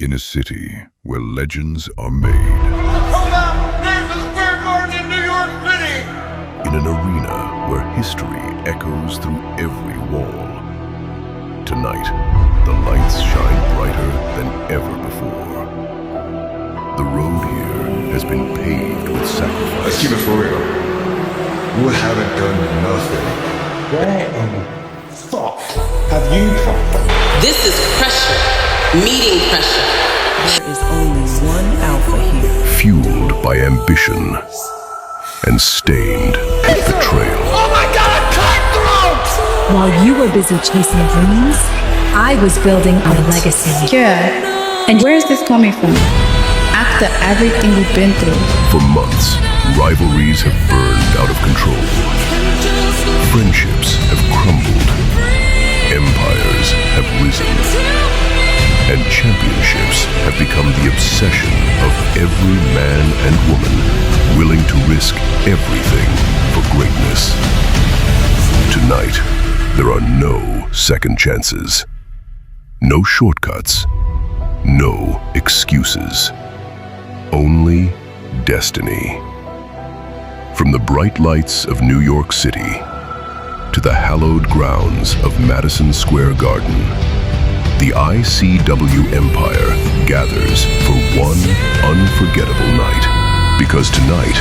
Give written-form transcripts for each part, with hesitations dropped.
In a city where legends are made. Come out, Madison Square Garden in New York City! In an arena where history echoes through every wall. Tonight, the lights shine brighter than ever before. The road here has been paved with sacrifice. Let's keep it for real. You haven't done nothing. Where in the fuck have you come from? This is pressure, meeting pressure. There is only one alpha here. Fueled by ambition and stained with betrayal. Oh my God, cutthroat! While you were busy chasing dreams, I was building a legacy. Yeah. And where is this coming from? After everything we've been through. For months, rivalries have burned out of control. Friendships have crumbled. Empires have risen. And championships have become the obsession of every man and woman willing to risk everything for greatness. Tonight, there are no second chances. No shortcuts. No excuses. Only destiny. From the bright lights of New York City to the hallowed grounds of Madison Square Garden, the ICW Empire gathers for one unforgettable night. Because tonight,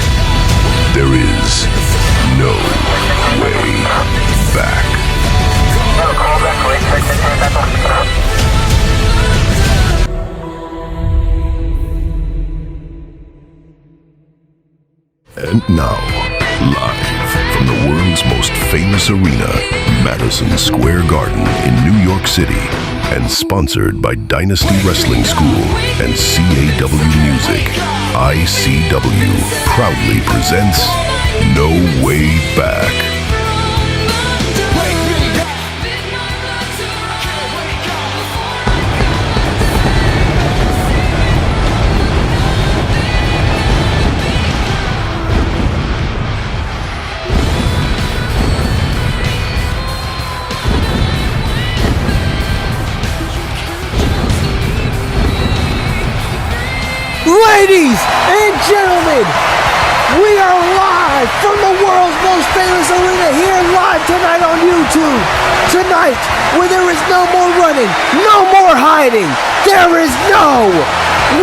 there is no way back. And now, live from the world's most famous arena, Madison Square Garden in New York City, and sponsored by Dynasty Wrestling School and CAW Music, ICW proudly presents No Way Back. Ladies and gentlemen, we are live from the world's most famous arena here live tonight on YouTube. Tonight, where there is no more running, no more hiding, there is no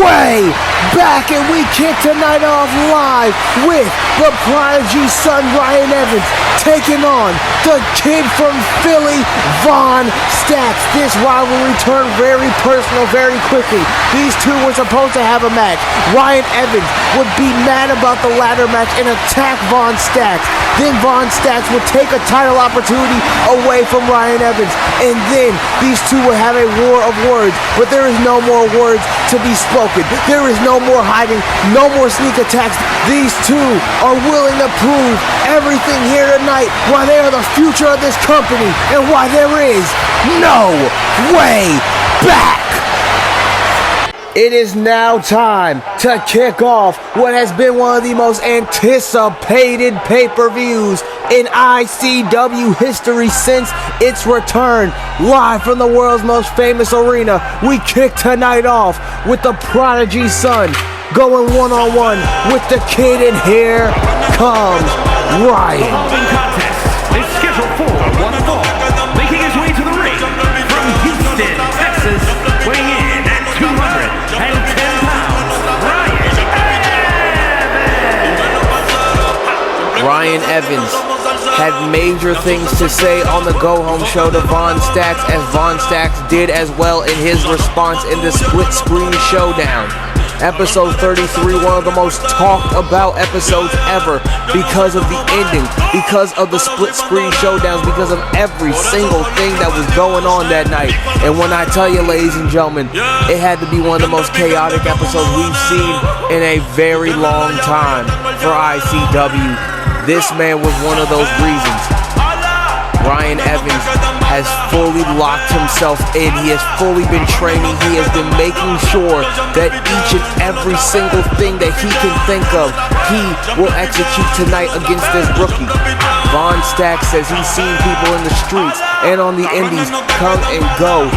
way back, and we kick tonight off live with the prodigy son Ryan Evans taking on the kid from Philly, Von Stacks. This rivalry turned very personal very quickly. These two were supposed to have a match. Ryan Evans would be mad about the ladder match and attack Von Stacks. Then Von Stacks would take a title opportunity away from Ryan Evans. And then these two would have a war of words. But there is no more words to be spoken. There is no more hiding, no more sneak attacks. These two are willing to prove everything here tonight, why they are the future of this company, and why there is no way back. It is now time to kick off what has been one of the most anticipated pay-per-views in ICW history since its return. Live from the world's most famous arena, we kick tonight off with the prodigy son going one-on-one with the kid, and here comes Ryan. The following contest is scheduled for one fall, making his way to the ring from Houston, Texas, weighing in at 210 pounds, Ryan Evans had major things to say on the go-home show to Von Stacks, as Von Stacks did as well in his response in the split-screen showdown. Episode 33, one of the most talked about episodes ever because of the ending, because of the split screen showdowns, because of every single thing that was going on that night. And when I tell you, ladies and gentlemen, it had to be one of the most chaotic episodes we've seen in a very long time for ICW. This man was one of those reasons. Ryan Evans has fully locked himself in. He has fully been training. He has been making sure that each and every single thing that he can think of, he will execute tonight against this rookie. Von Stacks says he's seen people in the streets and on the indies come and go.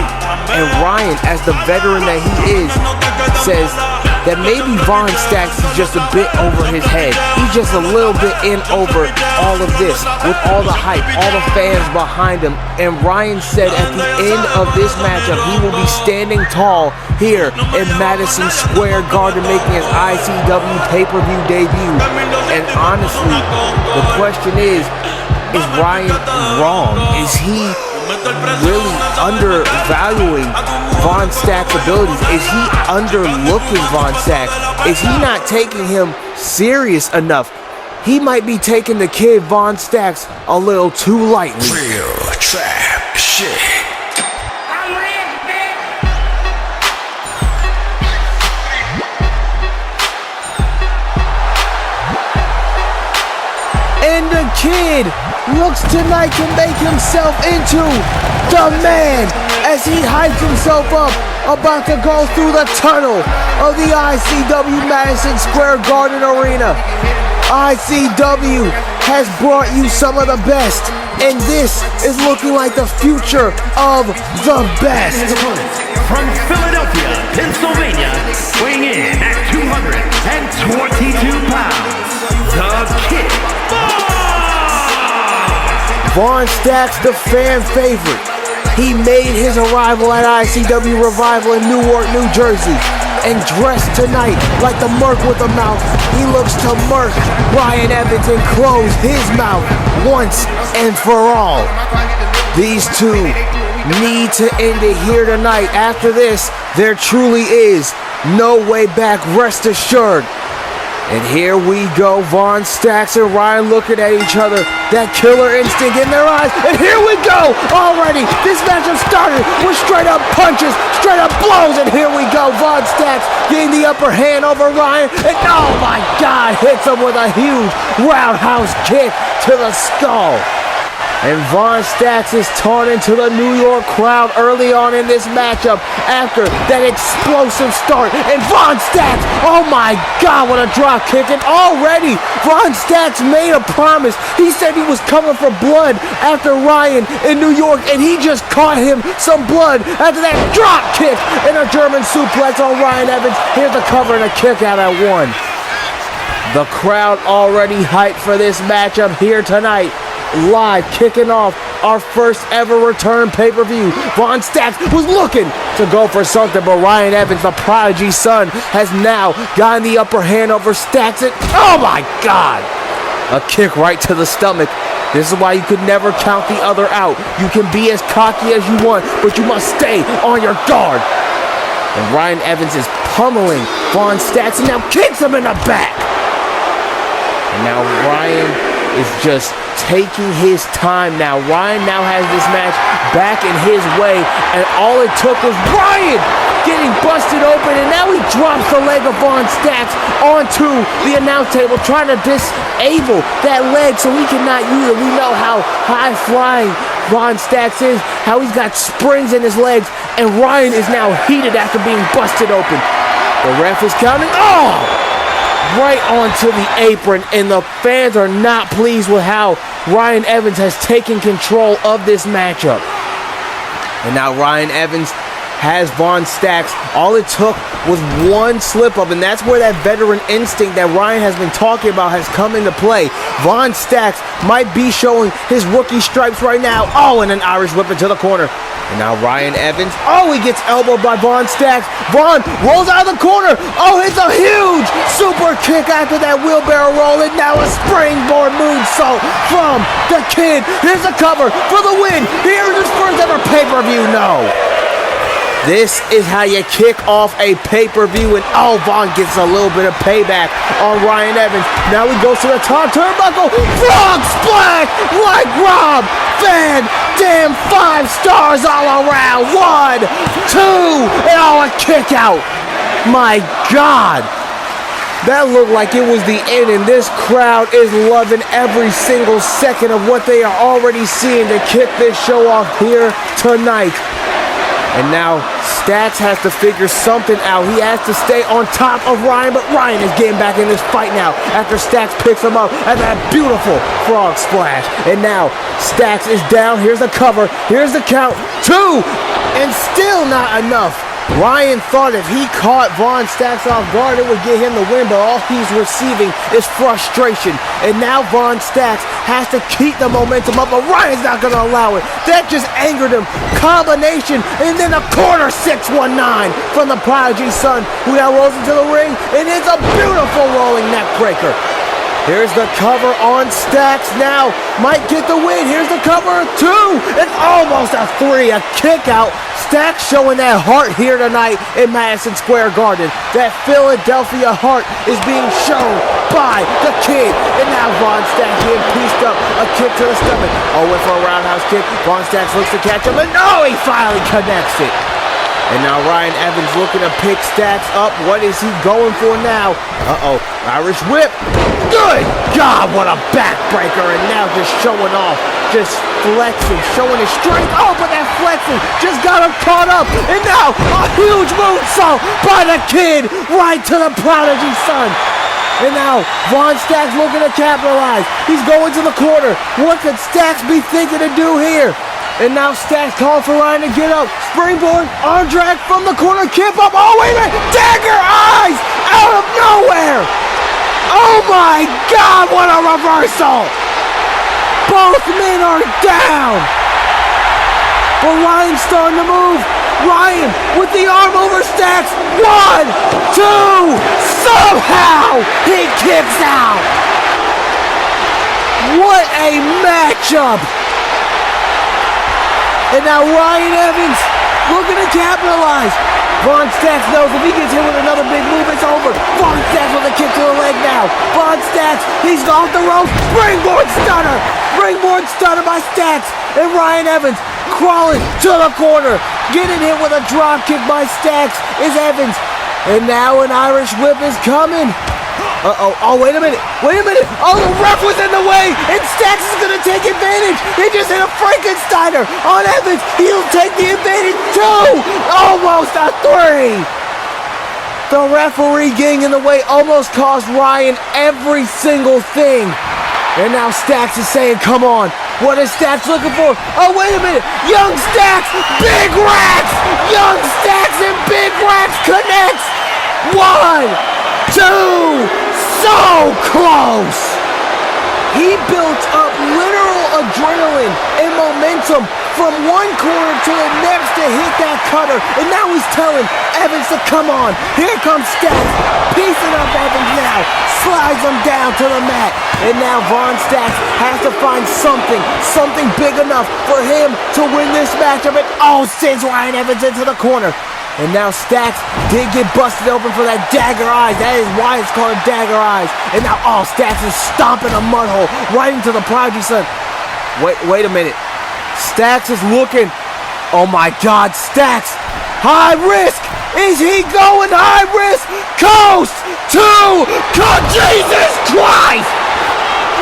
And Ryan, as the veteran that he is, says that maybe Von Stacks is just a bit over his head. He's just a little bit in over all of this with all the hype, all the fans behind him. And Ryan said at the end of this matchup, he will be standing tall here in Madison Square Garden, making his ICW pay-per-view debut. And honestly, the question is Ryan wrong? Is he really undervaluing Von Stacks' abilities? Is he underlooking Von Stacks? Is he not taking him serious enough? He might be taking the kid Von Stacks a little too lightly. Real trap shit. And the kid looks tonight to make himself into the man as he hypes himself up, about to go through the tunnel of the ICW Madison Square Garden Arena. ICW has brought you some of the best, and this is looking like the future of the best. From Philadelphia, Pennsylvania, weighing in at 222 pounds, the Kid. Von Stacks, the fan favorite. He made his arrival at ICW Revival in Newark, New Jersey, and dressed tonight like the Merc with a mouth. He looks to Merc Ryan Evans and close his mouth once and for all. These two need to end it here tonight. After this, there truly is no way back, rest assured. And here we go, Von Stacks and Ryan looking at each other, that killer instinct in their eyes, and here we go already. This matchup started with straight up punches, straight up blows, and here we go, Von Stacks getting the upper hand over Ryan, and oh my God, hits him with a huge roundhouse kick to the skull. And Von Stacks is taunting to the New York crowd early on in this matchup after that explosive start. And Von Stacks, oh my God, what a drop kick. And already Von Stacks made a promise. He said he was coming for blood after Ryan in New York, and he just caught him some blood after that drop kick and a German suplex on Ryan Evans. Here's the cover and a kick out at one. The crowd already hyped for this matchup here tonight. Live, kicking off our first ever return pay-per-view. Von Stacks was looking to go for something, but Ryan Evans, the prodigy son, has now gotten the upper hand over Stacks. And oh my God! A kick right to the stomach. This is why you could never count the other out. You can be as cocky as you want, but you must stay on your guard. And Ryan Evans is pummeling Von Stacks and now kicks him in the back. And now Ryan is just taking his time now. Ryan now has this match back in his way, and all it took was Ryan getting busted open, and now he drops the leg of Von Stacks onto the announce table, trying to disable that leg so he cannot use it. We know how high-flying Von Stacks is, how he's got springs in his legs, and Ryan is now heated after being busted open. The ref is counting. Oh! Right onto the apron, and the fans are not pleased with how Ryan Evans has taken control of this matchup. And now Ryan Evans has Von Stacks. All it took was one slip-up, and that's where that veteran instinct that Ryan has been talking about has come into play. Von Stacks might be showing his rookie stripes right now. Oh, and an Irish whip into the corner. And now Ryan Evans, oh, he gets elbowed by Von Stacks. Von rolls out of the corner. Oh, it's a huge super kick after that wheelbarrow roll. And now a springboard moonsault from the Kid. Here's a cover for the win. Here's his first ever pay-per-view. No. This is how you kick off a pay-per-view, and oh, Von gets a little bit of payback on Ryan Evans. Now he goes to the top turnbuckle. Frog splash like Rob Van Dam. 5 stars all around. 1, 2, and oh, a kick out. My God. That looked like it was the end, and this crowd is loving every single second of what they are already seeing to kick this show off here tonight. And now Stacks has to figure something out. He has to stay on top of Ryan, but Ryan is getting back in this fight now after Stacks picks him up at that beautiful frog splash. And now Stacks is down. Here's the cover. Here's the count. 2! And still not enough. Ryan thought if he caught Von Stacks off guard, it would get him the win, but all he's receiving is frustration. And now Von Stacks has to keep the momentum up, but Ryan's not going to allow it. That just angered him. Combination, and then a corner 619 from the Prodigy son, who now rolls into the ring, and it's a beautiful rolling neck breaker. Here's the cover on Stacks now. Might get the win. Here's the cover. 2 and almost a 3. A kick out. Stacks showing that heart here tonight in Madison Square Garden. That Philadelphia heart is being shown by the kid. And now Von Stacks getting pieced up. A kick to the stomach. Oh, went for a roundhouse kick. Von Stacks looks to catch him. And no, he finally connects it. And now Ryan Evans looking to pick Stacks up. What is he going for now? Uh-oh. Irish whip. Good God, what a backbreaker. And now just showing off. Just flexing, showing his strength. Oh, but that flexing just got him caught up. And now a huge moonsault by the kid right to the Prodigy son. And now Von Stacks looking to capitalize. He's going to the corner. What could Stacks be thinking to do here? And now Stacks calling for Ryan to get up. Springboard, arm drag from the corner, kip up. Oh, wait a minute. Dagger eyes out of nowhere. Oh, my God, what a reversal. Both men are down. But Ryan's starting to move. Ryan with the arm over Stacks. 1, 2. Somehow he kicks out. What a matchup. And now Ryan Evans looking to capitalize. Von Stacks knows if he gets hit with another big move, it's over. Von Stacks with a kick to the leg now. Von Stacks, he's off the ropes. Springboard stunner. Springboard stunner by Stacks. And Ryan Evans crawling to the corner. Getting hit with a drop kick by Stacks is Evans. And now an Irish whip is coming. Uh-oh. Oh, wait a minute. Wait a minute. Oh, the ref was in the way. And Stacks is going to take advantage. He just hit a Frankensteiner on Evans. He'll take the advantage too. Almost a 3. The referee getting in the way almost cost Ryan every single thing. And now Stacks is saying, come on. What is Stacks looking for? Oh, wait a minute. Young Stacks. Big Racks. Young Stacks and Big Racks connects. 1, 2. So close! He built up literal adrenaline and momentum from one corner to the next to hit that cutter. And now he's telling Evans to come on. Here comes Stacks. Piecing up Evans now. Slides him down to the mat. And now Von Stacks has to find something big enough for him to win this matchup. And sends Ryan Evans into the corner. And now Stacks did get busted open for that dagger eyes. That is why it's called dagger eyes. And now Stacks is stomping a mud hole right into the Prodigy son. Wait a minute. Stacks is looking. Oh my God, Stacks. High risk. Is he going high risk? Coast to Jesus Christ.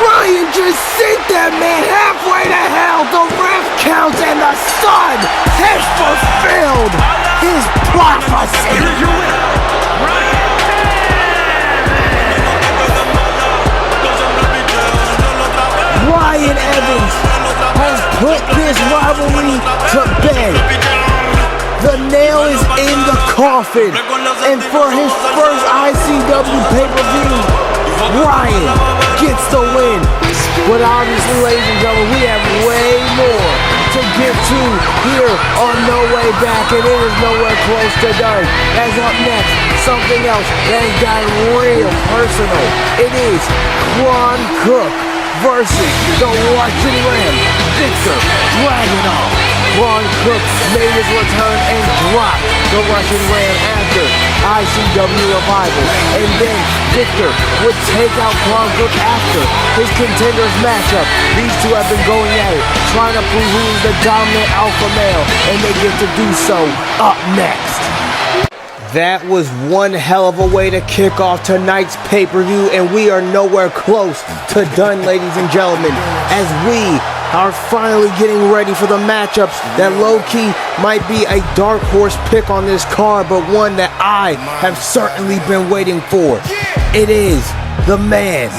Ryan just sent that man halfway to hell. The ref counts and the sun has fulfilled his prophecy. Here's your winner, Ryan Evans. Ryan Evans has put this rivalry to bed. The nail is in the coffin. And for his first ICW pay-per-view, Ryan gets the win. But obviously, ladies and gentlemen, we have way more to get to here on No Way Back, and it is nowhere close to done. As up next, something else that has gotten real personal. It is Ron Cook versus the Russian Ram, Victor Dragunov. Ron Cook made his return and dropped the Russian Ram after ICW Revival. And then Victor would take out Ron Cook after his contenders matchup. These two have been going at it, trying to prove who is the dominant alpha male, and they get to do so up next. That was one hell of a way to kick off tonight's pay-per-view, and we are nowhere close to done, ladies and gentlemen, as we are finally getting ready for the matchups that low-key might be a dark horse pick on this card, but one that I have certainly been waiting for. It is the man,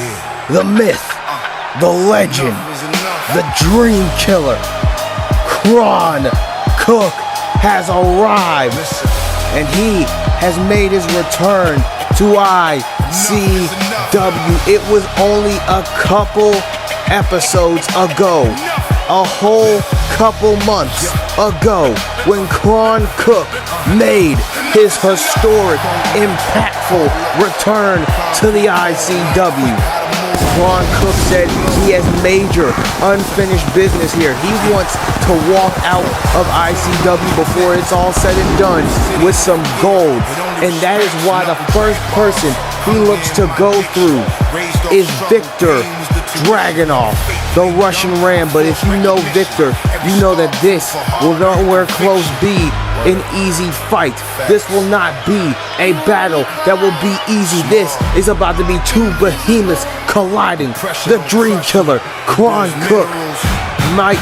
the myth, the legend, the dream killer. Kron Cook has arrived, and he has made his return to ICW. It was only a couple episodes ago, a whole couple months ago, when Kron Cook made his historic, impactful return to the ICW. Kron Cook said he has major unfinished business here. He wants to walk out of ICW before it's all said and done with some gold. And that is why the first person he looks to go through is Viktor Dragunov, the Russian Ram. But if you know Viktor, you know that this will nowhere close be an easy fight. This will not be a battle that will be easy. This is about to be two behemoths colliding. The Dream Killer, Kron Cook, might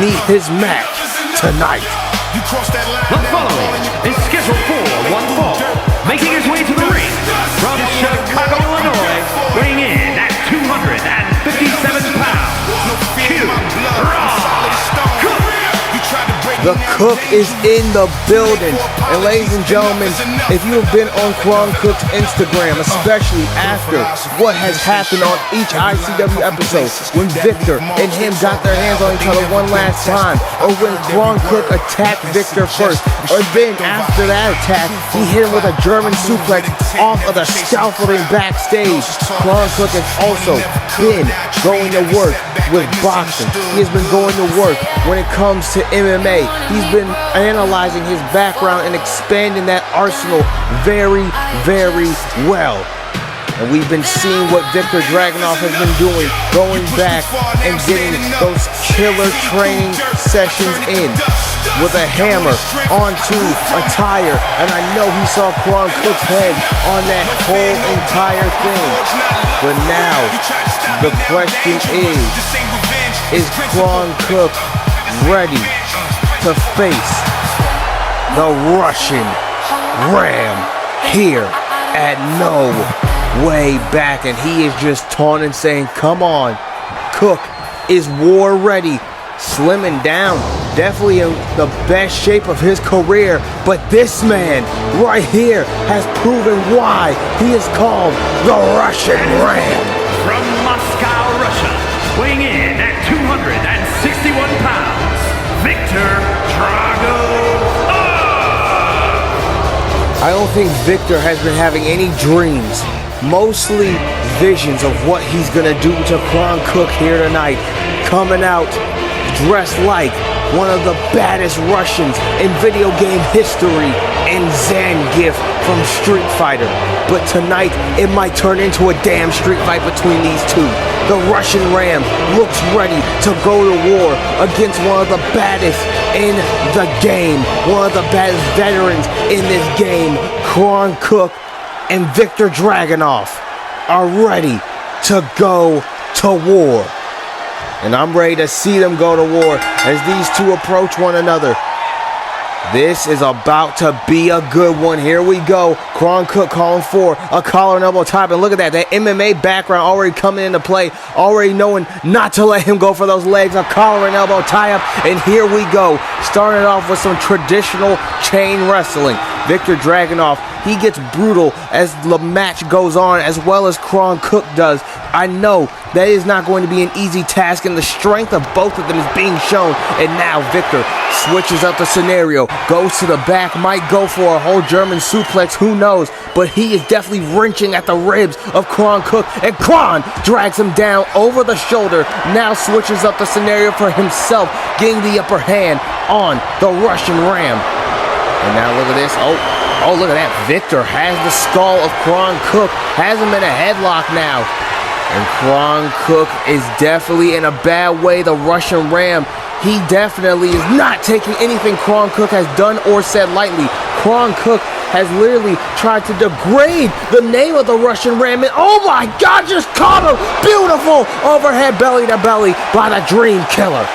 meet his match tonight. The following is scheduled for one fall, making his way to the ring from Chicago, Illinois, weighing in at 257 pounds, The Cook is in the building. And ladies and gentlemen, if you have been on Kron Cook's Instagram, especially after what has happened on each ICW episode, when Viktor and him got their hands on each other one last time, or when Kron Cook attacked Viktor first, or then after that attack, he hit him with a German suplex off of the scaffolding backstage. Kron Cook has also been going to work with boxing. He has been going to work when it comes to MMA. He's been analyzing his background and expanding that arsenal very, very well. And we've been seeing what Viktor Dragunov has been doing, going back and getting those killer training sessions in with a hammer onto a tire. And I know he saw Kron Cook's head on that whole entire thing. But now, the question is Kron Cook ready to face the Russian Ram here at No Way Back? And he is just taunting, saying, come on. Cook is war ready, slimming down, definitely in the best shape of his career. But this man right here has proven why he is called the Russian Ram. From Moscow, Russia, weighing in at 261 pounds, Viktor Dragunov. I don't think Viktor has been having any dreams, mostly visions of what he's gonna do to Kron Cook here tonight, coming out dressed like one of the baddest Russians in video game history and Zangief from Street Fighter. But tonight, it might turn into a damn street fight between these two. The Russian Ram looks ready to go to war against one of the baddest in the game, one of the baddest veterans in this game. Kron Cook and Viktor Dragunov are ready to go to war. And I'm ready to see them go to war as these two approach one another. This is about to be a good one. Here we go. Kron Cook calling for a collar and elbow tie. And look at that. That MMA background already coming into play. Already knowing not to let him go for those legs. A collar and elbow tie up. And here we go. Starting off with some traditional chain wrestling. Viktor Dragunov, he gets brutal as the match goes on, as well as Kron Cook does. I know that is not going to be an easy task, and the strength of both of them is being shown. And now Viktor switches up the scenario, goes to the back, might go for a whole German suplex, who knows, but he is definitely wrenching at the ribs of Kron Cook, and Kron drags him down over the shoulder, now switches up the scenario for himself, getting the upper hand on the Russian Ram. And now look at this. Oh, look at that. Viktor has the skull of Kron Cook, has him in a headlock now. And Kron Cook is definitely in a bad way. The Russian Ram, he definitely is not taking anything Kron Cook has done or said lightly. Kron Cook has literally tried to degrade the name of the Russian Ram. And oh my God, just caught him. Beautiful overhead belly to belly by the Dream Killer.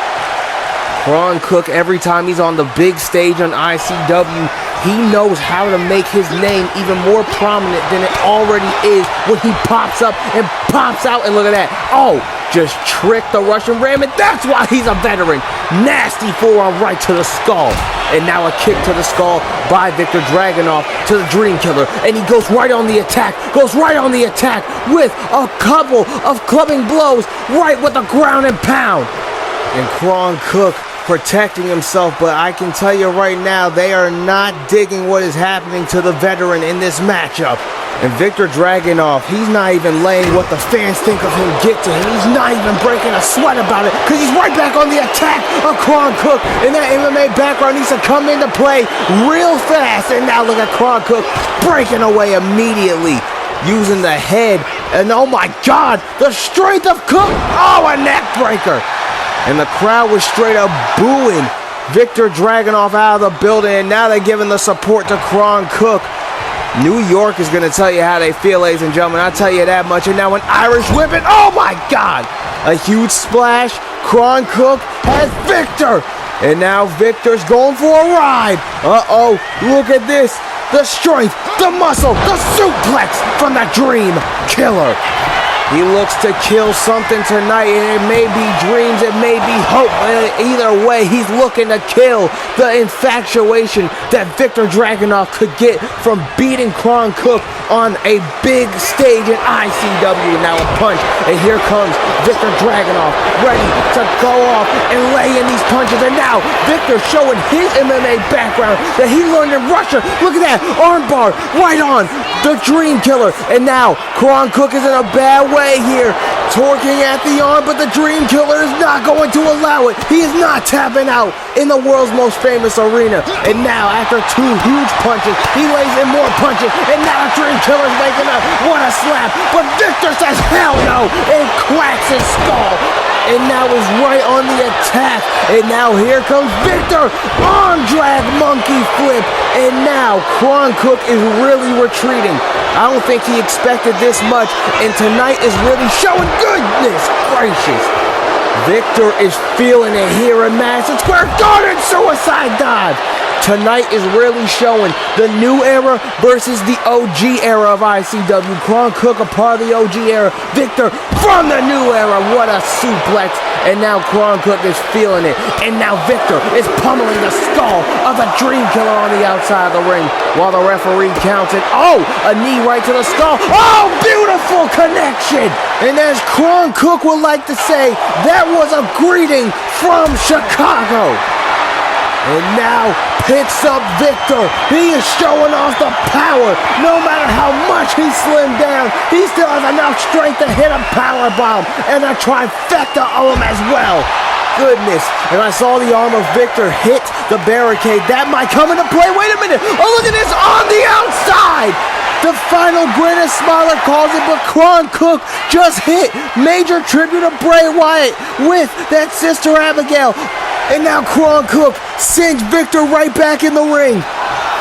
Ron Cook, every time he's on the big stage on ICW, he knows how to make his name even more prominent than it already is when he pops up and pops out. And look at that. Oh, just tricked the Russian Ram, and that's why he's a veteran. Nasty forearm right to the skull. And now a kick to the skull by Viktor Dragunov to the Dream Killer. And he goes right on the attack, with a couple of clubbing blows right with the ground and pound. And Ron Cook protecting himself, but I can tell you right now, they are not digging what is happening to the veteran in this matchup. And Viktor Dragunov, he's not even letting what the fans think of him get to him. He's not even breaking a sweat about it, because he's right back on the attack of Ron Cook. And that MMA background needs to come into play real fast. And now look at Ron Cook breaking away immediately, using the head. And oh my God, the strength of Cook. Oh, a neck breaker. And the crowd was straight up booing Viktor Dragunov out of the building. And now they're giving the support to Ron Cook. New York is going to tell you how they feel, ladies and gentlemen. I'll tell you that much. And now an Irish whip. And oh my God, a huge splash. Ron Cook has Viktor. And now Viktor's going for a ride. Uh-oh, look at this. The strength, the muscle, the suplex from the Dream Killer. He looks to kill something tonight, and it may be dreams, it may be hope. Either way, he's looking to kill the infatuation that Viktor Dragunov could get from beating Ron Cook on a big stage in ICW. Now a punch, and here comes Viktor Dragunov, ready to go off and lay in these punches. And now Viktor showing his MMA background that he learned in Russia. Look at that, armbar right on the Dream Killer. And now Ron Cook is in a bad way here, torquing at the arm, but the Dream Killer is not going to allow it. He is not tapping out in the world's most famous arena. And now, after two huge punches, he lays in more punches, and now the Dream Killer's waking up. What a slap! But Viktor says hell no, and cracks his skull. And now is right on the attack. And now here comes Viktor, arm drag monkey flip. And now Ron Cook is really retreating. I don't think he expected this much, and tonight is really showing. Goodness gracious. Viktor is feeling it here in Madison Square Garden. Suicide dive. Tonight is really showing the new era versus the OG era of ICW. Ron Cook a part of the OG era. Viktor from the new era. What a suplex. And now Ron Cook is feeling it. And now Viktor is pummeling the skull of the Dream Killer on the outside of the ring while the referee counts it. Oh, a knee right to the skull. Oh, beautiful connection. And as Ron Cook would like to say, that was a greeting from Chicago. And now picks up Viktor. He is showing off the power. No matter how much he slimmed down, he still has enough strength to hit a power bomb and a trifecta of them as well. Goodness. And I saw the arm of Viktor hit the barricade. That might come into play. Wait a minute. Oh, look at this on the outside. The final greatest smiler calls it, but Ron Cook just hit major tribute to Bray Wyatt with that Sister Abigail. And now Ron Cook sends Viktor right back in the ring.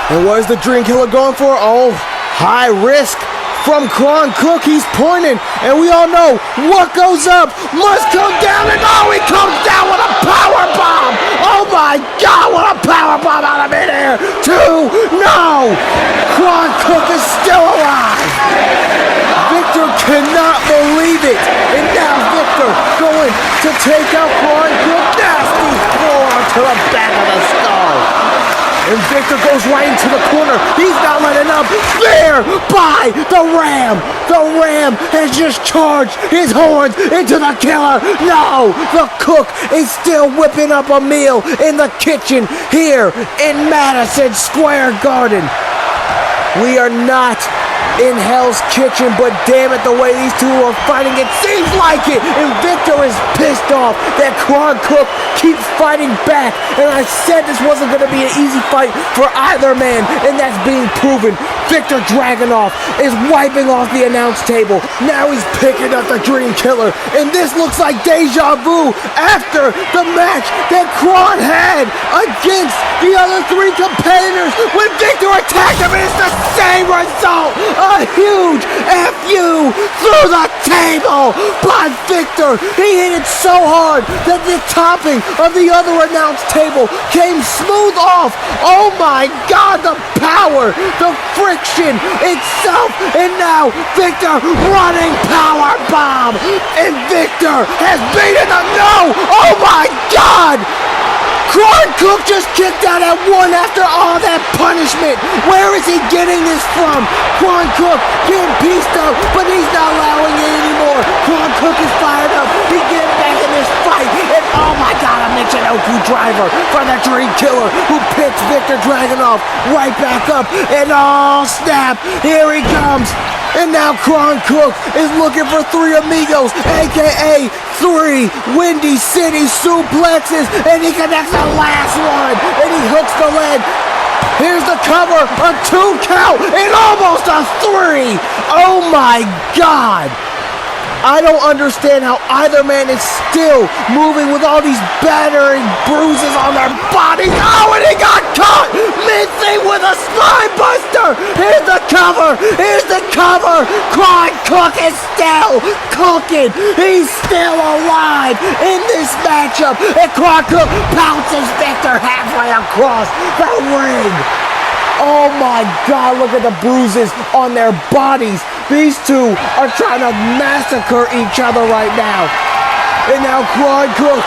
And what is the Dream Killer going for? Oh, high risk from Ron Cook. He's pointing, and we all know what goes up must come down. And oh, he comes down with a power bomb. Oh my God, what a power bomb out of midair. Two, no. Ron Cook is still alive. Viktor cannot believe it. And now Viktor going to take out Ron Cook. Nasty forearm to the back of the skull. And Viktor goes right into the corner. He's not letting up. There by the Ram. The Ram has just charged his horns into the Killer. No, the Cook is still whipping up a meal in the kitchen here in Madison Square Garden. We are not in Hell's Kitchen, but damn it, the way these two are fighting, it seems like it. And Viktor is pissed off that Ron Cook keeps fighting back. And I said this wasn't going to be an easy fight for either man, and that's being proven. Victor Dragunov is wiping off the announce table. Now he's picking up the Dream Killer, and this looks like deja vu after the match that Kron had against the other three competitors when Victor attacked him. It's the same result. A huge FU through the table by Victor. He hit it so hard that the topping of the other announce table came smooth off. Oh my God, the power, the friction itself, and now Victor running power bomb, and Victor has beaten him. No! Oh my God! Kron Cook just kicked out at one after all that punishment. Where is he getting this from? Kron Cook getting pieced up, but he's not allowing it anymore. Kron Cook is fired up. He's getting back in this fight. And oh my God, a Michinoku driver from the Dream Killer who picks Victor Dragunov right back up. And oh snap, here he comes. And now Kron Cook is looking for three amigos, a.k.a. three Windy City suplexes, and he connects the last one, and he hooks the leg. Here's the cover, a 2 count, and almost a 3. Oh my God. I don't understand how either man is still moving with all these battering bruises on their bodies. Oh, and he got caught mid-thing with a spine buster. Here's the cover. Here's the cover. Kron Cook is still cooking. He's still alive in this matchup. And Kron Cook pounces Victor halfway across the ring. Oh my God, look at the bruises on their bodies. These two are trying to massacre each other right now. And now Kron Cook,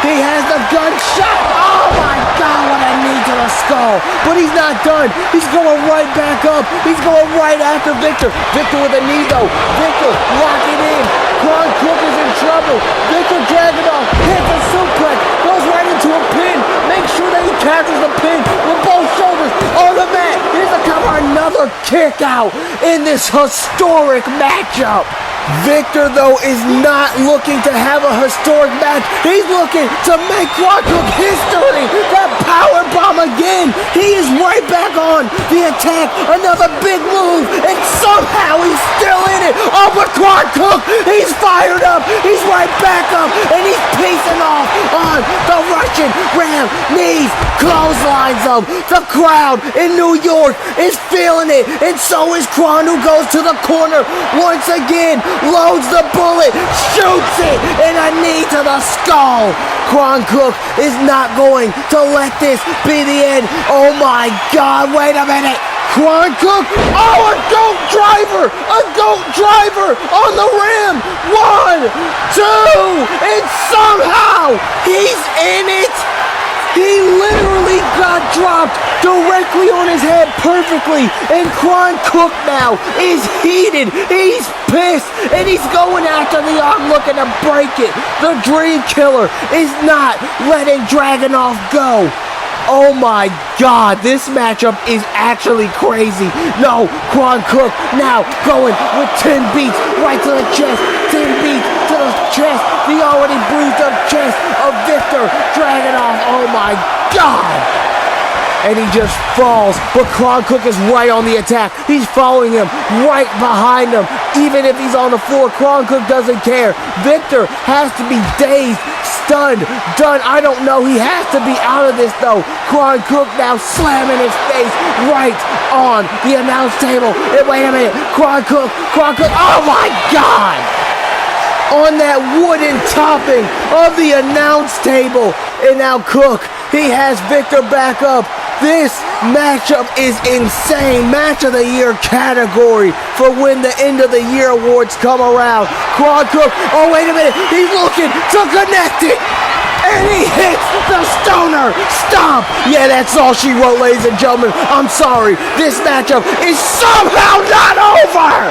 he has the gunshot. Oh my God, what a knee to the skull. But he's not done. He's going right back up. He's going right after Victor. Victor with a knee though. Victor locking in. Kron Cook is in trouble. Victor Dragunov hits a suplex, goes right into a pin. Make sure that he catches the pin with both shoulders on the mat. Here's the cover, another kick out in this historic matchup. Victor, though, is not looking to have a historic match. He's looking to make Kron Cook history. That power bomb again. He is right back on the attack. Another big move, and somehow he's still in it. Oh, but Kron Cook, he's fired up. He's right back up, and he's pacing off on the Russian Ram knees. Clotheslines him. The crowd in New York is feeling it, and so is Kron, who goes to the corner once again. Loads the bullet, shoots it, and a knee to the skull. Kron Cook is not going to let this be the end. Oh my God, wait a minute. Kron Cook, oh, a goat driver on the rim. 1, 2, and somehow he's in it. He literally got dropped directly on his head perfectly. And Kron Cook now is heated. He's pissed. And he's going after the arm looking to break it. The Dream Killer is not letting Dragunov go. Oh my God, this matchup is actually crazy. No, Kron Cook now going with 10 beats right to the chest. 10 beats to the chest. The already bruised up chest of Victor Dragunov. Oh my God. And he just falls, but Kron Cook is right on the attack. He's following him, right behind him. Even if he's on the floor, Kron Cook doesn't care. Victor has to be dazed, stunned, done. I don't know. He has to be out of this, though. Kron Cook now slamming his face right on the announce table. And wait a minute. Kron Cook. Oh, my God. On that wooden topping of the announce table. And now Cook, he has Victor back up. This matchup is insane. Match of the Year category for when the end of the year awards come around. Kron Cook, oh wait a minute, he's looking to connect it. And he hits the stoner stomp. Yeah, that's all she wrote, ladies and gentlemen. I'm sorry. This matchup is somehow not over.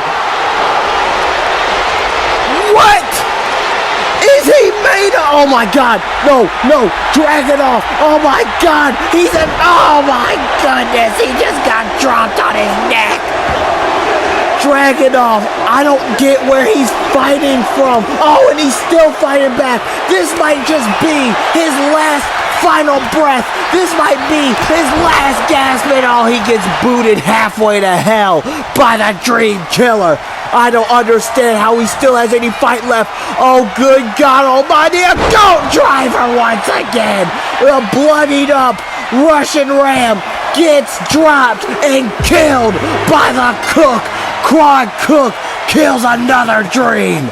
What? Is he made of? Oh my God. No. Drag it off. Oh my God. Oh my goodness. He just got dropped on his neck. Dragunov, I don't get where he's fighting from. Oh, and he's still fighting back. This might just be his last final breath. This might be his last gasp, and oh, he gets booted halfway to hell by the Dream Killer. I don't understand how he still has any fight left. Oh, good God almighty, a goat driver once again. The bloodied up Russian Ram gets dropped and killed by the Cook. Quad Cook kills another Dream.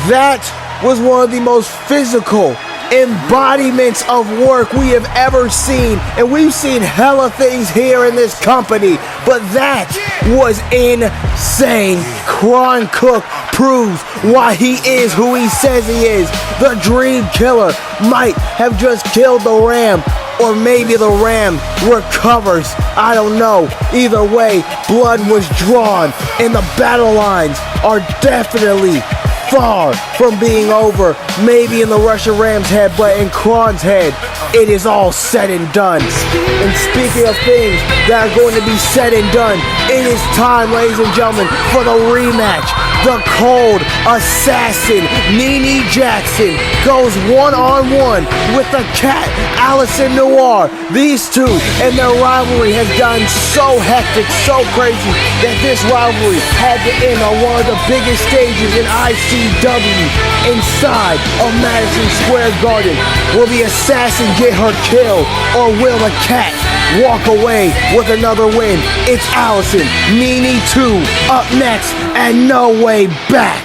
That was one of the most physical embodiments of work we have ever seen, and we've seen hella things here in this company, but that was insane. Quad Cook proves why he is who he says he is. The Dream Killer might have just killed the Ram, or maybe the Ram recovers. I don't know. Either way, blood was drawn, and the battle lines are definitely far from being over. Maybe in the Russian Ram's head, but in Kron's head, it is all said and done. And speaking of things that are going to be said and done, it is time, ladies and gentlemen, for the rematch. The Cold Assassin, Nene Jackson, goes one-on-one with the Cat, Allison Noir. These two and their rivalry has gotten so hectic, so crazy, that this rivalry had to end on one of the biggest stages in ICW inside of Madison Square Garden. Will the Assassin get her kill, or will the Cat walk away with another win? It's Allison, Nene 2 up next, and No Way Back.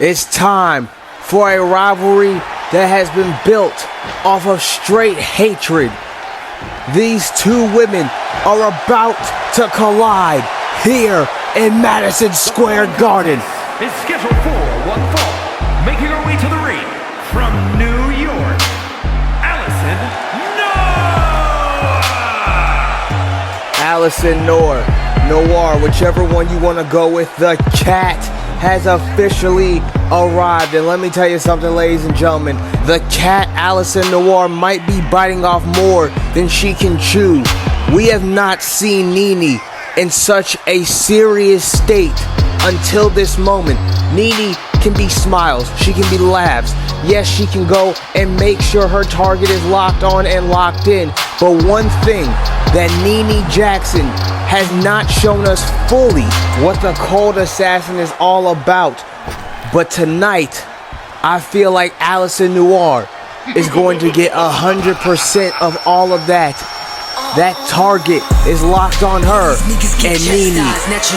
It's time for a rivalry that has been built off of straight hatred. These two women are about to collide here in Madison Square Garden. Is scheduled for one fall, making her way to the ring from New York, Allison Noir, whichever one you want to go with. The Cat has officially arrived, and let me tell you something, ladies and gentlemen, the Cat, Allison Noir, might be biting off more than she can chew. We have not seen Nene in such a serious state until this moment. Nene can be smiles, she can be laughs. Yes, she can go and make sure her target is locked on and locked in. But one thing that Nene Jackson has not shown us fully what the Cold Assassin is all about. But tonight, I feel like Allison Noir is going to get 100% of all of that. That target is locked on her, and Nene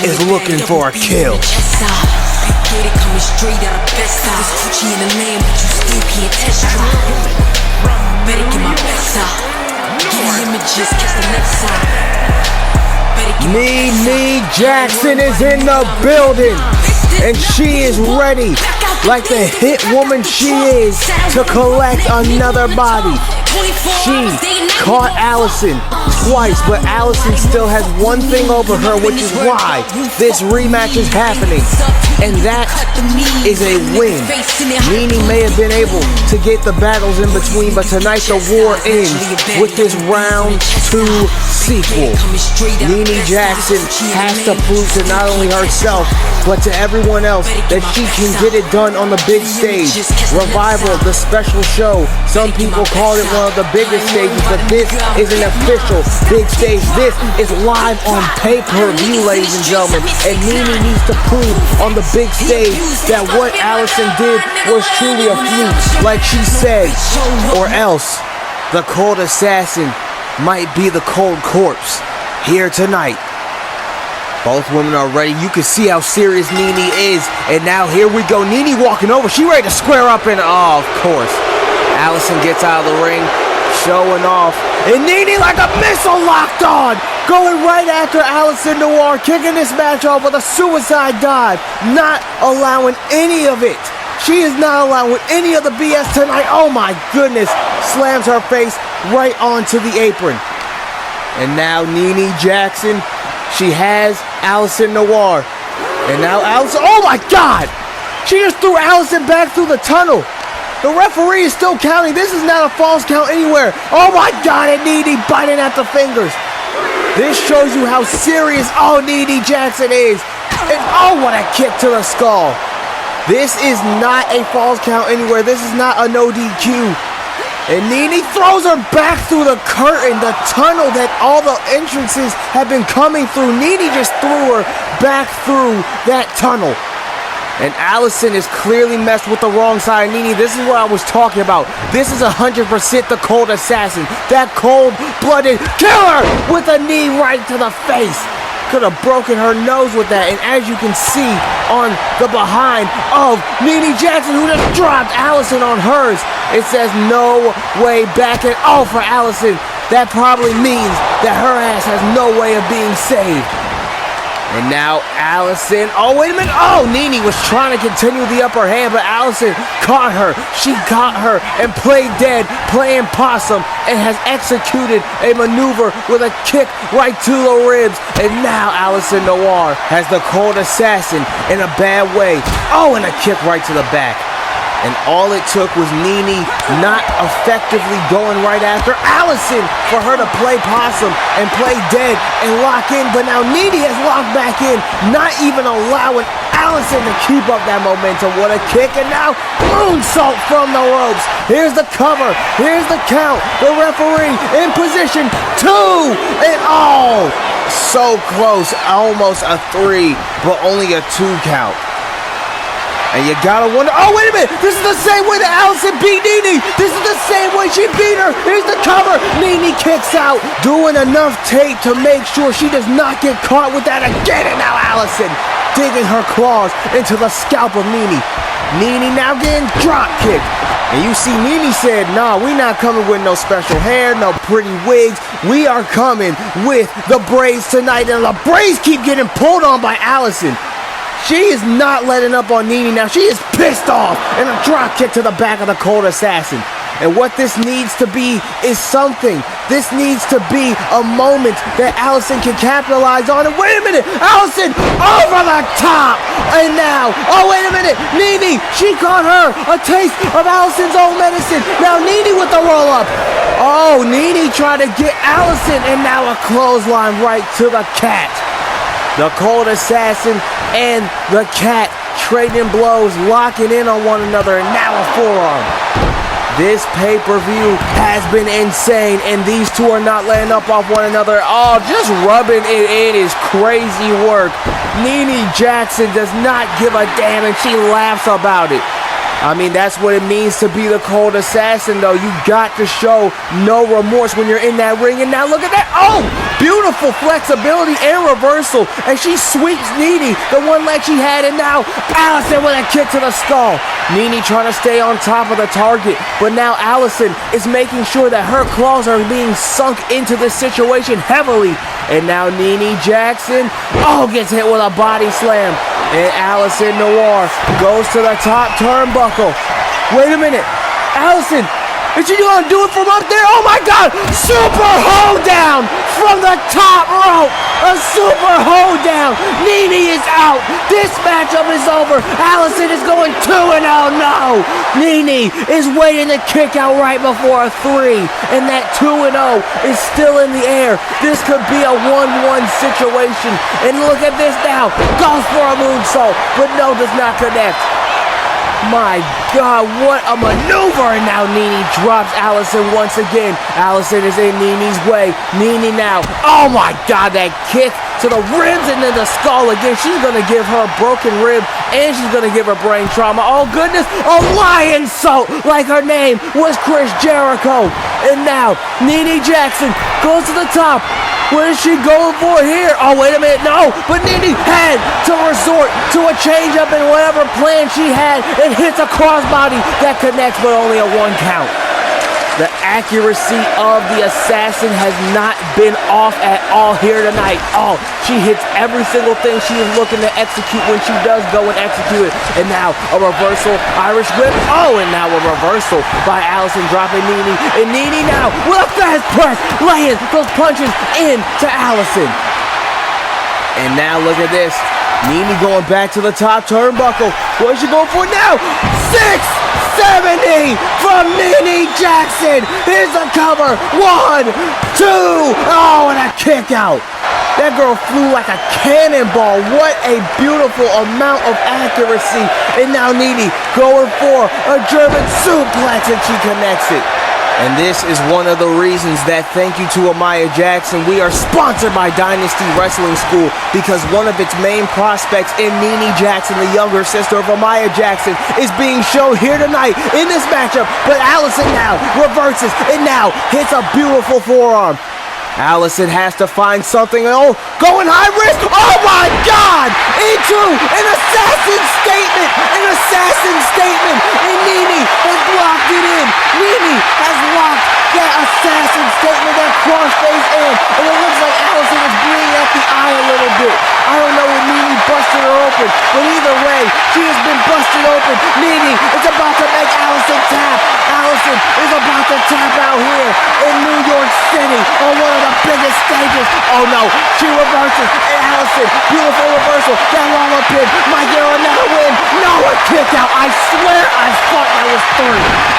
is looking for a kill. Nene Jackson is in the building, and she is ready, like the hit woman she is, to collect another body. She caught Allison twice, but Allison still has one thing over her, which is why this rematch is happening, and that is a win. Nene may have been able to get the battles in between, but tonight the war ends with this round 2 sequel. Nene Jackson has to prove to not only herself, but to everyone else that she can get it done on the big stage. Revival, the special show. Some people call it one of the biggest stages, but this is an official big stage. This is live on pay-per-view, ladies and gentlemen. And Nene needs to prove on the big stage that what Allison did was truly a fluke, like she said, or else the Cold Assassin might be the Cold Corpse here tonight. Both women are ready. You can see how serious Nene is. And now here we go. Nene walking over. She ready to square up, and oh, of course, Allison gets out of the ring, showing off. And Nene like a missile locked on, going right after Allison Noir, kicking this match off with a suicide dive. Not allowing any of it. She is not allowing any of the BS tonight. Oh my goodness. Slams her face right onto the apron. And now Nene Jackson, she has Allison Noir. And now Allison, oh my God! She just threw Allison back through the tunnel. The referee is still counting. This is not a false count anywhere. Oh my God, and Nene biting at the fingers. This shows you how serious Nene Jackson is. And oh, what a kick to the skull. This is not a falls count anywhere. This is not a no DQ. And Nene throws her back through the curtain, the tunnel that all the entrances have been coming through. Nene just threw her back through that tunnel. And Allison is clearly messed with the wrong side of Nene. This is what I was talking about. This is 100% the cold assassin. That cold-blooded killer with a knee right to the face. Could have broken her nose with that. And as you can see on the behind of Nene Jackson, who just dropped Allison on hers, it says no way back at all for Allison. That probably means that her ass has no way of being saved. And now Allison, oh wait a minute, oh Nene was trying to continue the upper hand, but Allison caught her. She got her and played dead, playing possum, and has executed a maneuver with a kick right to the ribs. And now Allison Noir has the cold assassin in a bad way. Oh, and a kick right to the back. And all it took was Nene not effectively going right after Allison for her to play possum and play dead and lock in. But now Nene has locked back in, not even allowing Allison to keep up that momentum. What a kick. And now moonsault from the ropes. Here's the cover. Here's the count. The referee in position 2. And oh, so close. Almost a 3, but only a 2 count. And you gotta wonder, oh wait a minute, this is the same way that Allison beat Nene. This is the same way she beat her. Here's the cover. Nene kicks out, doing enough tape to make sure she does not get caught with that again. And now Allison digging her claws into the scalp of Nene. Nene now getting drop kicked. And you see Nene said, nah, we not coming with no special hair, no pretty wigs. We are coming with the braids tonight. And the braids keep getting pulled on by Allison. She is not letting up on Nene now. She is pissed off. And a drop kick to the back of the cold assassin. And what this needs to be is something. This needs to be a moment that Allison can capitalize on. And wait a minute, Allison over the top. And now, oh wait a minute, Nene, she caught her a taste of Allison's own medicine. Now Nene with the roll up. Oh, Nene tried to get Allison, and now a clothesline right to the cat. The cold assassin and the cat trading blows, locking in on one another, and now a forearm. This pay-per-view has been insane, and these two are not letting up off one another. Oh, just rubbing it in is crazy work. Nene Jackson does not give a damn, and she laughs about it. I mean, that's what it means to be the cold assassin, though. You got to show no remorse when you're in that ring. And now look at that. Oh, beautiful flexibility and reversal. And she sweeps Nene, the one leg she had. And now Allison with a kick to the skull. Nene trying to stay on top of the target. But now Allison is making sure that her claws are being sunk into this situation heavily. And now Nene Jackson, oh, gets hit with a body slam. And Allison Noir goes to the top turnbuckle. Wait a minute. Allison, is she gonna do it from up there? Oh my God! Super hold down from the top rope. A super hold down. Nene is out. This matchup is over. Allison is going 2-0. No. Nene is waiting to kick out right before a 3. And that 2-0 is still in the air. This could be a 1-1 situation. And look at this now. Goes for a moonsault, but no, does not connect. My God, what a maneuver. And now Nene drops Allison once again. Allison is in Nene's way. Nene now, oh my God, that kick to the ribs and then the skull again. She's going to give her a broken rib and she's going to give her brain trauma. Oh goodness, a lion salt like her name was Chris Jericho. And now Nene Jackson goes to the top. What is she going for here? Oh, wait a minute, no. But Nene had to resort to a change-up in whatever plan she had and hits a crossbody that connects, but only a 1 count. The accuracy of the assassin has not been off at all here tonight. Oh, she hits every single thing she is looking to execute when she does go and execute it. And now a reversal Irish whip. Oh, and now a reversal by Allison dropping Nene. And Nene now with a fast press, laying those punches into Allison. And now look at this. Nene going back to the top turnbuckle. What is she going for now? 670 from Nene Jackson. Here's the cover. 1, 2. Oh, and a kick out. That girl flew like a cannonball. What a beautiful amount of accuracy. And now Nene going for a German suplex, and she connects it. And this is one of the reasons that thank you to Amaya Jackson. We are sponsored by Dynasty Wrestling School because one of its main prospects in Nene Jackson, the younger sister of Amaya Jackson, is being shown here tonight in this matchup. But Allison now reverses and now hits a beautiful forearm. Allison has to find something. Oh, going high risk. Oh my God! Into an assassin statement. An assassin statement. And Nene has blocked it in. Nene has locked that assassin statement, that crossface in. And it looks like Allison is bleeding at the eye a little bit. I don't know if Nene busted her open, but either way, she has been busted open. Nene is about to make Allison tap. Allison is about to tap out here in New York City on one of the biggest stages. Oh no, she reverses, and Allison, beautiful reversal. That roll-up pin might get her another win. No, a kick out. I swear I thought that was 30.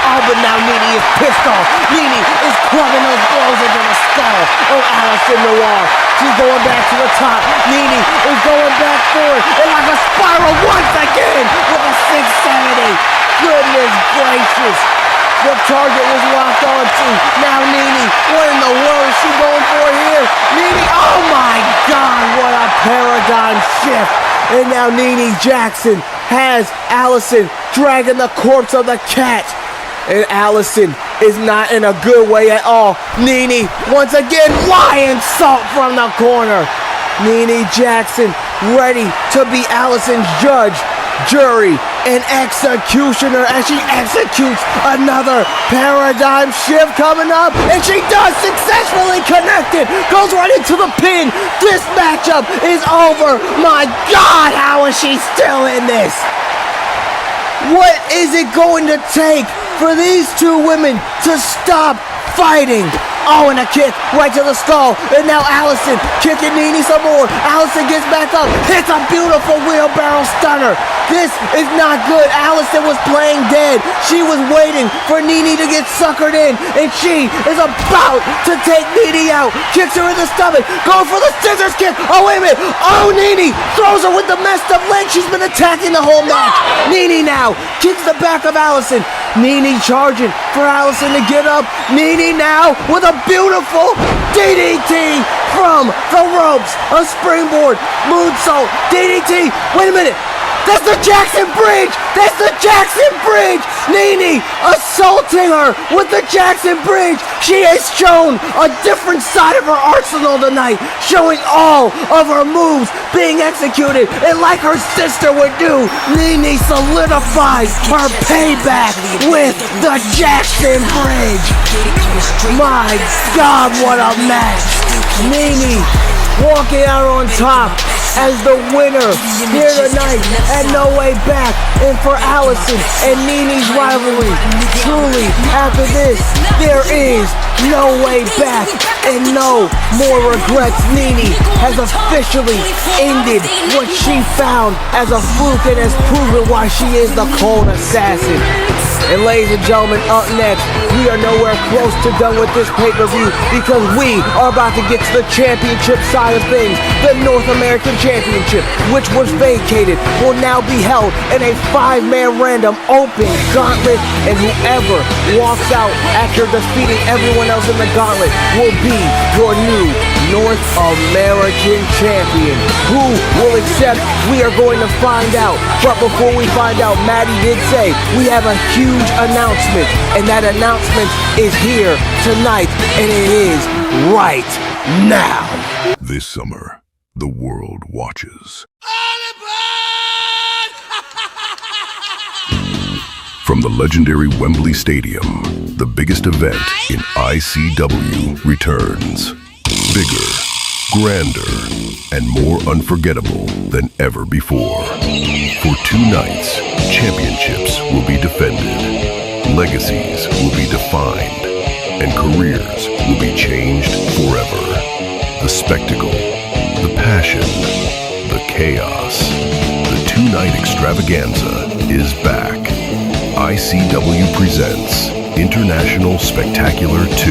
Oh, but now Nene is pissed off. Nene is clubbing those blows into the skull of Allison Noir. She's going back to the top. Nene is going back forward and like a spiral once again with a 670. Goodness gracious. The target was locked onto. Now Nene, what in the world is she going for here? Nene, oh my God, what a paradigm shift. And now Nene Jackson has Allison dragging the corpse of the cat. And Allison is not in a good way at all. Nene, once again, lion salt from the corner. Nene Jackson ready to be Allison's judge, jury, and executioner as she executes another paradigm shift coming up. And she does successfully connect it. Goes right into the pin. This matchup is over. My God, how is she still in this? What is it going to take for these two women to stop fighting? Oh, and a kick right to the skull. And now Allison kicking Nene some more. Allison gets back up, hits a beautiful wheelbarrow stunner. This is not good. Allison was playing dead. She was waiting for Nene to get suckered in, and she is about to take Nene out. Kicks her in the stomach, going for the scissors kick. Oh, wait a minute. Oh, Nene throws her with the messed up leg. She's been attacking the whole match. Nene now kicks the back of Allison. Nene charging for Allison to get up. Nene now with a beautiful DDT from the ropes. A springboard moonsault DDT. Wait a minute. That's the Jackson Bridge! That's the Jackson Bridge! Nene assaulting her with the Jackson Bridge! She has shown a different side of her arsenal tonight, showing all of her moves being executed, and like her sister would do, Nene solidifies her payback with the Jackson Bridge! My God, what a match! Nene walking out on top as the winner here tonight at No Way Back. And for Allison and Nene's rivalry, truly after this there is no way back and no more regrets. Nene has officially ended what she found as a fluke and has proven why she is the cold assassin. And ladies and gentlemen, up next, we are nowhere close to done with this pay-per-view because we are about to get to the championship side of things. The North American Championship, which was vacated, will now be held in a 5-man random open gauntlet, and whoever walks out after defeating everyone else in the gauntlet will be your new North American Champion. Who will accept? We are going to find out. But before we find out, Maddie did say we have a huge announcement, and that announcement is here tonight, and it is right now. This summer, the world watches. From the legendary Wembley Stadium, the biggest event in ICW returns. Bigger, grander, and more unforgettable than ever before. For 2 nights, championships will be defended, legacies will be defined, and careers will be changed forever. The spectacle, the passion, the chaos. The 2-night extravaganza is back. ICW presents International Spectacular 2,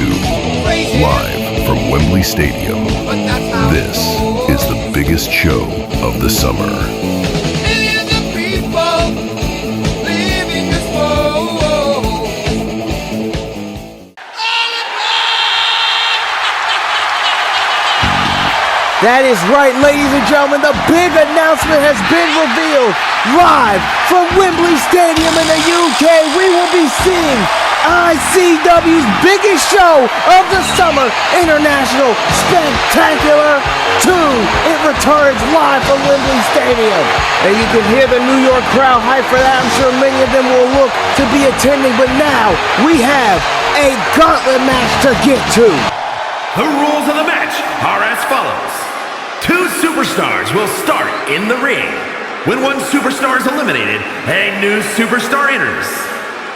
live from Wembley Stadium. This biggest show of the summer. Millions of people leaving this world. That is right, ladies and gentlemen. The big announcement has been revealed. Live from Wembley Stadium in the UK, we will be seeing ICW's biggest show of the summer, International Spectacular 2. It returns live from Wembley Stadium. And you can hear the New York crowd hype for that. I'm sure many of them will look to be attending. But now we have a gauntlet match to get to. The rules of the match are as follows. 2 superstars will start in the ring. When one superstar is eliminated, a new superstar enters.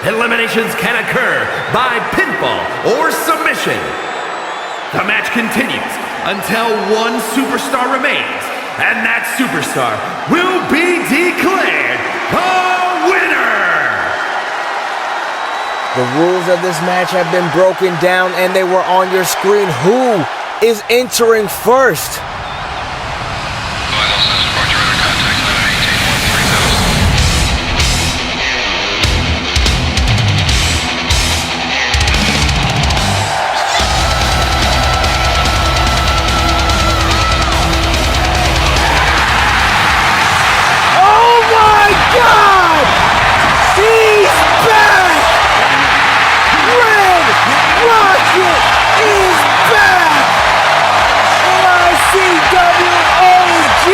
Eliminations can occur by pinfall or submission. The match continues until one superstar remains, and that superstar will be declared the winner! The rules of this match have been broken down and they were on your screen. Who is entering first? God! He's back! Red Rocket is back! And ICW OG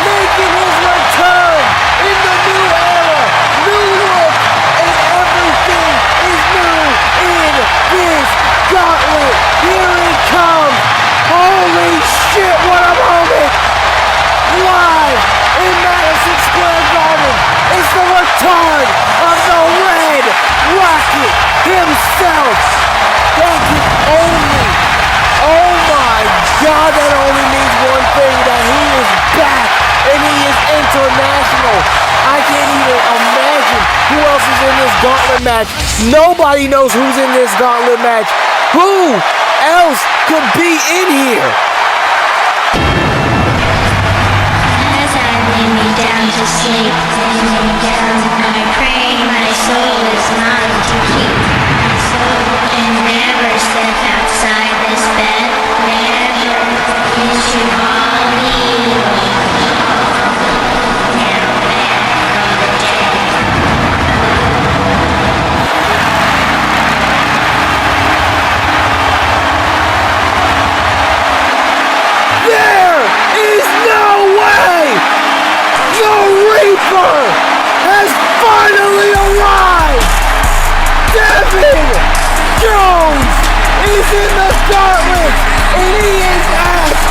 making his return in the new era. New look and everything is new in this gauntlet. Here it comes! Holy shit, what a moment! Live in Madison Square Garden, it's the return of the Red Rocket himself. That can only, oh my God, that only means one thing, that he is back and he is international. I can't even imagine who else is in this gauntlet match. Nobody knows who's in this gauntlet match. Who else could be in here? Down to sleep, laying down, I pray my soul is mine to keep. My soul can never step outside this bed, never. It should all leave. Now back from the dead. There is no way! The Reaper has finally arrived! Damien Jones is in the gauntlet and he is asked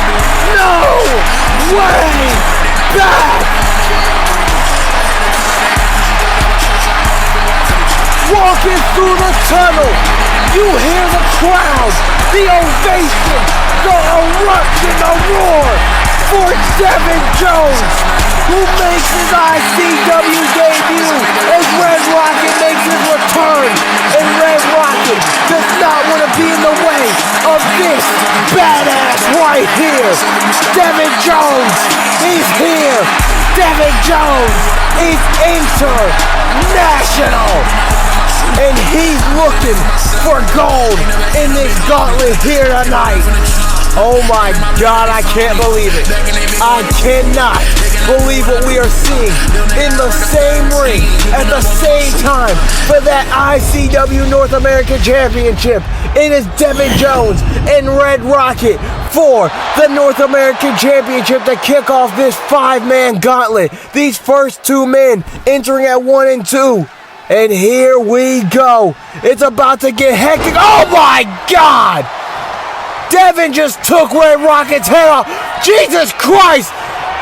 no way back! Walking through the tunnel, you hear the crowd, the ovation, the eruption, the roar for Damien Jones, who makes his ICW debut as Red Rocket makes his return. And Red Rocket does not want to be in the way of this badass right here. Damien Jones is here. Damien Jones is international. And he's looking for gold in this gauntlet here tonight. Oh my God, I can't believe it. I cannot believe what we are seeing in the same ring at the same time for that ICW North American Championship. It is Damien Jones and Red Rocket for the North American Championship to kick off this 5-man gauntlet. These first 2 men entering at 1 and 2. And here we go. It's about to get hectic. Oh my God! Devin just took Red Rocket's head off. Jesus Christ!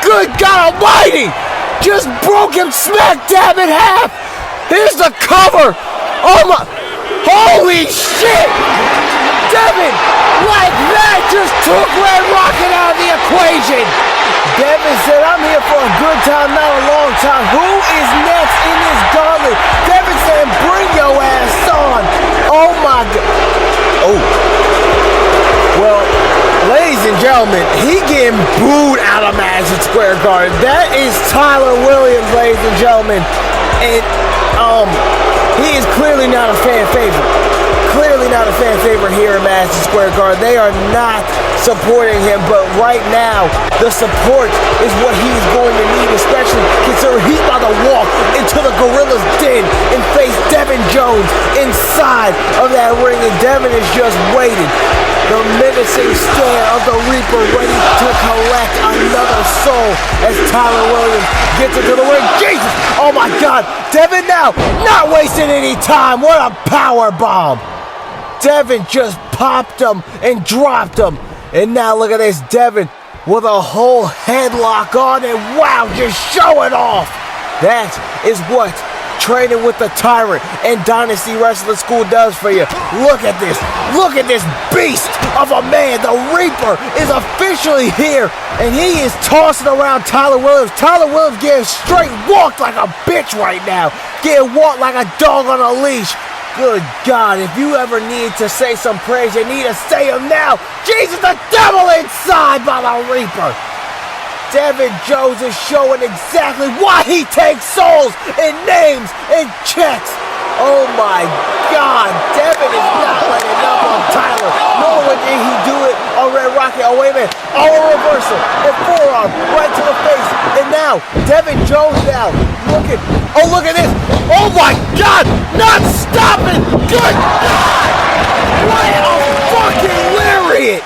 Good God Almighty! Just broke him smack dab in half. Here's the cover. Oh my! Holy shit! Devin, like that, just took Red Rocket out of the equation. Devin said, "I'm here for a good time, not a long time." Who is next in this gauntlet? Devin said, "Bring your ass on." Oh my God! Oh. Well, ladies and gentlemen, he getting booed out of Madison Square Garden. That is Tyler Williams, ladies and gentlemen. And he is clearly not a fan favorite. Clearly not a fan favorite here in Madison Square Garden. They are not supporting him, but right now, the support is what he's going to need, especially considering he's about to walk into the Gorilla's den and face Devin Jones inside of that ring, and Devin is just waiting. The menacing stare of the Reaper ready to collect another soul as Tyler Williams gets into the ring. Jesus! Oh my God! Devin now not wasting any time. What a power bomb! Devin just popped him and dropped him. And now look at this, Devin with a whole headlock on and wow, just showing off. That is what training with the Tyrant and Dynasty Wrestling School does for you. Look at this beast of a man. The Reaper is officially here and he is tossing around Tyler Williams. Tyler Williams getting straight walked like a bitch right now. Getting walked like a dog on a leash. Good God, if you ever need to say some praise, you need to say them now. Jesus, the devil inside by the Reaper. Devin Jones is showing exactly why he takes souls and names and checks. Oh my God, Devin is not letting up on Tyler. Nor did he do it on Red Rocket. Oh wait a minute, all reversal, the forearm right to the face. And now, Devin Jones now looking, oh look at this. Oh my God, not stopping. Good God, what a fucking lariat.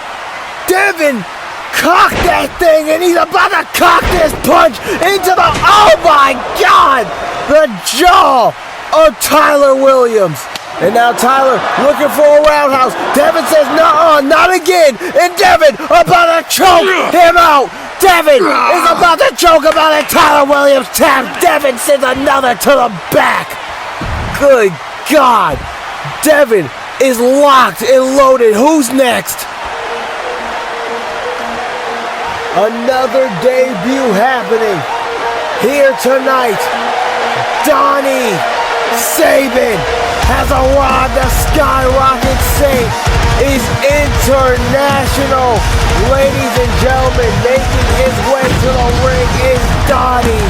Devin cocked that thing and he's about to cock this punch into the, oh my God, the jaw of Tyler Williams. And now Tyler looking for a roundhouse. Devin says, nuh-uh, not again. And Devin about to choke him out. Devin is about to choke him out, and Tyler Williams taps. Devin sends another to the back. Good God. Devin is locked and loaded. Who's next? Another debut happening here tonight. Donnie Sabin has arrived. The Skyrocket Saint is international. Ladies and gentlemen, making his way to the ring is Donnie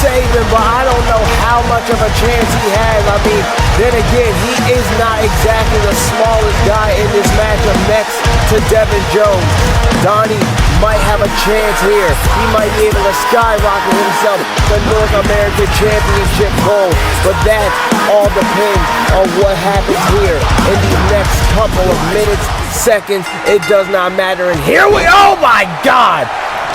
Sabin, but I don't know how much of a chance he has. I mean, then again, he is not exactly the smallest guy in this matchup next to Devin Jones. Donnie might have a chance here. He might be able to skyrocket himself the North American Championship gold, but that all depends on what happens here in these next couple of minutes, seconds. It does not matter. And here we, oh my God!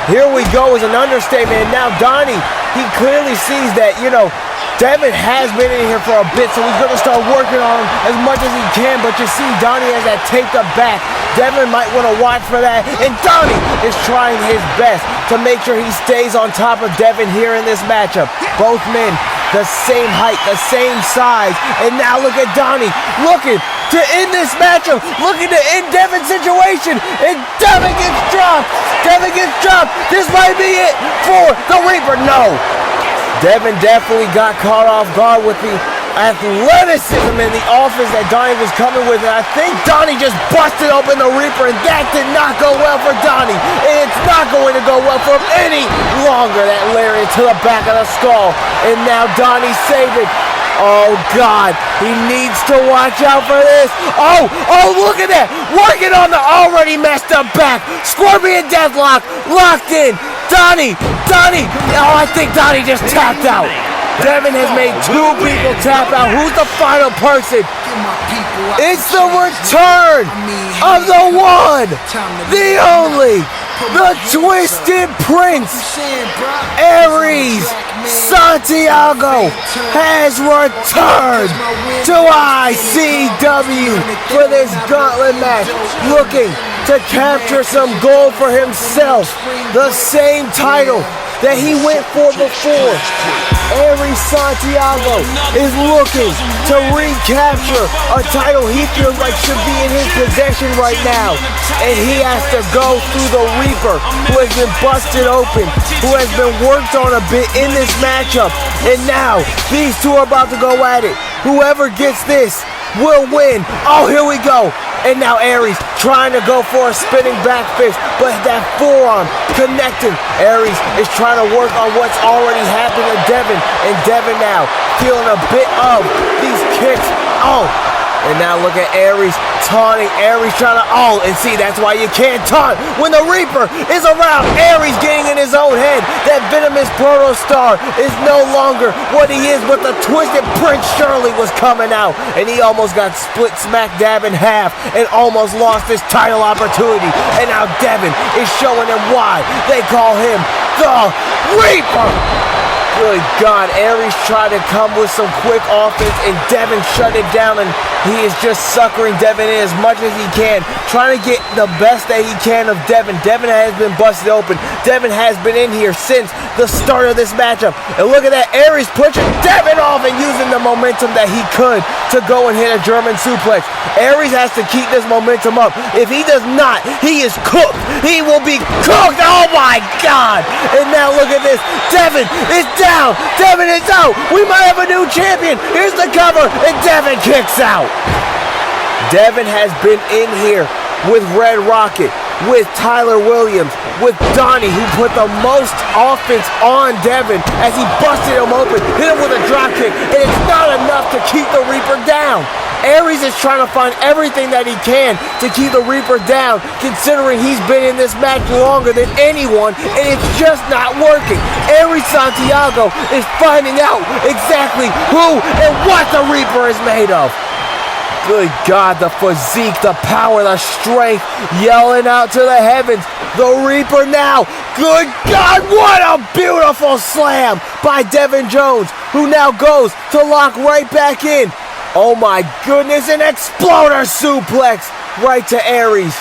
Here we go is an understatement. And now Donnie, he clearly sees that, you know, Devin has been in here for a bit, so he's going to start working on him as much as he can. But you see, Donnie has that taped up back. Devin might want to watch for that. And Donnie is trying his best to make sure he stays on top of Devin here in this matchup. Both men, the same height, the same size. And now look at Donnie looking to end this matchup, looking to end Devin's situation. And Devin gets dropped. Devin gets dropped. This might be it for the Reaper. No. Devin definitely got caught off guard with the athleticism and the offense that Donnie was coming with. And I think Donnie just busted open the Reaper, and that did not go well for Donnie. And it's not going to go well for him any longer. That lariat to the back of the skull. And now Donnie Sabin. Oh God, he needs to watch out for this. Oh, look at that. Working on the already messed up back. Scorpion Deathlock locked in. Donnie, oh, I think Donnie just tapped out. Devin has made two people tap out. Who's the final person? It's the return of the one, the only, the Twisted Prince. Aries Santiago has returned to ICW for this gauntlet match, looking to capture some gold for himself. The same title that he went for before. Aries Santiago is looking to recapture a title he feels like should be in his possession right now. And he has to go through the Reaper, who has been busted open, who has been worked on a bit in this matchup. And now, these two are about to go at it. Whoever gets this will win. Oh, here we go. And now Aries trying to go for a spinning back fist, but that forearm connecting. Aries is trying to work on what's already happened to Devin. And Devin now feeling a bit of these kicks. Oh, and now look at Aries taunting. Aries trying to, and see, that's why you can't taunt when the Reaper is around. Aries getting in his own head. That venomous proto star is no longer what he is, but the twisted Prince Shirley was coming out, and he almost got split smack dab in half and almost lost his title opportunity. And now Devin is showing him why they call him the Reaper. Good God, Aries tried to come with some quick offense, and Devin shut it down, and he is just suckering Devin in as much as he can, trying to get the best that he can of Devin. Devin has been busted open. Devin has been in here since the start of this matchup. And look at that, Aries pushing Devin off and using the momentum that he could to go and hit a German suplex. Aries has to keep this momentum up. If he does not, he is cooked. He will be cooked. Oh my God. And now look at this. Devin is down. Devin is out. We might have a new champion. Here's the cover, and Devin kicks out. Devin has been in here with Red Rocket, with Tyler Williams, with Donnie, who put the most offense on Devin as he busted him open, hit him with a drop kick, and it's not enough to keep the Reaper down. Aries is trying to find everything that he can to keep the Reaper down, considering he's been in this match longer than anyone, and it's just not working. Aries Santiago is finding out exactly who and what the Reaper is made of. Good God, the physique, the power, the strength, yelling out to the heavens. The Reaper now. Good God, what a beautiful slam by Devin Jones, who now goes to lock right back in. Oh my goodness, an exploder suplex right to Aries.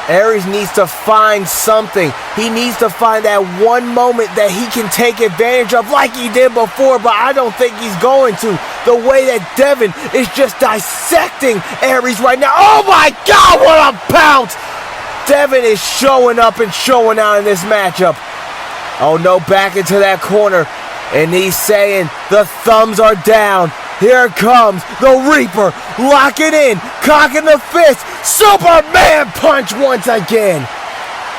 Aries needs to find something. He needs to find that one moment that he can take advantage of like he did before, but I don't think he's going to. The way that Devin is just dissecting Aries right now. Oh my God, what a pounce! Devin is showing up and showing out in this matchup. Oh no, back into that corner. And he's saying the thumbs are down. Here comes the Reaper. Lock it in. Cocking the fist. Superman punch once again.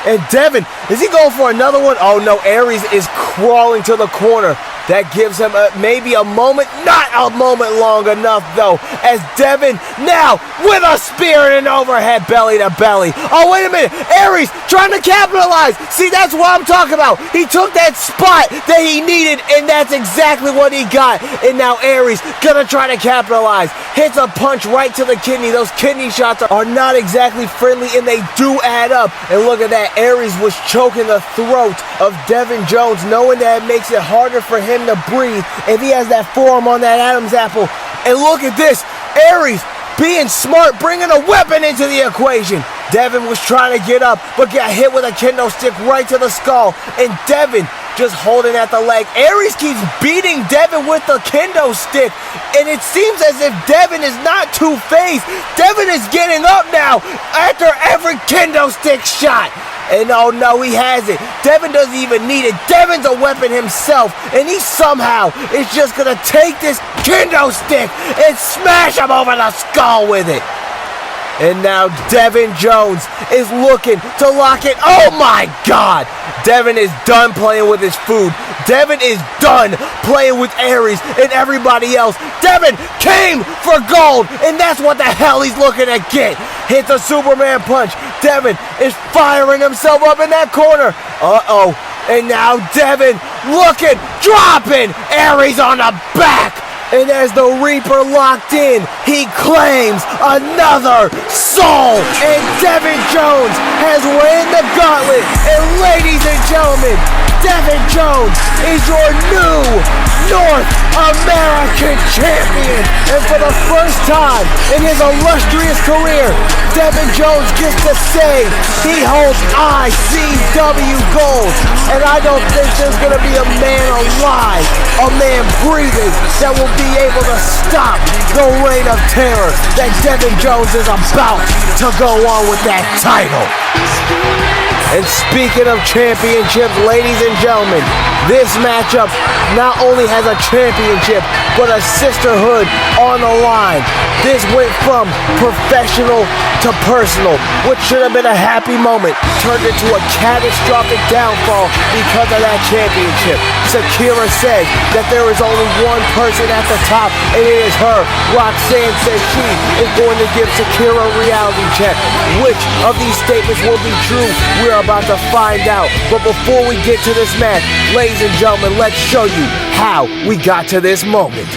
And Devin, is he going for another one? Oh no, Aries is crawling to the corner. That gives him maybe a moment, not a moment long enough though, as Devin now with a spear and an overhead belly to belly. Oh, wait a minute, Aries trying to capitalize. See, that's what I'm talking about. He took that spot that he needed, and that's exactly what he got. And now Aries gonna try to capitalize. Hits a punch right to the kidney. Those kidney shots are not exactly friendly, and they do add up. And look at that, Aries was choking the throat of Devin Jones, knowing that it makes it harder for him to breathe if he has that forearm on that Adam's apple. And look at this, Aries being smart, bringing a weapon into the equation. Devin was trying to get up, but got hit with a kendo stick right to the skull, and Devin just holding at the leg. Aries keeps beating Devin with the kendo stick, and it seems as if Devin is not two-faced. Devin is getting up now after every kendo stick shot. And oh no, he has it. Devin doesn't even need it. Devin's a weapon himself, and he somehow is just gonna take this kendo stick and smash him over the skull with it. And now Devin Jones is looking to lock it. Oh my God! Devin is done playing with his food. Devin is done playing with Aries and everybody else. Devin came for gold, and that's what the hell he's looking to get. Hits a Superman punch. Devin is firing himself up in that corner. Uh-oh. And now Devin looking, dropping Aries on the back. And as the Reaper locked in, he claims another soul. And Devin Jones has ran the gauntlet. And ladies and gentlemen, Devin Jones is your new North American champion. And for the first time in his illustrious career, Devin Jones gets to say he holds ICW gold. And I don't think there's going to be a man alive a man breathing that will be able to stop the reign of terror that Devin Jones is about to go on with that title. And speaking of championships, ladies and gentlemen, this matchup not only has a championship, but a sisterhood on the line. This went from professional to personal, which should have been a happy moment, turned into a catastrophic downfall because of that championship. Shakira says that there is only one person at the top, and it is her. Roxanne says she is going to give Shakira a reality check. Which of these statements will be true? We're about to find out. But before we get to this match, ladies and gentlemen, let's show you how we got to this moment.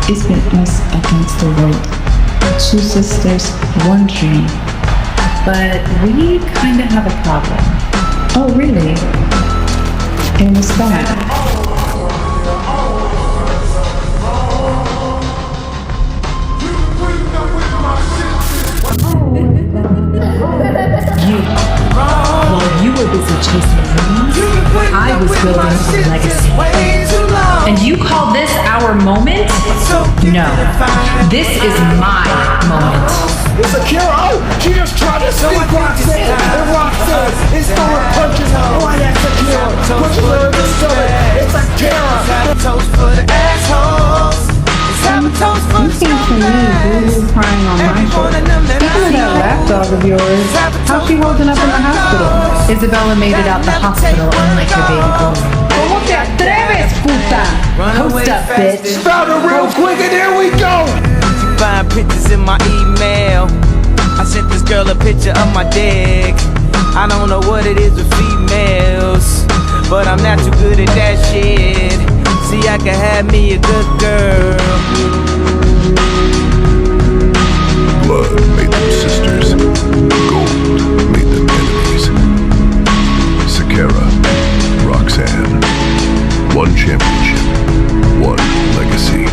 It's been us against the world. Two sisters, one dream. But we kind of have a problem. Oh, really? And what's that? While you were busy chasing dreams, I was building a legacy. And you call this our moment? No. This is my moment. It's Shakira. Oh, she just tried to sneak Roxanne. And Roxanne is throwing punches right at Shakira. Punches her in the stomach. It's Shakira. You came to me, boo-hoo crying on my shoulder. Speaking of that lapdog of yours, how's she holding up in the hospital? Isabella made it out the hospital unlike her baby boy. ¿Cómo te atreves, puta? Post up, bitch. Found her real quick, and here we go. You find pictures in my email. I sent this girl a picture of my dick. I don't know what it is with females, but I'm not too good at that shit. See, I can have me a good girl. Blood made them sisters. Gold made them enemies. Shakira, Roxanne. One championship. One legacy.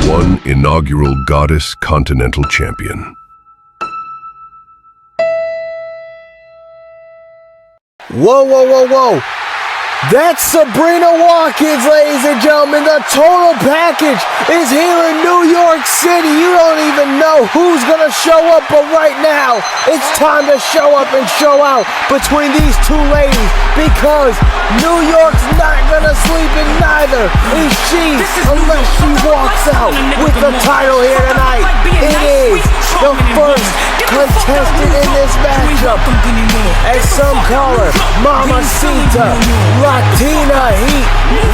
One inaugural goddess Continental champion. Whoa, whoa, whoa, whoa. That's Sabrina Watkins, ladies and gentlemen. The total package is here in New York City. You don't even know who's going to show up, but right now, it's time to show up and show out between these two ladies, because New York's not going to sleep, and neither is she unless she walks out with the title here tonight. It is the first contestant in this matchup, as some call her Mamacita, Latina Heat.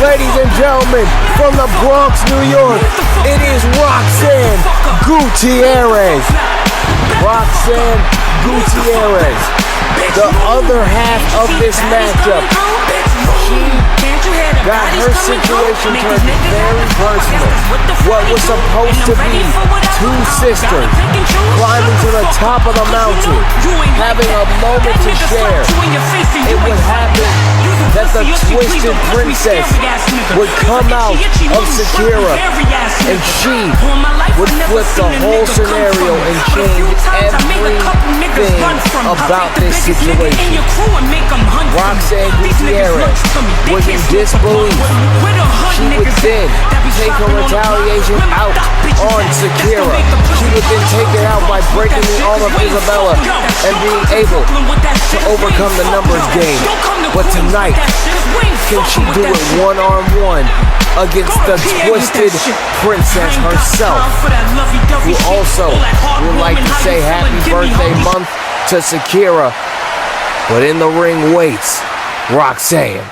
Ladies and gentlemen, from the Bronx, New York, it is Roxanne Gutierrez. Roxanne Gutierrez, the other half of this matchup. She got her situation turned very personal. What was supposed to be two sisters climbing to the top of the mountain, having a moment to share. It would happen that the twisted princess would come out of Shakira, and she would flip the whole scenario and change everything about this situation. Roxanne Gutierrez was in disbelief. She would then take her retaliation out on Shakira. She would then take it out by breaking the arm of Isabella and being able to overcome the numbers game. But tonight, can she do it one-on-one against the twisted princess herself, who also would like to say happy birthday month to Shakira, but in the ring waits Roxanne.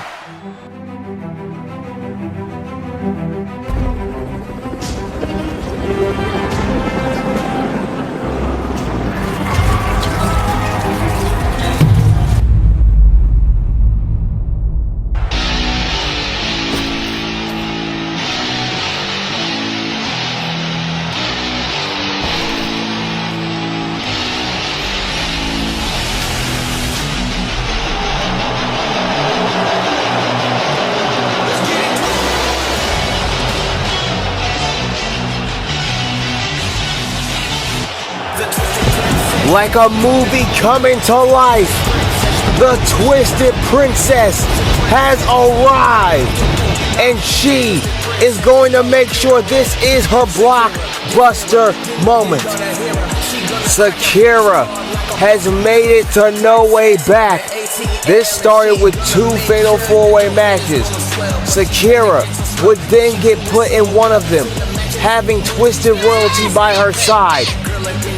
Like a movie coming to life, the Twisted Princess has arrived, and she is going to make sure this is her blockbuster moment. Shakira has made it to No Way Back. This started with 2 fatal 4-way matches. Shakira would then get put in one of them, having Twisted Royalty by her side,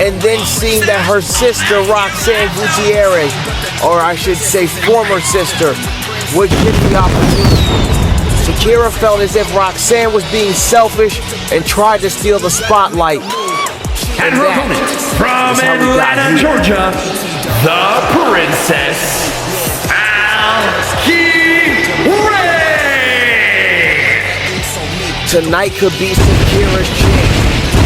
and then seeing that her sister Roxanne Gutierrez, or I should say former sister, would get the opportunity. Shakira felt as if Roxanne was being selfish and tried to steal the spotlight. And her opponent from Atlanta, Georgia, the Princess, tonight could be Shakira's chance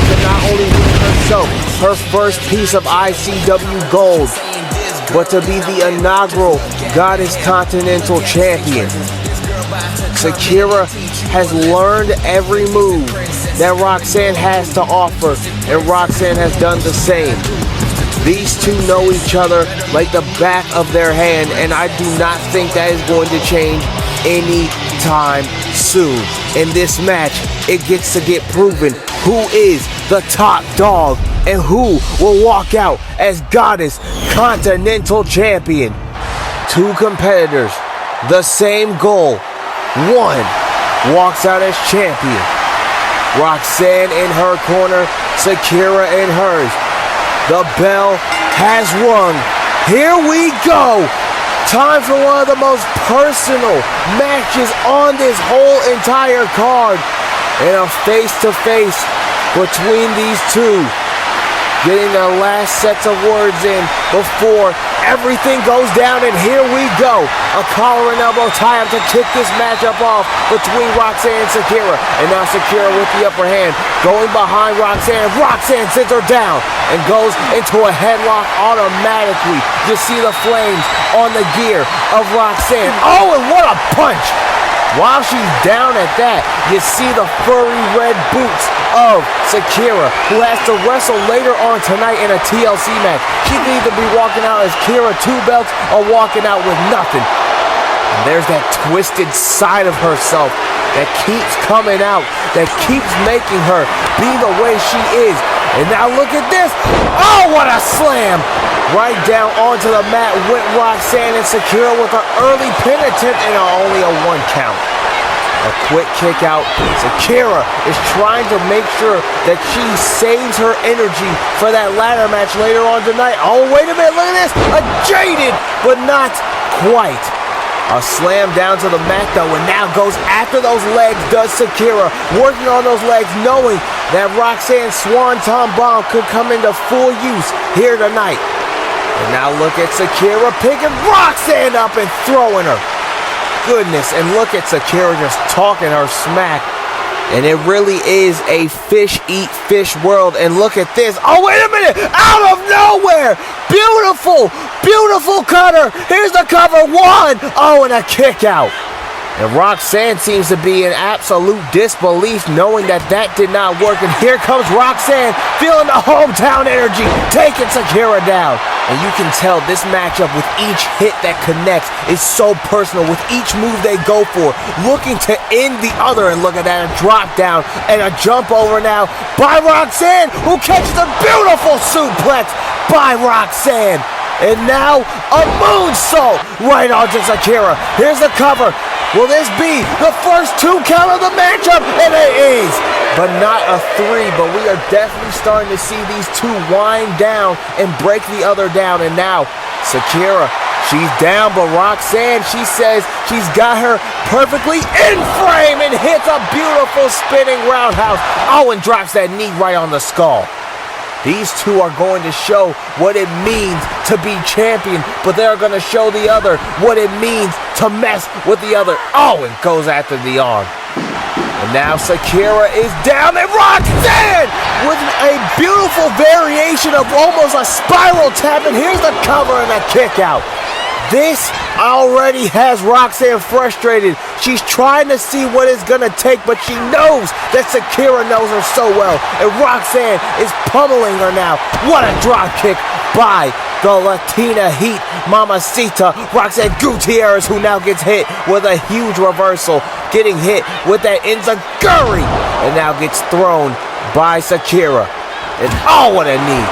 to not only win herself her first piece of ICW gold, but to be the inaugural Goddess Continental Champion. Shakira has learned every move that Roxanne has to offer, and Roxanne has done the same. These two know each other like the back of their hand, and I do not think that is going to change anytime soon. In this match, it gets to get proven who is the top dog and who will walk out as Goddess Continental Champion. 2 competitors, the same goal. One walks out as champion. Roxanne in her corner, Shakira in hers. The bell has rung. Here we go. Time for one of the most personal matches on this whole entire card. And a face-to-face between these two. Getting their last sets of words in before everything goes down, and here we go. A collar and elbow tie-up to kick this matchup off between Roxanne and Shakira. And now Shakira with the upper hand, going behind Roxanne. Roxanne sits her down and goes into a headlock automatically. You see the flames on the gear of Roxanne. Oh, and what a punch! While she's down at that, you see the furry red boots of Shakira, who has to wrestle later on tonight in a TLC match. She can either be walking out as Kira 2 belts or walking out with nothing. And there's that twisted side of herself that keeps coming out, that keeps making her be the way she is. And now look at this. Oh, what a slam! Right down onto the mat went Roxanne, and Shakira with an early pin attempt and only a 1 count. A quick kick out. Shakira is trying to make sure that she saves her energy for that ladder match later on tonight. Oh, wait a minute, look at this. A jaded, but not quite. A slam down to the mat though, and now goes after those legs, does Shakira. Working on those legs, knowing that Roxanne's Swanton Bomb could come into full use here tonight. And now look at Shakira picking Roxanne up and throwing her. Goodness, and look at Shakira just talking her smack. And it really is a fish eat fish world. And look at this. Oh, wait a minute. Out of nowhere. Beautiful, beautiful cutter. Here's the cover. 1. Oh, and a kick out. And Roxanne seems to be in absolute disbelief, knowing that that did not work. And here comes Roxanne, feeling the hometown energy, taking Shakira down. And you can tell this matchup with each hit that connects is so personal. With each move they go for, looking to end the other. And look at that, a drop down and a jump over now by Roxanne, who catches a beautiful suplex by Roxanne. And now a moonsault right onto Shakira. Here's the cover. Will this be the first 2 count of the matchup? And it is, but not a 3. But we are definitely starting to see these 2 wind down and break the other down. And now Shakira, she's down, but Roxanne, she says she's got her perfectly in frame and hits a beautiful spinning roundhouse. Oh, and drops that knee right on the skull. These 2 are going to show what it means to be champion, but they're going to show the other what it means to mess with the other. Oh, and goes after the arm. And now Shakira is down, and Roxanne with a beautiful variation of almost a spiral tap. And here's the cover and a kick out. This already has Roxanne frustrated. She's trying to see what it's going to take, but she knows that Shakira knows her so well. And Roxanne is pummeling her now. What a drop kick by the Latina Heat Mamacita, Roxanne Gutierrez, who now gets hit with a huge reversal, getting hit with that enziguri, and now gets thrown by Shakira. And oh, what a knee.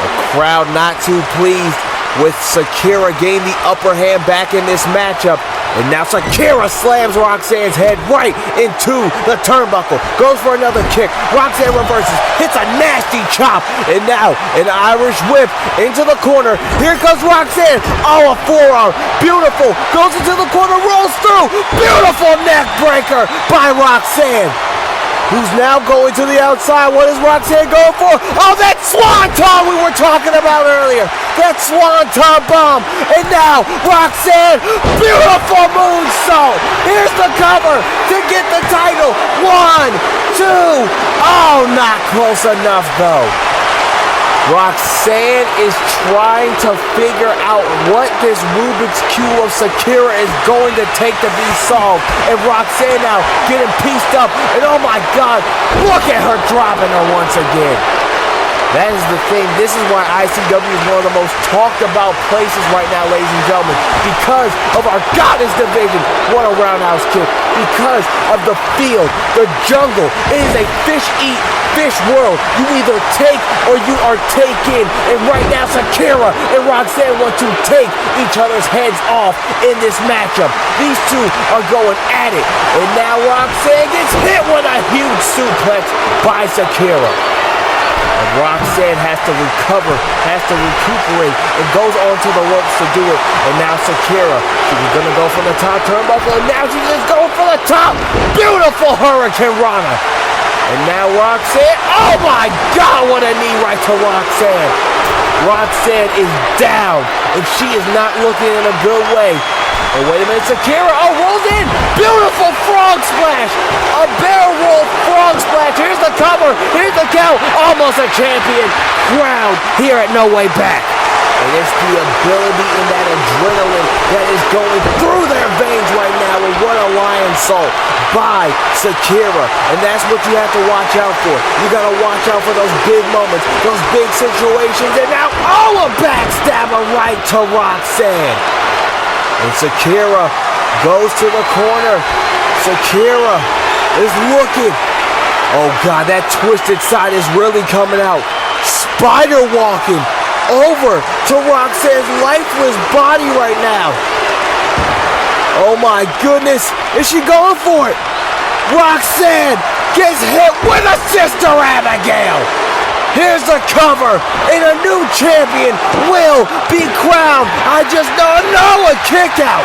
The crowd not too pleased with Shakira gaining the upper hand back in this matchup. And now Shakira slams Roxanne's head right into the turnbuckle. Goes for another kick. Roxanne reverses. Hits a nasty chop. And now an Irish whip into the corner. Here comes Roxanne. Oh, a forearm. Beautiful. Goes into the corner. Rolls through. Beautiful neck breaker by Roxanne, who's now going to the outside. What is Roxanne going for? Oh, that swanton we were talking about earlier. That swanton bomb. And now Roxanne, beautiful moonsault. Here's the cover to get the title. 1, 2. Oh, not close enough though. Roxanne is trying to figure out what this Rubik's Cube of Shakira is going to take to be solved. And Roxanne now getting pieced up. And oh my God, look at her dropping her once again. That is the thing. This is why ICW is one of the most talked about places right now, ladies and gentlemen. Because of our goddess division. What a roundhouse kick. Because of the field, the jungle. It is a fish-eat fish world. You either take or you are taken. And right now, Shakira and Roxanne want to take each other's heads off in this matchup. These two are going at it. And now Roxanne gets hit with a huge suplex by Shakira. And Roxanne has to recover, has to recuperate, and goes onto the ropes to do it. And now Shakira, she's going to go for the top turnbuckle, and now she's just going for the top. Beautiful Hurricane Rana. And now Roxanne, oh my God, what a knee right to Roxanne. Roxanne is down, and she is not looking in a good way. Oh, wait a minute, Shakira, oh, rolls in. Beautiful frog splash. A barrel roll frog splash. Here's the cover. Here's the count. Almost a champion. Crowd here at No Way Back. And it's the ability and that adrenaline that is going through their veins right now. And what a lion salt by Shakira. And that's what you have to watch out for. You got to watch out for those big moments, those big situations. And now, oh, a backstabber right to Roxanne. And Shakira goes to the corner. Shakira is looking. Oh God, that twisted side is really coming out. Spider walking over to Roxanne's lifeless body right now. Oh my goodness, is she going for it? Roxanne gets hit with a Sister Abigail. Here's the cover, and a new champion will be crowned. I just don't know, a kick out.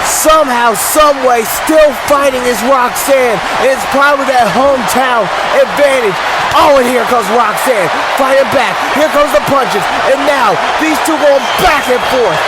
Somehow, someway, still fighting is Roxanne. And it's probably that hometown advantage. Oh, and here comes Roxanne, fighting back. Here comes the punches, and now these two going back and forth.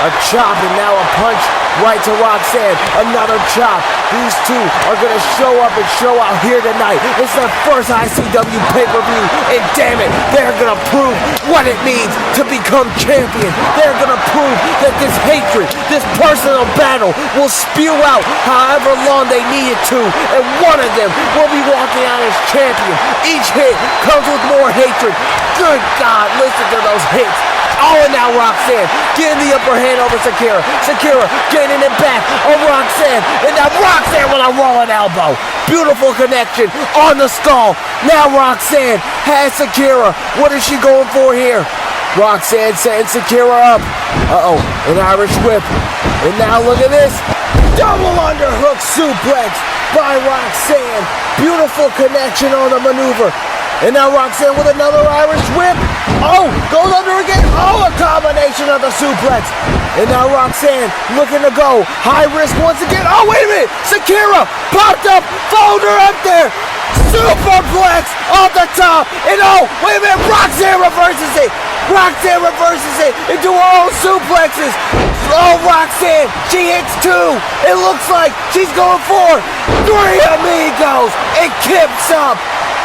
A chop and now a punch right to Roxanne. Another chop. These two are going to show up and show out here tonight. It's their first ICW pay-per-view. And damn it, they're going to prove what it means to become champion. They're going to prove that this hatred, this personal battle will spew out however long they need it to. And one of them will be walking out as champion. Each hit comes with more hatred. Good God, listen to those hits. Oh, and now Roxanne getting the upper hand over Shakira. Shakira getting it back on Roxanne. And now Roxanne with a rolling elbow. Beautiful connection on the skull. Now Roxanne has Shakira. What is she going for here? Roxanne setting Shakira up. Uh-oh, an Irish whip. And now look at this. Double underhook suplex by Roxanne. Beautiful connection on the maneuver. And now Roxanne with another Irish whip. Oh, goes under again. Oh, a combination of the suplex. And now Roxanne looking to go. High risk once again. Oh, wait a minute. Shakira popped up. Followed her up there. Superplex off the top. And oh, wait a minute. Roxanne reverses it. Roxanne reverses it into her own suplexes. Oh, Roxanne. She hits two. It looks like she's going for three amigos. It kips up.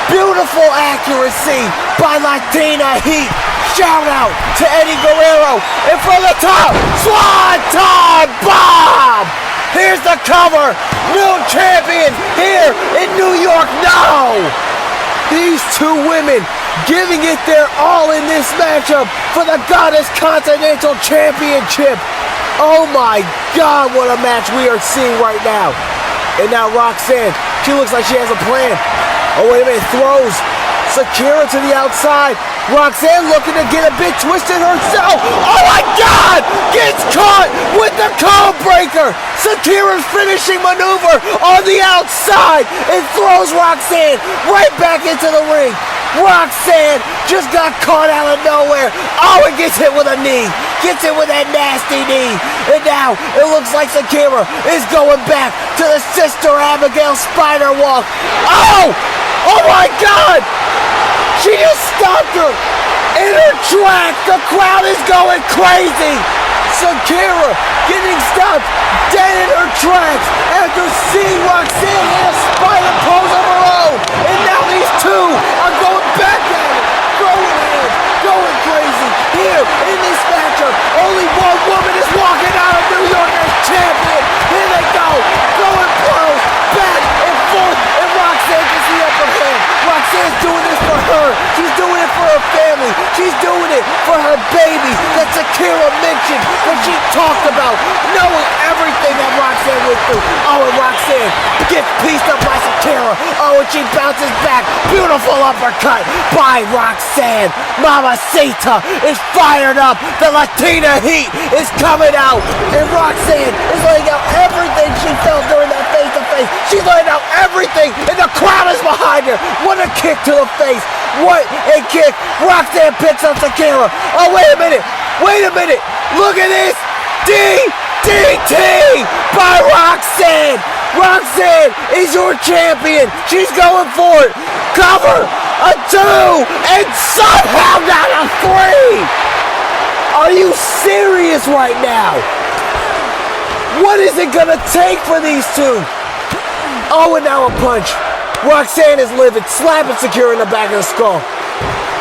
Beautiful accuracy by Latina Heat. Shout out to Eddie Guerrero. And from the top, Swanton Bomb. Here's the cover. New champion here in New York. No. These two women giving it their all in this matchup for the Goddess Continental Championship. Oh my God, what a match we are seeing right now. And now Roxanne, she looks like she has a plan. Oh, wait a minute, throws Shakira to the outside. Roxanne looking to get a bit twisted herself. Oh my God! Gets caught with the comb breaker. Shakira's finishing maneuver on the outside and throws Roxanne right back into the ring. Roxanne just got caught out of nowhere. Oh, and gets hit with a knee. Gets hit with that nasty knee. And now it looks like Shakira is going back to the Sister Abigail spider walk. Oh! Oh my God! She just stopped her in her tracks. The crowd is going crazy. Shakira getting stopped dead in her tracks after seeing Roxanne in a spider pose of her own. And now these two are going back at it, throwing hands, going crazy. Here in this matchup, only one woman is walking out of New York as champion. Here they go, going close, back and forth, and Roxanne gets the upper hand. Roxanne's doing this for her. She's doing it for her family. She's doing it for her baby that Shakira mentioned when she talked about knowing everything that Roxanne went through. Oh, and Roxanne gets pieced up by Shakira. Oh, and she bounces back. Beautiful uppercut by Roxanne. Mamacita is fired up. The Latina heat is coming out. And Roxanne is letting out everything she felt during that face-to-face. She's letting out everything, and the crowd is behind her. What a kick to the face. What a kick. Roxanne picks up Shakira. Oh, wait a minute. Wait a minute. Look at this. DDT by Roxanne. Roxanne is your champion. She's going for it. Cover. A 2. And somehow not a 3. Are you serious right now? What is it going to take for these two? Oh, and now a punch. Roxanne is livid, slapping Shakira in the back of the skull.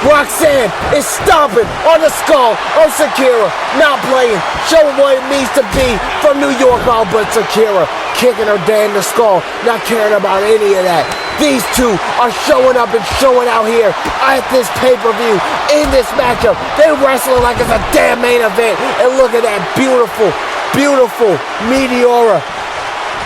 Roxanne is stomping on the skull of Shakira, not playing, showing what it means to be from New York, all but Shakira kicking her dead in the skull, not caring about any of that. These two are showing up and showing out here at this pay-per-view in this matchup. They wrestling like it's a damn main event, and look at that beautiful, beautiful Meteora.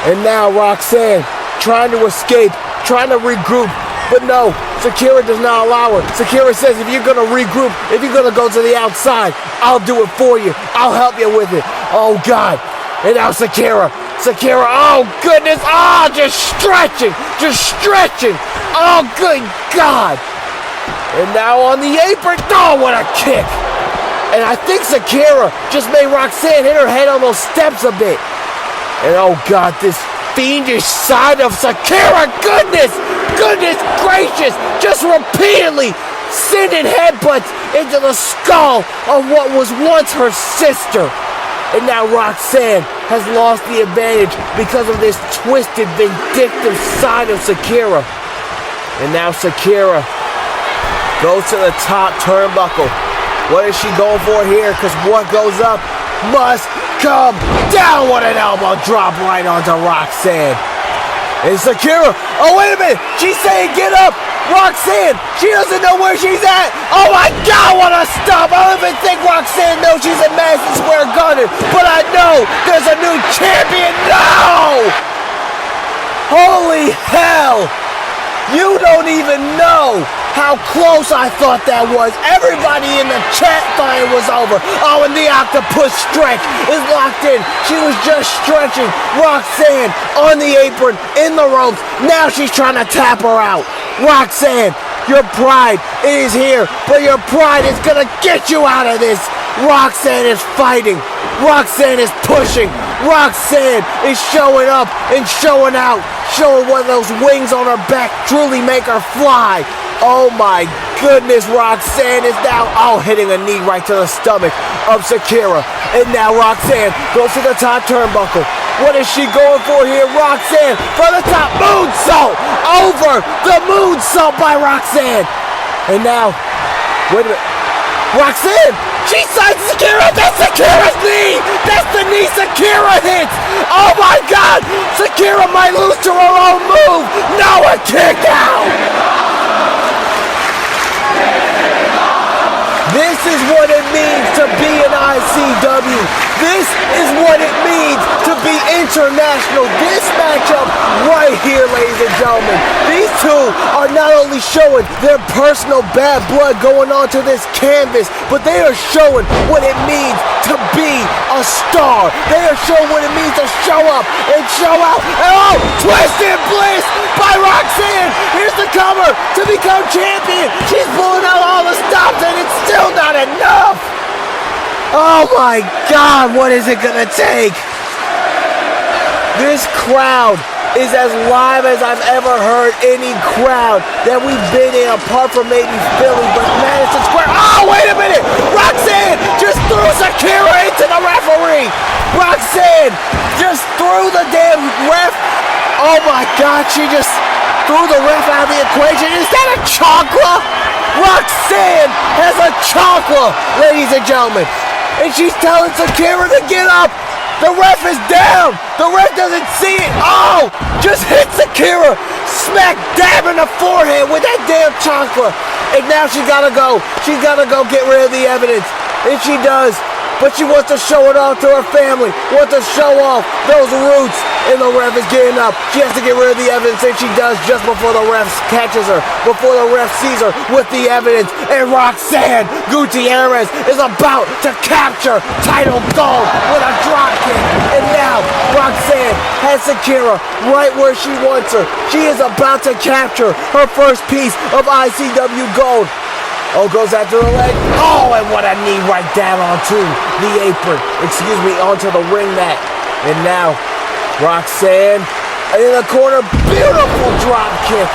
And now Roxanne trying to escape, trying to regroup, but no, Shakira does not allow her. Shakira says, if you're gonna regroup, if you're gonna go to the outside, I'll do it for you. I'll help you with it. Oh God. And now Shakira, oh goodness, oh, just stretching. Oh good God. And now on the apron, oh, what a kick. And I think Shakira just made Roxanne hit her head on those steps a bit. And oh God, this fiendish side of Shakira, goodness gracious, just repeatedly sending headbutts into the skull of what was once her sister. And now Roxanne has lost the advantage because of this twisted, vindictive side of Shakira. And now Shakira goes to the top turnbuckle. What is she going for here? Because what goes up must come down. With an elbow drop right onto Roxanne. And Shakira, oh wait a minute, she's saying get up. Roxanne, she doesn't know where she's at. Oh my God, what a stop. I don't even think Roxanne knows she's in Madison Square Garden, but I know there's a new champion. No! Holy hell. You don't even know how close I thought that was. Everybody in the chat thought it was over. Oh, and the octopus stretch is locked in. She was just stretching. Roxanne on the apron, in the ropes. Now she's trying to tap her out. Roxanne, your pride is here, but your pride is gonna get you out of this. Roxanne is fighting. Roxanne is pushing. Roxanne is showing up and showing out, showing what those wings on her back truly make her fly. Oh my goodness, Roxanne is now, hitting a knee right to the stomach of Shakira. And now Roxanne goes to the top turnbuckle. What is she going for here? Roxanne for the top moonsault. Over the moonsault by Roxanne. And now, wait a minute. Roxanne, she sides Shakira. That's Shakira's knee. That's the knee Shakira hits. Oh my God. Shakira might lose to her own move. No, a kick out. is what it means to be an ICW. This is what it means to be international. This matchup right here, ladies and gentlemen. These two are not only showing their personal bad blood going onto this canvas, but they are showing what it means to be a star. They are showing what it means to show up and show out. And oh, Twisted Bliss by Roxanne. Here's the cover to become champion. She's pulling out all the stops and it's still not enough. Oh my God, what is it gonna take? This crowd is as live as I've ever heard any crowd that we've been in, apart from maybe Philly, but Madison Square. Oh, wait a minute! Roxanne just threw Shakira into the referee! Roxanne just threw the damn ref. Oh my God, she just threw the ref out of the equation. Is that a chocolate? Roxanne has a chocolate, ladies and gentlemen. And she's telling Shakira to get up. The ref is down. The ref doesn't see it. Oh, just hit Shakira. Smack dab in the forehead with that damn chocolate. And now she gotta go. She's gotta go get rid of the evidence. And she does. But she wants to show it off to her family. Wants to show off those roots. And the ref is getting up. She has to get rid of the evidence, and she does just before the ref catches her. Before the ref sees her with the evidence. And Roxanne Gutierrez is about to capture title gold with a drop kick. And now Roxanne has Shakira right where she wants her. She is about to capture her first piece of ICW gold. Oh, goes after the leg. Oh, and what a knee right down onto the apron. Excuse me, onto the ring mat. And now, Roxanne in the corner. Beautiful drop kick.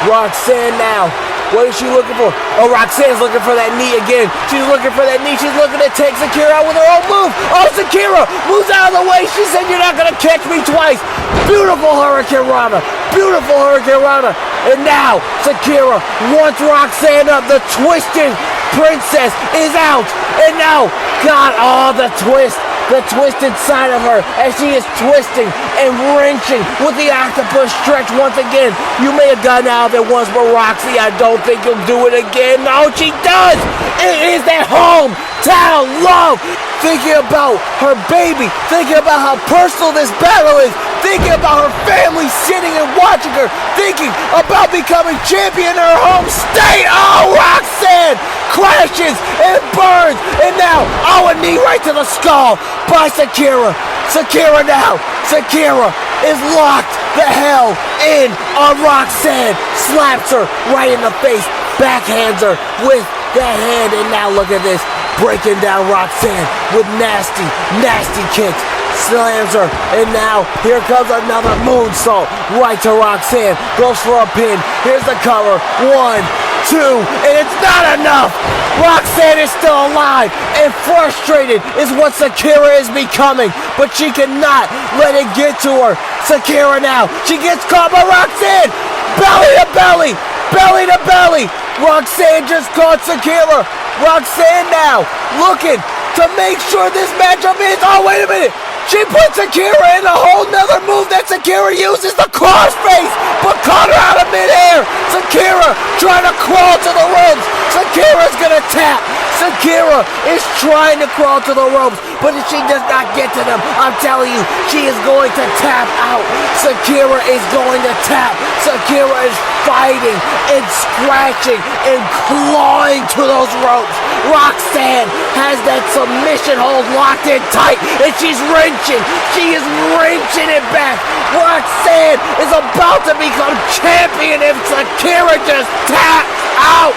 Roxanne now. What is she looking for? Oh, Roxanne's looking for that knee again. She's looking for that knee. She's looking to take Shakira out with her own move. Oh, Shakira moves out of the way. She said, "You're not going to catch me twice." Beautiful Hurricane Rana. Beautiful Hurricane Rana. And now, Shakira wants Roxanne up. The Twisted Princess is out. And now, God, oh, the twist. The twisted side of her as she is twisting and wrenching with the octopus stretch once again. You may have gotten out of it once, but Roxy, I don't think you'll do it again. No, she does. It is that hometown love. Thinking about her baby. Thinking about how personal this battle is. Thinking about her family sitting and watching her. Thinking about becoming champion in her home state. Oh, Roxanne crashes and burns. And now, oh, a knee right to the skull by Shakira. Shakira now. Shakira is locked the hell in on Roxanne. Slaps her right in the face. Backhands her with that hand. And now look at this. Breaking down Roxanne with nasty, nasty kicks. Slams her, and now here comes another moonsault right to Roxanne. Goes for a pin. Here's the cover. 1, 2, and it's not enough. Roxanne is still alive, and frustrated is what Shakira is becoming, but she cannot let it get to her. Shakira now, she gets caught by Roxanne. Belly to belly, belly to belly. Roxanne just caught Shakira. Roxanne now looking to make sure this matchup is. Oh, wait a minute. She puts Shakira in a whole nother move that Shakira uses, the crossface, but caught her out of midair. Shakira trying to crawl to the ropes. Shakira's gonna tap. Shakira is trying to crawl to the ropes, but if she does not get to them, I'm telling you, she is going to tap out. Shakira is going to tap. Shakira is fighting and scratching and clawing to those ropes. Roxanne has that submission hold locked in tight, and she's wrenching. She is wrenching it back. Roxanne is about to become champion if Shakira just taps out.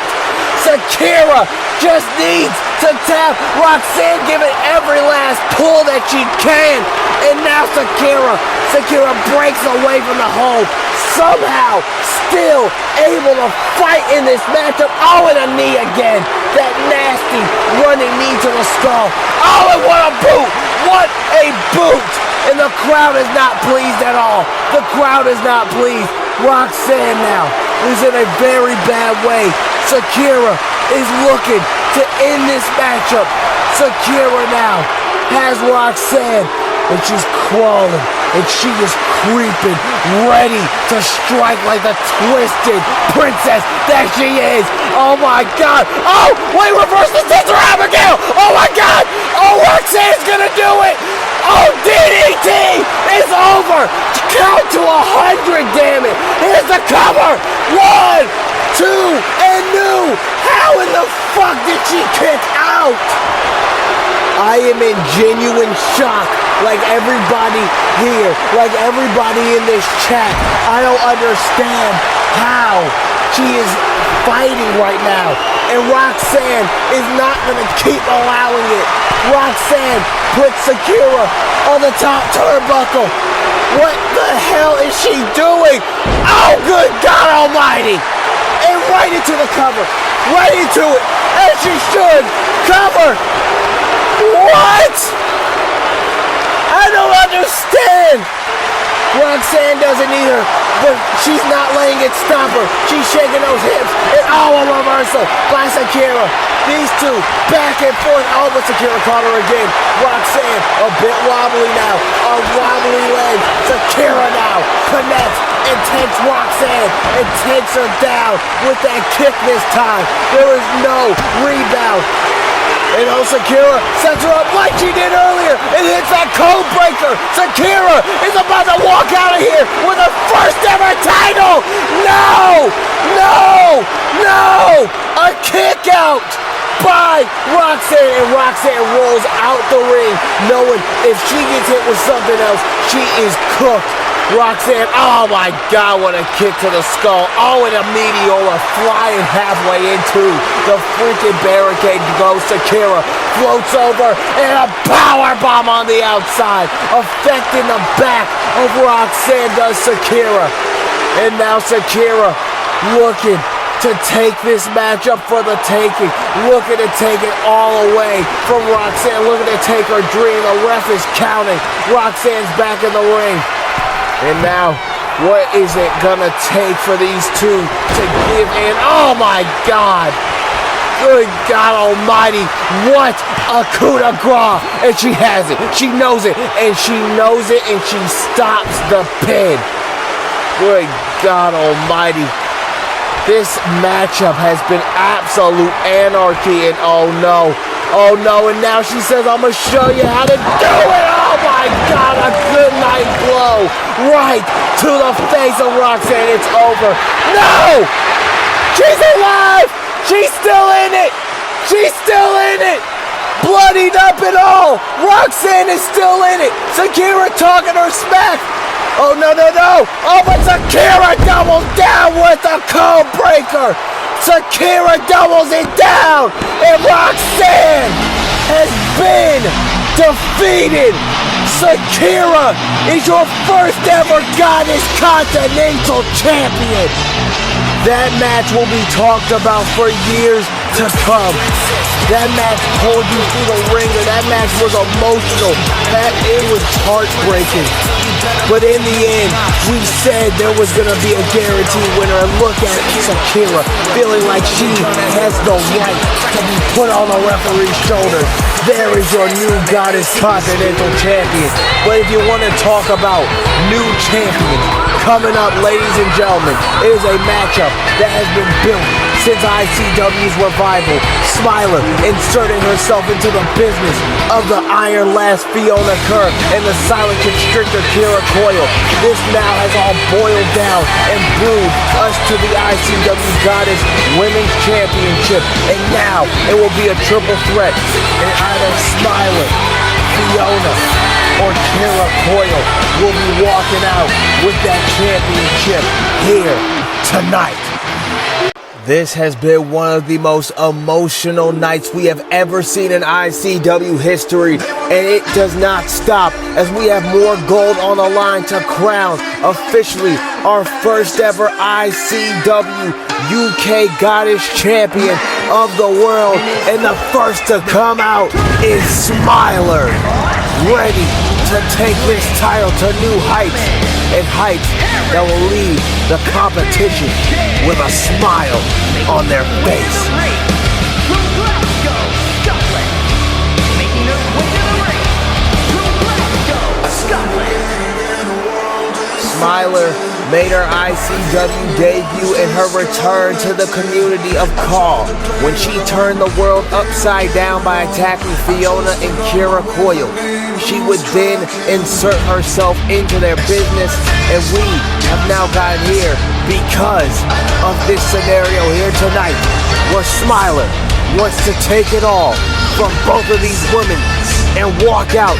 Shakira just needs to tap. Roxanne giving every last pull that she can. And now Shakira breaks away from the hold. Somehow still able to fight in this matchup. Oh, and a knee again. That nasty running knee to the skull. Oh, and what a boot. What a boot. And the crowd is not pleased at all. The crowd is not pleased. Roxanne now is in a very bad way. Shakira is looking to end this matchup. Shakira now has Roxanne, and she's crawling and she is creeping, ready to strike like the twisted princess that she is. Oh my God. Oh, wait, reverse the sister Abigail. Oh my God. Oh, Roxanne's gonna do it. Oh, DDT is over. Count to 100, damn it. Here's the cover. 1, 2, and new. How in the fuck did she kick out? I am in genuine shock, like everybody here, like everybody in this chat. I don't understand how she is fighting right now. And Roxanne is not going to keep allowing it. Roxanne puts Sakura on the top turnbuckle. What the hell is she doing? Oh, good God almighty. And right into the cover. Right into it. As she should. Cover. What? I don't understand. Roxanne doesn't either, but she's not letting it stop her. She's shaking those hips. And a reversal by Sakura. These two back and forth. Oh, but Sakura caught her again. Roxanne a bit wobbly now. A wobbly leg. Sakura now connects and takes Roxanne and takes her down with that kick this time. There is no rebound. And Sakura sets her up like she did earlier and hits that code breaker. Sakura is about to walk out of here with her first ever title. No! No! No! A kick out by Roxanne, and Roxanne rolls out the ring knowing if she gets hit with something else, she is cooked. Roxanne, oh my God, what a kick to the skull. Oh, and a meteora flying halfway into the freaking barricade goes Sakura, floats over, and a power bomb on the outside, affecting the back of Roxanne does Sakura. And now Sakura looking to take this matchup for the taking, looking to take it all away from Roxanne, looking to take her dream. The ref is counting. Roxanne's back in the ring. And now, what is it gonna take for these two to give in? Oh my God! Good God almighty, what a coup de grace! And she has it, she knows it, and she knows it, and she stops the pin. Good God almighty. This matchup has been absolute anarchy, and oh no, and now she says, I'm gonna show you how to do it! Oh my God, a good night blow right to the face of Roxanne. It's over. No! She's alive! She's still in it! She's still in it! Bloodied up and all! Roxanne is still in it! Sakura talking her smack! Oh, no, no, no! Oh, but Sakura doubles down with a code breaker! Sakura doubles it down! And Roxanne has been defeated! Sakura is your first ever Goddess Continental Champion! That match will be talked about for years to come. That match pulled you through the ringer. That match was emotional. It was heartbreaking. But in the end, we said there was going to be a guaranteed winner. And look at Sakura, feeling like she has the right to be put on the referee's shoulders. There is your new Goddess Continental Champion. But if you want to talk about new champions, coming up, ladies and gentlemen, is a matchup that has been built since ICW's revival. Smiler inserting herself into the business of the Iron Lass Fiona Kerr and the Silent Constrictor Kira Coyle. This now has all boiled down and brewed us to the ICW Goddess Women's Championship. And now it will be a triple threat. And either Smiler, Fiona, or Kira Coyle will be walking out with that championship here tonight. This has been one of the most emotional nights we have ever seen in ICW history, and it does not stop as we have more gold on the line to crown officially our first ever ICW UK Goddess Champion of the world. And the first to come out is Smiler, ready to take this title to new heights, and heights that will leave the competition with a smile on their face. Making their way to the ring, from Glasgow, Scotland, Smiler made her ICW debut in her return to the community of CAW when she turned the world upside down by attacking Fiona and Kira Coyle. She would then insert herself into their business, and we have now gotten here because of this scenario here tonight, where Smiler wants to take it all from both of these women and walk out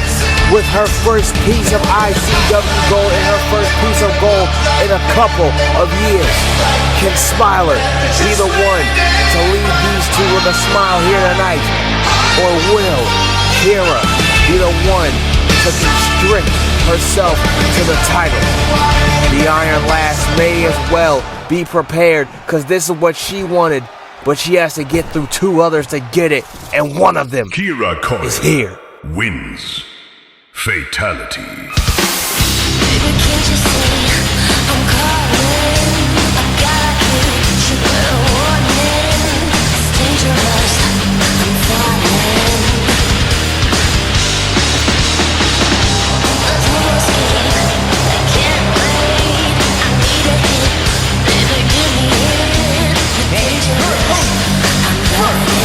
with her first piece of ICW gold and her first piece of gold in a couple of years. Can Smiler be the one to leave these two with a smile here tonight? Or will Kira be the one to constrict herself to the title? The Iron Lass may as well be prepared, because this is what she wanted, but she has to get through two others to get it, and one of them Kira Coyle is here. Wins. Fatality. Baby, can't you see I'm calling? I gotta keep you warning. It's dangerous, I'm falling. Let's move escape, I can't wait. I need a hit, baby, give me it. It's dangerous, I'm falling.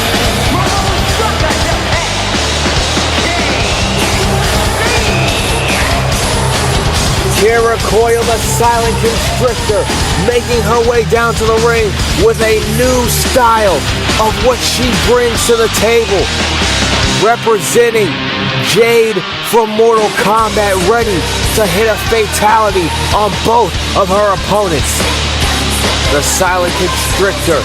Kira Coyle, the silent constrictor, making her way down to the ring with a new style of what she brings to the table. Representing Jade from Mortal Kombat, ready to hit a fatality on both of her opponents. The silent constrictor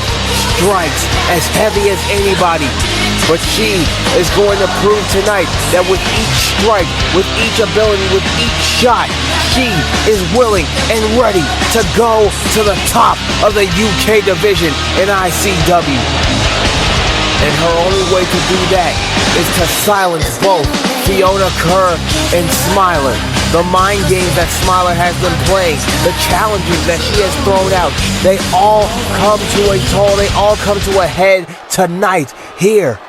strikes as heavy as anybody, but she is going to prove tonight that with each strike, with each ability, with each shot, she is willing and ready to go to the top of the UK division in ICW. And her only way to do that is to silence both Fiona Kerr and Smiler. The mind games that Smiler has been playing, the challenges that she has thrown out, they all come to a toll, they all come to a head tonight here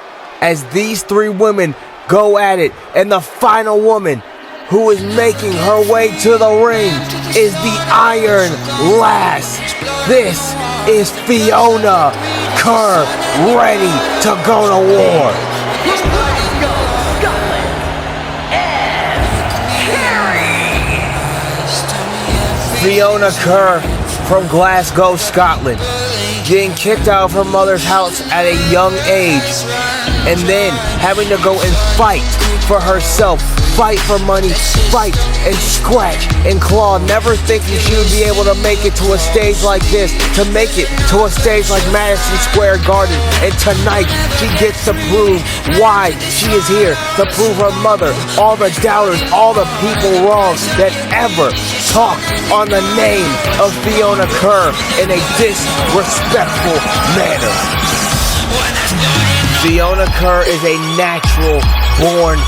as these three women go at it. And the final woman who is making her way to the ring is the Iron Lass. This is Fiona Kerr, ready to go to war. Fiona Kerr from Glasgow, Scotland, getting kicked out of her mother's house at a young age, and then having to go and fight for herself, fight for money, fight and scratch and claw, never thinking she would be able to make it to a stage like this, to make it to a stage like Madison Square Garden. And tonight she gets to prove why she is here, to prove her mother, all the doubters, all the people wrong that ever talked on the name of Fiona Kerr in a disrespectful manner. Fiona Kerr is a natural born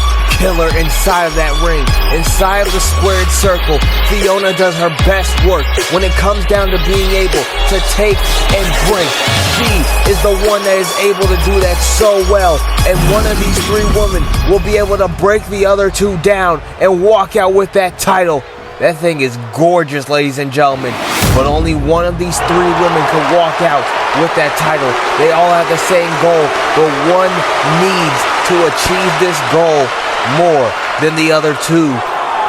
killer inside of that ring, inside of the squared circle. Fiona does her best work when it comes down to being able to take and break. She is the one that is able to do that so well, and one of these three women will be able to break the other two down and walk out with that title. That thing is gorgeous, ladies and gentlemen, but only one of these three women can walk out with that title. They all have the same goal, but one needs to achieve this goal more than the other two.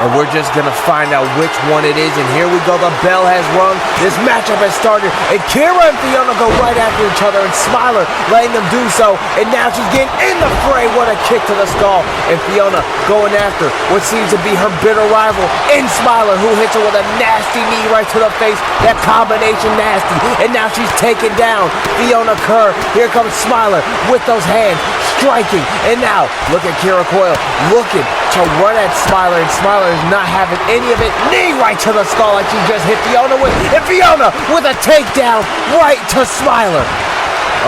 And we're just gonna find out which one it is. And here we go, the bell has rung. This matchup has started, and Kira and Fiona go right after each other, and Smiler letting them do so. And now she's getting in the fray. What a kick to the skull. And Fiona going after what seems to be her bitter rival in Smiler, who hits her with a nasty knee right to the face. That combination nasty. And now she's taken down Fiona Kerr. Here comes Smiler with those hands striking. And now look at Kira Coyle looking to run at Smiler, and Smiler is not having any of it. Knee right to the skull like she just hit Fiona with. And Fiona with a takedown right to Smiler.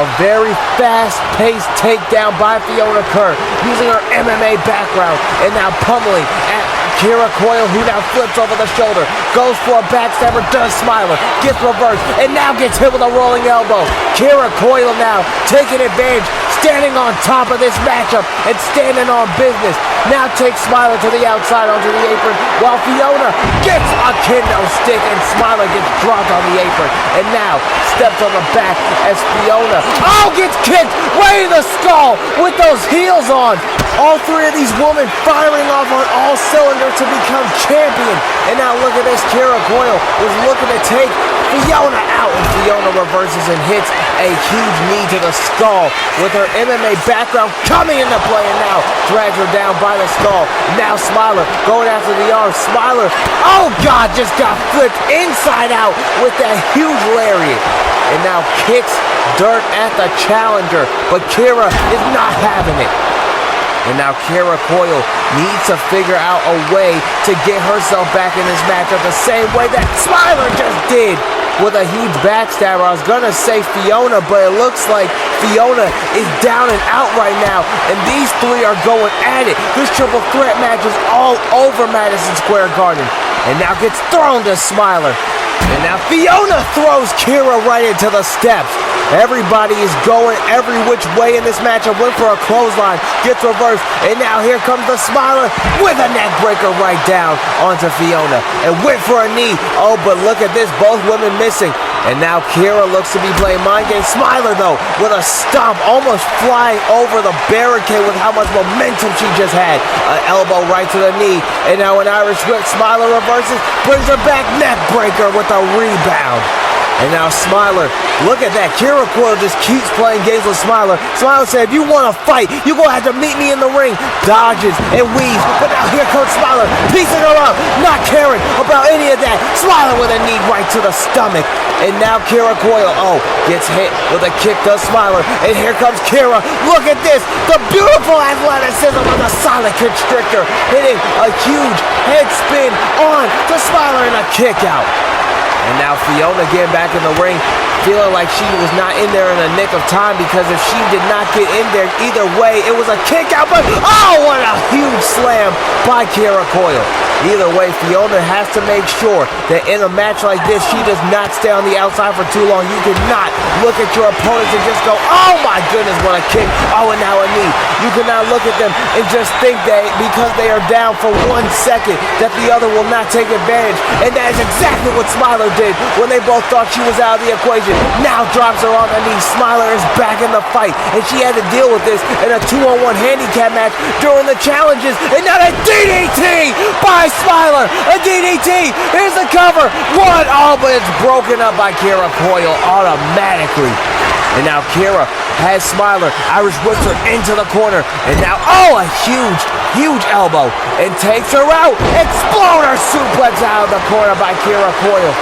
A very fast-paced takedown by Fiona Kerr, using her MMA background, and now pummeling at Kira Coyle, who now flips over the shoulder, goes for a backstabber, does Smiler, gets reversed, and now gets hit with a rolling elbow. Kira Coyle now taking advantage, standing on top of this matchup and standing on business. Now takes Smiler to the outside onto the apron while Fiona gets a kendo stick and Smiler gets dropped on the apron. And now steps on the back as Fiona, gets kicked right in the skull with those heels on. All three of these women firing off on all cylinders to become champion. And now look at this, Kira Coyle is looking to take Fiona out, and Fiona reverses and hits a huge knee to the skull with her MMA background coming into play, and now drags her down by the skull. Now Smiler going after the arm. Smiler, just got flipped inside out with that huge lariat. And now kicks dirt at the challenger, but Kira is not having it. And now Kira Coyle needs to figure out a way to get herself back in this matchup the same way that Smiler just did with a huge backstabber. I was gonna say Fiona, but it looks like Fiona is down and out right now, and these three are going at it. This triple threat match is all over Madison Square Garden. And now gets thrown to Smiler. And now Fiona throws Kira right into the steps. Everybody is going every which way in this matchup. Went for a clothesline, gets reversed, and now here comes the Smiler with a neck breaker right down onto Fiona. And went for a knee. But look at this, both women missing. And now Kira looks to be playing mind games. Smiler, though, with a stomp, almost flying over the barricade with how much momentum she just had. An elbow right to the knee. And now an Irish whip. Smiler reverses, brings her back, neck breaker with a rebound. And now Smiler, look at that. Kira Coyle just keeps playing games with Smiler. Smiler said, if you want to fight, you're going to have to meet me in the ring. Dodges and weaves. But now here comes Smiler, piecing her up, not caring about any of that. Smiler with a knee right to the stomach. And now Kira Coyle, gets hit with a kick to Smiler. And here comes Kira. Look at this. The beautiful athleticism of the Silent Constrictor. Hitting a huge head spin on to Smiler and a kick out. And now Fiona getting back in the ring, feeling like she was not in there in the nick of time, because if she did not get in there either way, it was a kick out. But what a huge slam by Kira Coyle. Either way, Fiona has to make sure that in a match like this, she does not stay on the outside for too long. You cannot look at your opponents and just go, oh my goodness, what a kick. And now a knee. You cannot look at them and just think that because they are down for 1 second, that the other will not take advantage. And that is exactly what Smiler did when they both thought she was out of the equation. Now drops her on the knee. Smiler is back in the fight, and she had to deal with this in a 2-on-1 handicap match during the challenges. And now a DDT by Smiler. A DDT. Here's the cover. But it's broken up by Kira Coyle automatically. And now Kira has Smiler. Irish whips her into the corner. And now, a huge elbow. And takes her out. Exploder suplex out of the corner by Kira Coyle.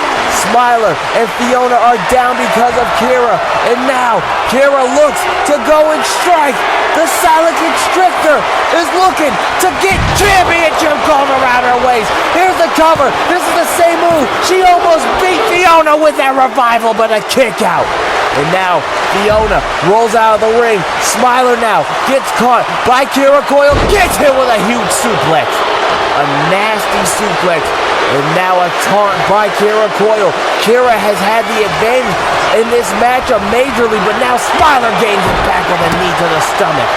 Smiler and Fiona are down because of Kira. And now Kira looks to go and strike. The Silent Constrictor is looking to get championship gold around her waist. Here's the cover. This is the same move. She almost beat Fiona with that revival, but a kick out. And now Fiona rolls out of the ring. Smiler now gets caught by Kira Coyle. Gets hit with a huge suplex. A nasty suplex. And now a taunt by Kira Coyle. Kira has had the advantage in this matchup majorly, but now Smiler gains it back with a knee to the stomach.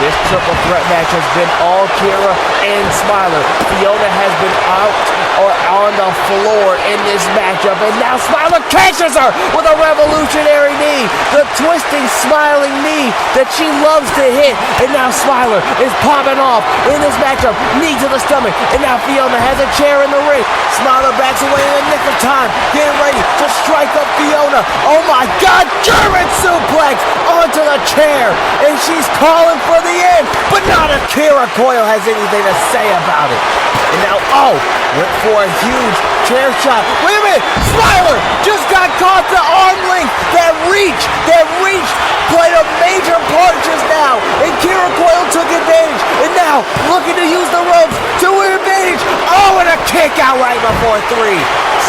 This triple threat match has been all Kira and Smiler. Fiona has been out or on the floor in this matchup, and now Smiler catches her with a revolutionary knee. The twisting, smiling knee that she loves to hit. And now Smiler is popping off in this matchup. Knee to the stomach. And now Fiona has a chair in the ring. Smiler backs away in the nick of time, getting ready to strike up Fiona. Oh my God, German suplex onto the chair. And she's calling for the end, but not if Kira Coyle has anything to say about it. And now, went for a huge chair shot. Wait a minute, Smiler just got caught to arm length. That reach played a major part just now. And Kira Coyle took advantage. And now, looking to use the ropes to her advantage. And a kick out right before 3.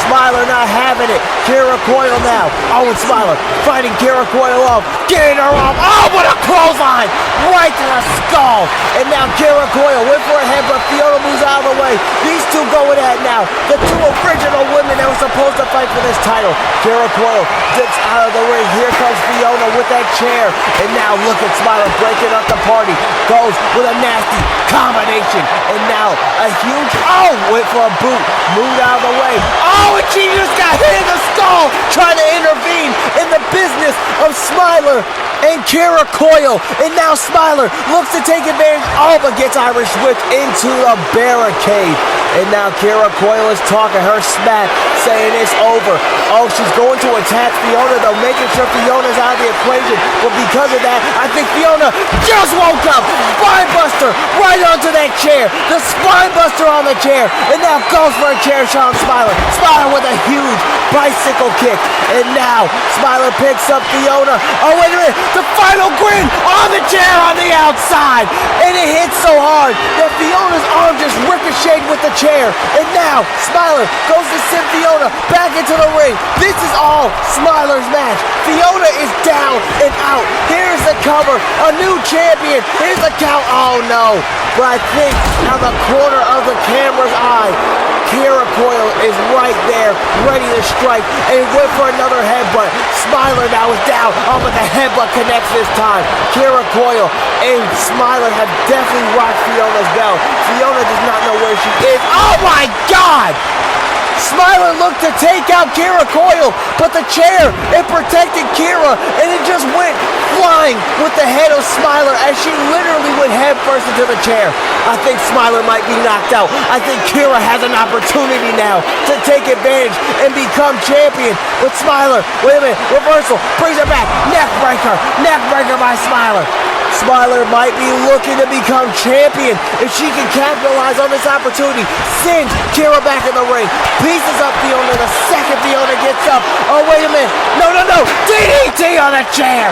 Smiler not having it. Kira Coyle now. And Smiler fighting Kira Coyle off. Getting her off. What a clothesline. Right to the skull. And now Kira Coyle went for a head, but Fiona moves out of the way. These two going at it now. The two original women that were supposed to fight for this title. Kara Coyle dips out of the ring. Here comes Fiona with that chair. And now look at Smiler breaking up the party. Goes with a nasty combination. And now a huge, went for a boot. Moved out of the way. And she just got hit in the skull trying to intervene in the business of Smiler and Kara Coyle. And now Smiler looks to take advantage, but gets Irish whipped into the barricade. And now Kara Coyle is talking her smack, saying it's over. She's going to attack Fiona, though, making sure Fiona's out of the equation. But because of that, I think Fiona just woke up. Spine buster right onto that chair. The spine buster on the chair. And now goes for a chair shot on Smiler. Smiler with a huge bicycle kick. And now Smiler picks up Fiona. Wait a minute. The final grin on the chair on the outside. And it hits so hard that Fiona's arm just ricocheted with the chair. And now Smiler goes to send Fiona back into the ring. This is all Smiler's match. Fiona is down and out. Here's the cover. A new champion. Here's the count. Oh no. But I think out the corner of the camera's eye, Kara Coyle is right there, ready to strike, and went for another headbutt. Smiler now is down, but the headbutt connects this time. Kara Coyle and Smiler have definitely rocked Fiona's bell. Fiona does not know where she is. Oh my God! Smiler looked to take out Kara Coyle, but the chair, it protected Kara, and it just went flying with the head of Smiler as she literally went head first into the chair. I think Smiler might be knocked out. I think Kara has an opportunity now to take advantage and become champion. But Smiler, wait a minute, reversal, brings her back, neck breaker by Smiler. Smiler might be looking to become champion if she can capitalize on this opportunity. Sends Kara back in the ring. Pieces up Fiona the second Fiona gets up. Wait a minute. No. DDT on the chair.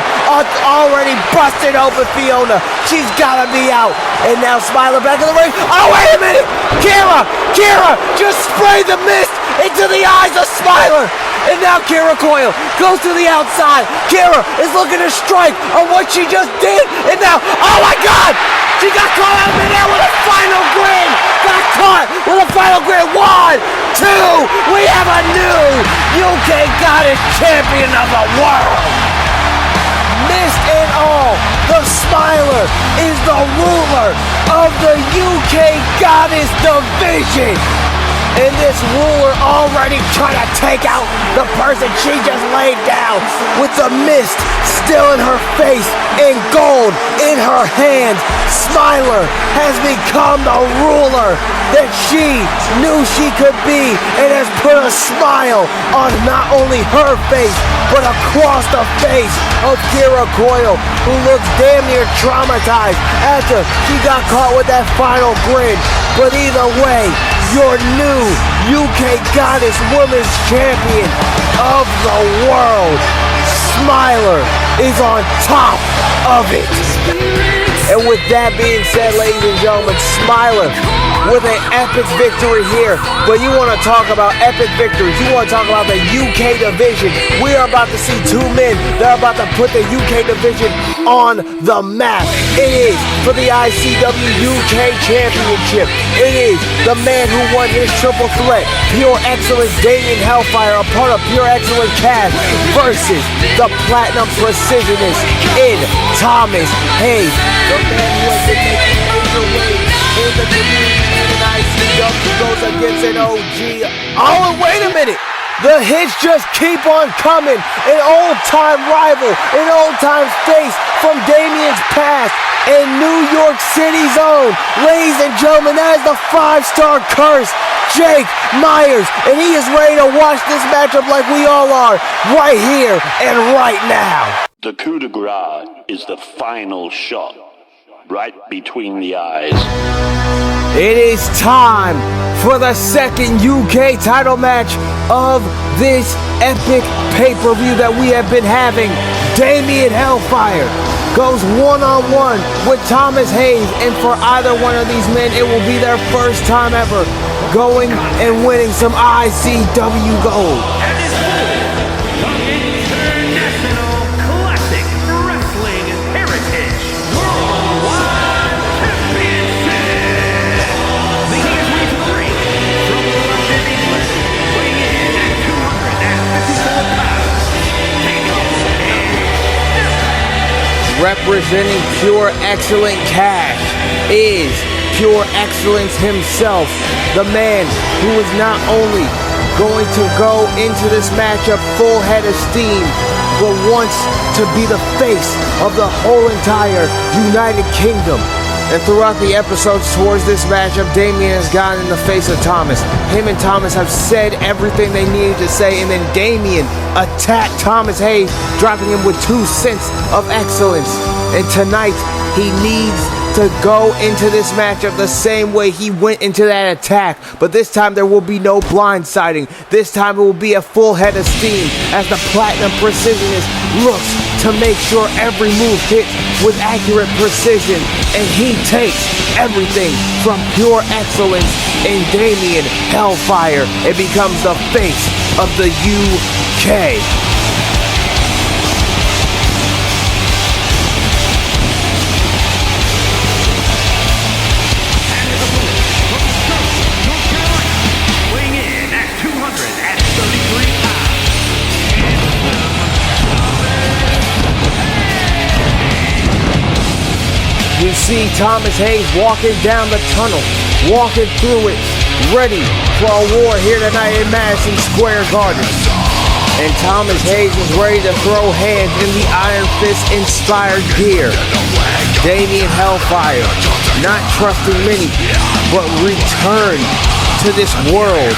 Already busted open Fiona. She's got to be out. And now Smiler back in the ring. Wait a minute. Kara just sprayed the mist into the eyes of Smiler. And now Kara Coyle goes to the outside. Kara is looking to strike on what she just did. And now, oh my God! She got caught out of midair with a final grin! Got caught with a final grin. 1, 2, we have a new UK Goddess Champion of the World! Mist and all, the Smiler is the ruler of the UK Goddess Division! And this ruler already trying to take out the person she just laid down with the mist still in her face and gold in her hand. Smiler has become the ruler that she knew she could be and has put a smile on not only her face but across the face of Kara Coyle, who looks damn near traumatized after she got caught with that final grin. But either way, your new UK Goddess Women's Champion of the world, Smiler, is on top of it. And with that being said, ladies and gentlemen, Smiler with an epic victory here. But you want to talk about epic victories, you want to talk about the UK division. We are about to see two men that are about to put the UK division on the map. It is for the ICW UK Championship. It is the man who won his triple threat, Pure Excellence Damien Hellfire, a part of Pure Excellence cast, versus the Platinum Precisionist in Thomas Hayes. The man who has been making major waves in the community and ICW goes against an OG. And wait a minute! The hits just keep on coming. An old-time rival, an old-time face from Damien's past, and New York City's own. Ladies and gentlemen, that is the 5-star curse, Jake Myers, and he is ready to watch this matchup like we all are, right here and right now. The coup de grace is the final shot, right between the eyes. It is time for the second UK title match of this epic pay-per-view that we have been having. Damien Hellfire goes one-on-one with Thomas Hayes, and for either one of these men, it will be their first time ever going and winning some ICW gold. representing pure excellent cash, is pure excellence himself. The man who is not only going to go into this matchup full head of steam, but wants to be the face of the whole entire United Kingdom. And throughout the episodes towards this matchup, Damien has gotten in the face of Thomas. Him and Thomas have said everything they needed to say, and then Damien attacked Thomas Hayes, dropping him with 2 cents of excellence. And tonight, he needs to go into this matchup the same way he went into that attack. But this time there will be no blindsiding. This time it will be a full head of steam as the Platinum Precisionist looks to make sure every move hits with accurate precision. And he takes everything from pure excellence in Damien Hellfire and becomes the face of the UK. You see Thomas Hayes walking down the tunnel, walking through it, ready for a war here tonight in Madison Square Garden. And Thomas Hayes is ready to throw hands in the Iron Fist inspired gear. Damien Hellfire, not trusting many, but return to this world,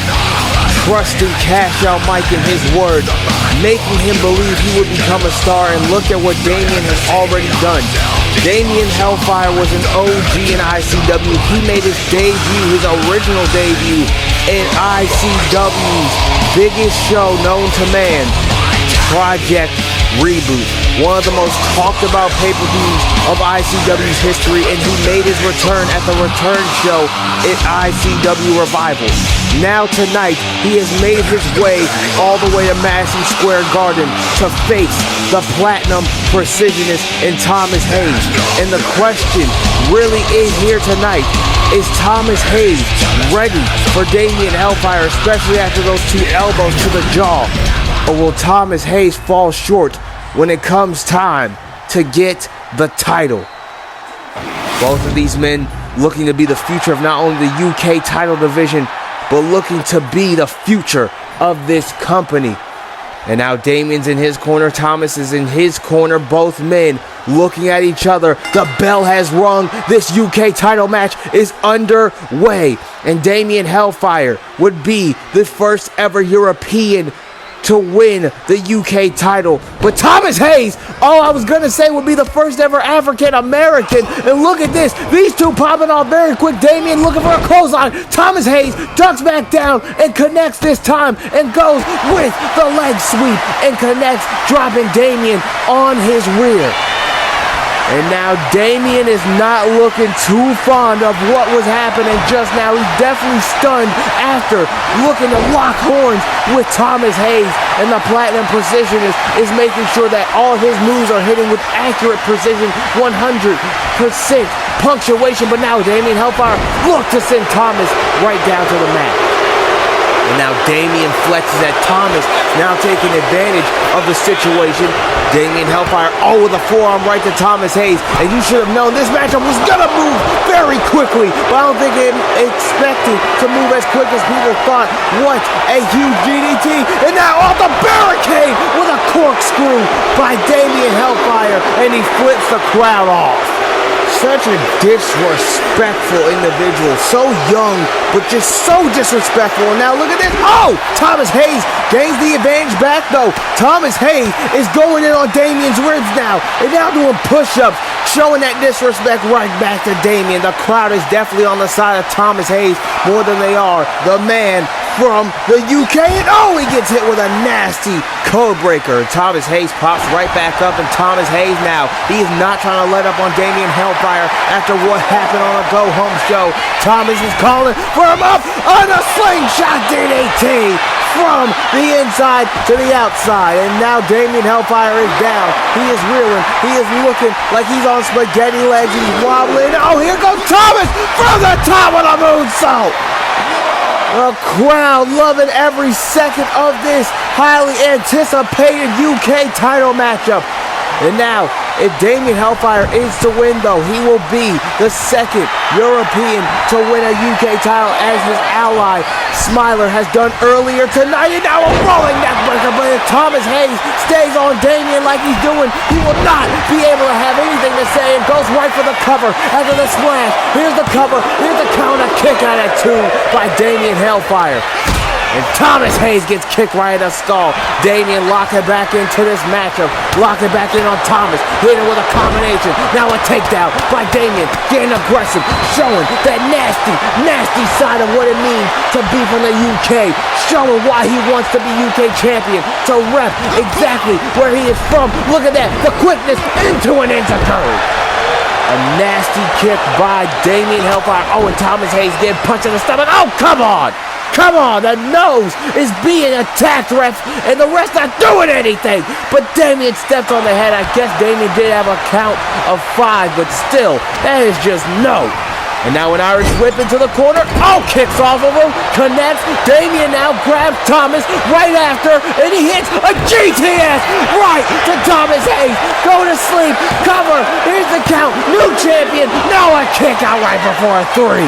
trusting HOUTMIKE in his word, making him believe he would become a star. And look at what Damien has already done. Damien Hellfire was an OG in ICW. He made his debut, his original debut, in ICW's biggest show known to man, Project Reboot. One of the most talked about pay-per-views of ICW's history, and he made his return at the return show at ICW Revival. Now tonight, he has made his way all the way to Madison Square Garden to face the Platinum Precisionist and Thomas Hayes. And the question really is here tonight, is Thomas Hayes ready for Damien Hellfire, especially after those 2 elbows to the jaw? Or will Thomas Hayes fall short when it comes time to get the title? Both of these men looking to be the future of not only the UK title division, but looking to be the future of this company. And now Damien's in his corner, Thomas is in his corner, both men looking at each other. The bell has rung. This UK title match is underway. And Damien Hellfire would be the first ever European to win the UK title. But Thomas Hayes, all I was gonna say, would be the first ever African American. And look at this, these two popping off very quick. Damien looking for a clothesline. Thomas Hayes ducks back down and connects this time and goes with the leg sweep and connects, dropping Damien on his rear. And now Damien is not looking too fond of what was happening just now. He's definitely stunned after looking to lock horns with Thomas Hayes. And the Platinum Precisionist is making sure that all of his moves are hitting with accurate precision, 100% punctuation. But now Damien Hellfire look to send Thomas right down to the mat. And now Damien flexes at Thomas, now taking advantage of the situation. Damien Hellfire, with a forearm right to Thomas Hayes. And you should have known this matchup was going to move very quickly. But I don't think it expected to move as quick as people thought. What a huge DDT. And now off the barricade with a corkscrew by Damien Hellfire. And he flips the crowd off. Such a disrespectful individual. So young, but just so disrespectful. And now look at this. Thomas Hayes gains the advantage back, though. Thomas Hayes is going in on Damien's ribs now. And now doing push-ups, showing that disrespect right back to Damien. The crowd is definitely on the side of Thomas Hayes more than they are the man from the UK. And he gets hit with a nasty code breaker. Thomas Hayes pops right back up, and Thomas Hayes now, he is not trying to let up on Damien Hellfire after what happened on a go-home show. Thomas is calling for him up on a slingshot DDT from the inside to the outside. And now Damien Hellfire is down. He is reeling. He is looking like he's on spaghetti legs. He's wobbling. Here goes Thomas from the top of the moonsault. The crowd loving every second of this highly anticipated UK title matchup. And now If Damien Hellfire is to win, though, he will be the second European to win a UK title, as his ally Smiler has done earlier tonight. And now a rolling neckbreaker, but if Thomas Hayes stays on Damien like he's doing, he will not be able to have anything to say, and goes right for the cover after the splash. Here's the cover, here's the counter kick out at 2 by Damien Hellfire. And Thomas Hayes gets kicked right in the skull. Damien locking back into this matchup. Locking back in on Thomas. Hitting with a combination. Now a takedown by Damien. Getting aggressive. Showing that nasty, nasty side of what it means to be from the UK. Showing why he wants to be UK champion. To rep exactly where he is from. Look at that. The quickness into an enziguri. A nasty kick by Damien Hellfire. Oh, and Thomas Hayes getting punched in the stomach. Oh, come on! Come on, the nose is being attacked, ref, and the ref's not doing anything. But Damien stepped on the head. I guess Damien did have a count of 5, but still, that is just no. And now an Irish whip into the corner. Oh, kicks off of him, connects. Damien now grabs Thomas right after, and he hits a GTS right to Thomas Hayes. Go to sleep, cover, here's the count, new champion. Now a kick out right before a 3.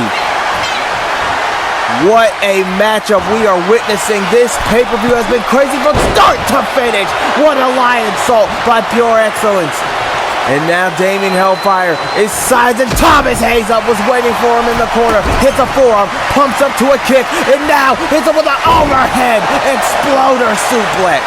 What a matchup we are witnessing. This pay-per-view has been crazy from start to finish. What a lion salt by Pure Excellence. And now Damien Hellfire is sizing Thomas Hayes up, was waiting for him in the corner. Hits a forearm, pumps up to a kick, and now hits him with an overhead exploder suplex.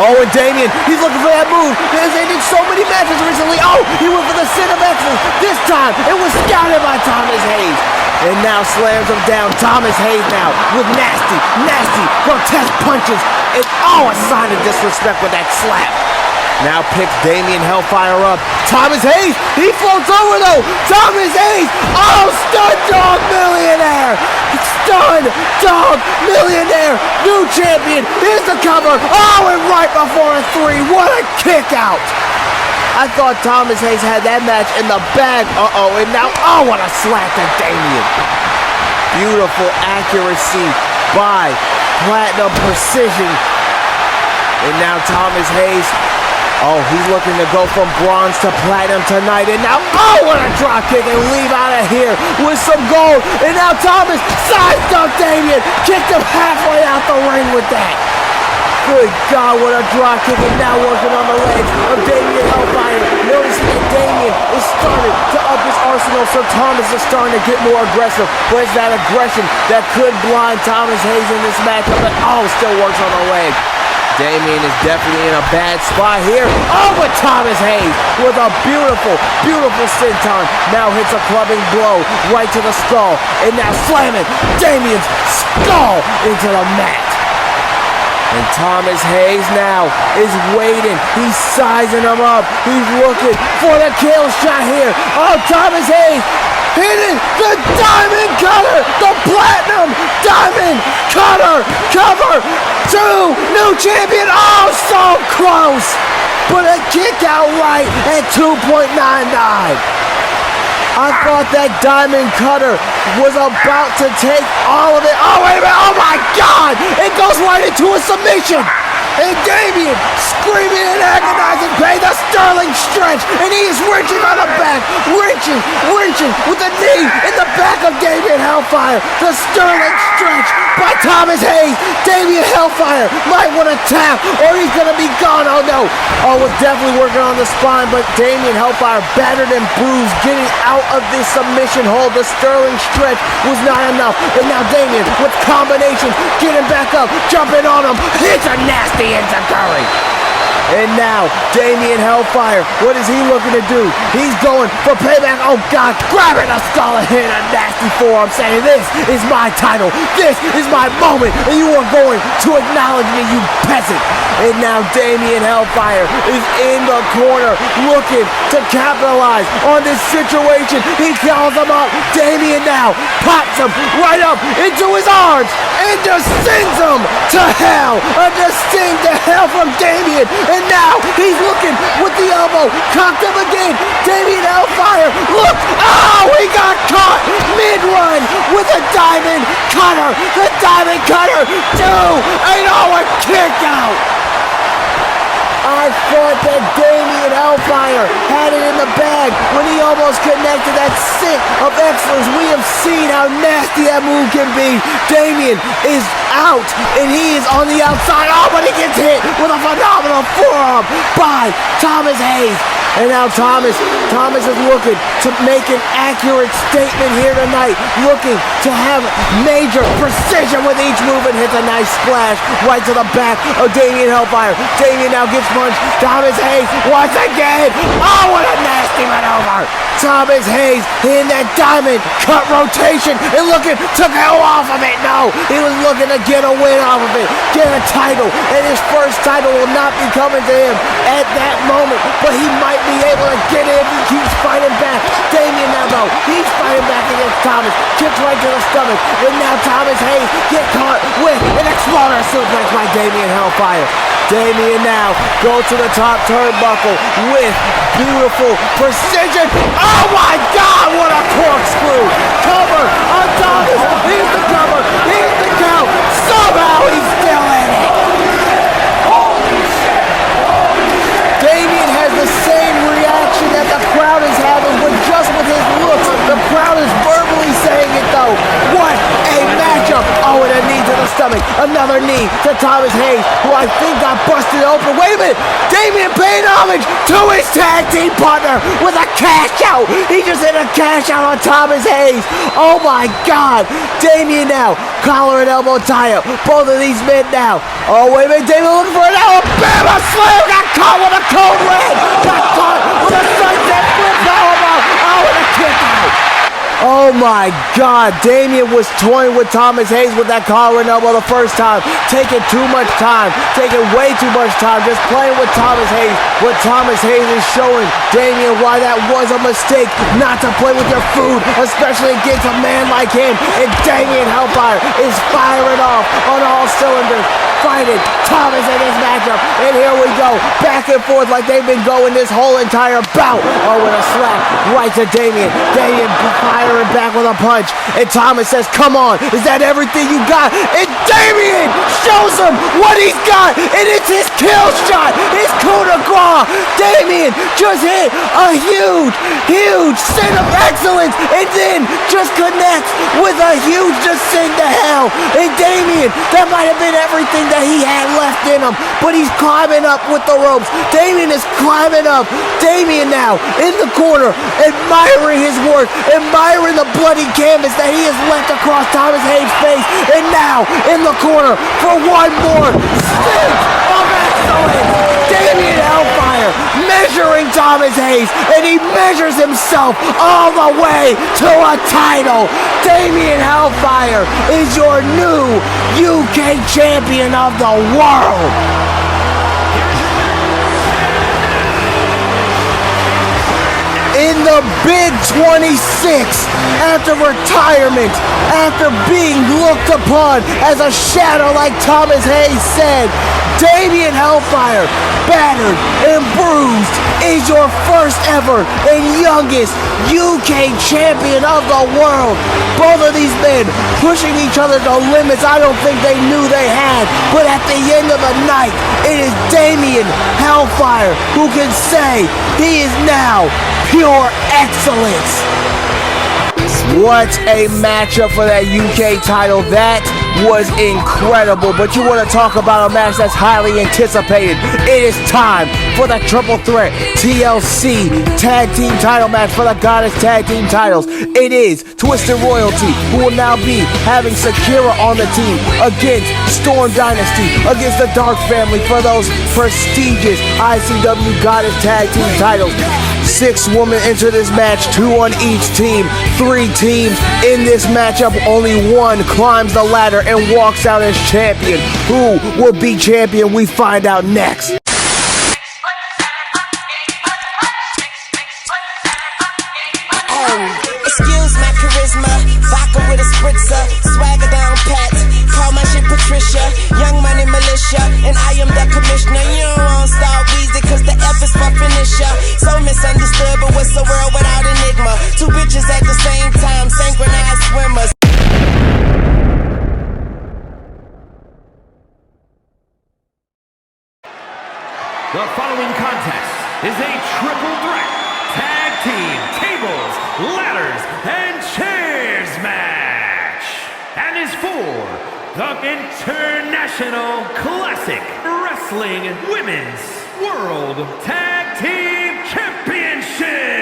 Oh, and Damien, he's looking for that move. He's ended so many matches recently. Oh, he went for the sin of excellence. This time, it was scouted by Thomas Hayes. And now slams him down. Thomas Hayes now with nasty, nasty, grotesque punches. And oh, a sign of disrespect with that slap. Now picks Damien Hellfire up. Thomas Hayes, he floats over though. Thomas Hayes, oh, Stun Dog Millionaire. Stun Dog Millionaire, new champion. Here's the cover. Oh, and right before a 3. What a kick out. I thought Thomas Hayes had that match in the bag. Uh-oh, and now, oh, what a slap to Damien. Beautiful accuracy by Platinum Precision. And now Thomas Hayes, oh, he's looking to go from bronze to platinum tonight. And now, oh, what a drop kick, and leave out of here with some gold. And now Thomas sized up Damien, kicked him halfway out the ring with that. Good God, what a drop kick, and now working on the legs of Damien Hellfire. Noticing that Damien is starting to up his arsenal, so Thomas is starting to get more aggressive. But it's that aggression that could blind Thomas Hayes in this matchup, but oh, still works on the leg. Damien is definitely in a bad spot here. Oh, but Thomas Hayes with a beautiful, beautiful senton. Now hits a clubbing blow right to the skull. And now slamming Damien's skull into the mat. And Thomas Hayes now is waiting. He's sizing him up. He's looking for the kill shot here. Oh, Thomas Hayes hitting the diamond cutter. The platinum diamond cutter. Cover 2. New champion. Oh, so close. But a kick out right at 2.99. I thought that diamond cutter was about to take all of it. Oh, wait a minute. Oh, my God. It goes right into a submission. And Damien screaming and agonizing pain. The Sterling stretch. And he is wrenching on the back. Wrenching with the knee in the back of Damien Hellfire. The Sterling stretch by Thomas Hayes. Damien Hellfire might want to tap or he's going to be gone. Oh, no. Oh, was definitely working on the spine. But Damien Hellfire battered and bruised. Getting out of this submission hold. The Sterling stretch was not enough. And now Damien with combinations. Getting back up. Jumping on him. Hits a nasty enziguri. And now, Damien Hellfire, what is he looking to do? He's going for payback. Oh, God, grabbing a skull and hitting a nasty forearm, saying, this is my title. This is my moment, and you are going to acknowledge me, you peasant. And now, Damien Hellfire is in the corner looking to capitalize on this situation. He calls him up. Damien now pops him right up into his arms and just sends him to hell. A descent to hell from Damien. And now he's looking with the elbow, cocked up again. Damien Hellfire, look! Oh, he got caught mid-run with a diamond cutter. The diamond cutter, 2, and oh, a kick out. I thought that Damien Hellfire had it in the bag when he almost connected that sick of excellence. We have seen how nasty that move can be. Damien is out, and he is on the outside. Oh, but he gets hit with a phenomenal forearm by Thomas Hayes. And now Thomas is looking to make an accurate statement here tonight, looking to have major precision with each move and hits a nice splash right to the back of Damien Hellfire. Damien now gets punched. Thomas Hayes once again. Oh, what a nasty maneuver. Thomas Hayes in that diamond cut rotation and looking to go off of it. No, he was looking to get a win off of it, get a title, and his first title will not be coming to him at that moment, but he might be able to get it if he keeps fighting back. Damien now though, he's fighting back against Thomas, kicks right to the stomach, and now Thomas Hayes get caught with an exploder suplex by Damien Hellfire. Damien now goes to the top turnbuckle with beautiful precision. Oh my God, what a corkscrew! Cover on Thomas. Here's the cover. Here's the count. Somehow he's still in it. Damien has the same reaction that the crowd is having, but just with his looks. The crowd is verbally saying it though. What a matchup! Oh, and a knee to the stomach. Another knee to Thomas Hayes, who I think got busted open. Wait a minute! Damien paying homage to his tag team partner with a cash out. He just hit a cash out on Thomas Hayes. Oh my God! Damien now, collar and elbow tie up. Both of these men now. Oh, wait a minute, Damien looking for an Alabama slam. Got caught with a code red. Got caught with a sunset flip powerbomb. Oh, and a kick out. Oh my God, Damien was toying with Thomas Hayes with that collar and elbow the first time, taking too much time, taking way too much time, just playing with Thomas Hayes. But Thomas Hayes is showing Damien why that was a mistake, not to play with your food, especially against a man like him. And Damien Hellfire is firing off on all cylinders, fighting Thomas in this matchup. And here we go, back and forth like they've been going this whole entire bout. Oh, with a slap right to Damien. Damien firing back with a punch, and Thomas says, come on, is that everything you got? And Damien shows him what he's got, and it's his kill shot, his coup de grace. Damien just hit a huge sin of excellence, and then just connects with a huge descent to hell. And Damien, that might have been everything that he had left in him, but he's climbing up with the ropes. Damien is climbing up. Damien now in the corner, admiring his work, admiring the bloody canvas that he has left across Thomas Hayes' face. And now in the corner for one more stint of excellence. Damien Hellfire measuring Thomas Hayes, and he measures himself all the way to a title. Damien Hellfire is your new UK champion of the world. In the Big 26, after retirement, after being looked upon as a shadow like Thomas Hayes said, Damien Hellfire, battered and bruised, is your first ever and youngest UK champion of the world. Both of these men pushing each other to limits I don't think they knew they had. But at the end of the night, it is Damien Hellfire who can say he is now pure excellence. What a matchup for that UK title. That was incredible. But you want to talk about a match that's highly anticipated. It is time for the triple threat TLC tag team title match for the Goddess tag team titles. It is Twisted Royalty, who will now be having Sakura on the team against Storm Dynasty, against the Dark Family for those prestigious ICW Goddess tag team titles. 6 women enter this match, 2 on each team, 3 teams in this matchup. Only one climbs the ladder and walks out as champion. Who will be champion? We find out next. Excuse my charisma, vodka with a spritzer, swagger down pat, call my shit Patricia, young money militia, and I am the commissioner. You don't want Star Weezy cause the F is my finisher. So misunderstood, but what's the world without enigma? 2 bitches at the same time, synchronized swimmers. The following contest is a triple threat tag team tables, ladders, and chairs match, and is for the International Classic Wrestling Women's World Tag Team Championship.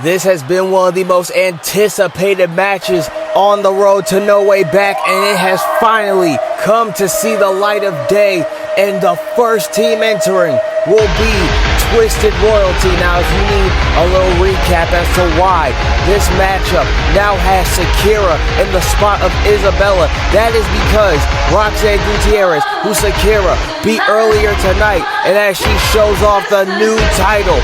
This has been one of the most anticipated matches on the road to No Way Back, and it has finally come to see the light of day, and the first team entering will be Twisted Royalty. Now, if you need a little recap as to why this matchup now has Shakira in the spot of Isabella, that is because Roxanne Gutierrez, who Shakira beat earlier tonight, and as she shows off the new title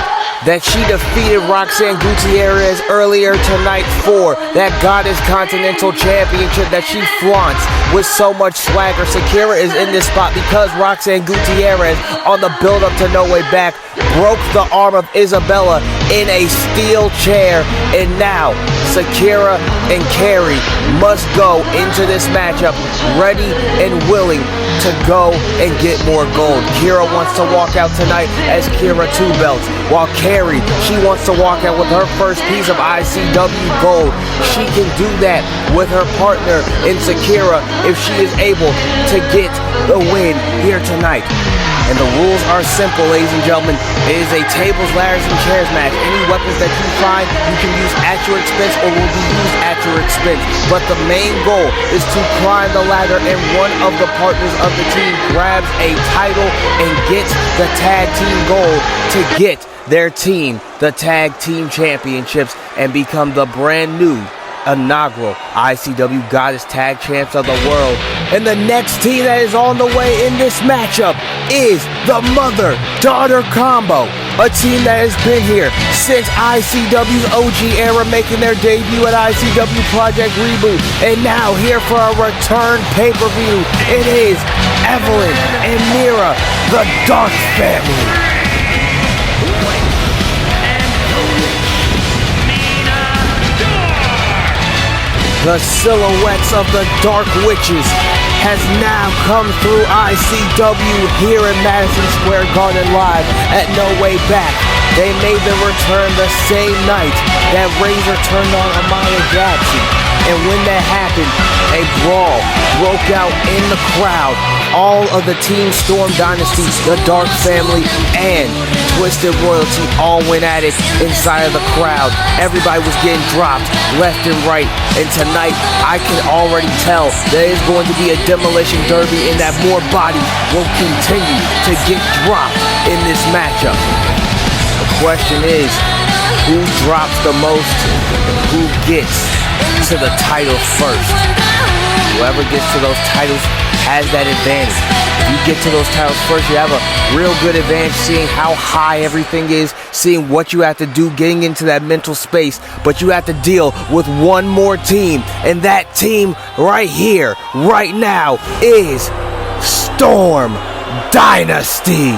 that she defeated Roxanne Gutierrez earlier tonight for, that Goddess Continental Championship that she flaunts with so much swagger. Shakira is in this spot because Roxanne Gutierrez, on the build-up to No Way Back, broke the arm of Isabella in a steel chair, and now Shakira and Carrie must go into this matchup ready and willing to go and get more gold. Kira wants to walk out tonight as Kira 2 belts, while Carrie, she wants to walk out with her first piece of ICW gold. She can do that with her partner in Shakira if she is able to get the win here tonight. And the rules are simple, ladies and gentlemen. It is a tables, ladders, and chairs match. Any weapons that you find, you can use at your expense or will be used at your expense. But the main goal is to climb the ladder, and one of the partners of the team grabs a title and gets the tag team gold to get their team the tag team championships and become the brand new inaugural ICW Goddess Tag Champs of the world. And the next team that is on the way in this matchup is the Mother-Daughter Combo, a team that has been here since ICW's OG era, making their debut at ICW Project Reboot, and now here for a return pay-per-view. It is Evelyn and Mira, the Dark Family. The silhouettes of the Dark Witches has now come through ICW here in Madison Square Garden live at No Way Back. They made their return the same night that Razor turned on Amaya Jackson. And when that happened, a brawl broke out in the crowd. All of the Team Storm Dynasty, the Dark Family, and Twisted Royalty all went at it inside of the crowd. Everybody was getting dropped left and right. And tonight, I can already tell there is going to be a demolition derby and that more bodies will continue to get dropped in this matchup. The question is, who drops the most? Who gets to the title first? Whoever gets to those titles has that advantage. If you get to those titles first, you have a real good advantage seeing how high everything is, seeing what you have to do, getting into that mental space. But you have to deal with one more team, and that team right here, right now, is Storm Dynasty.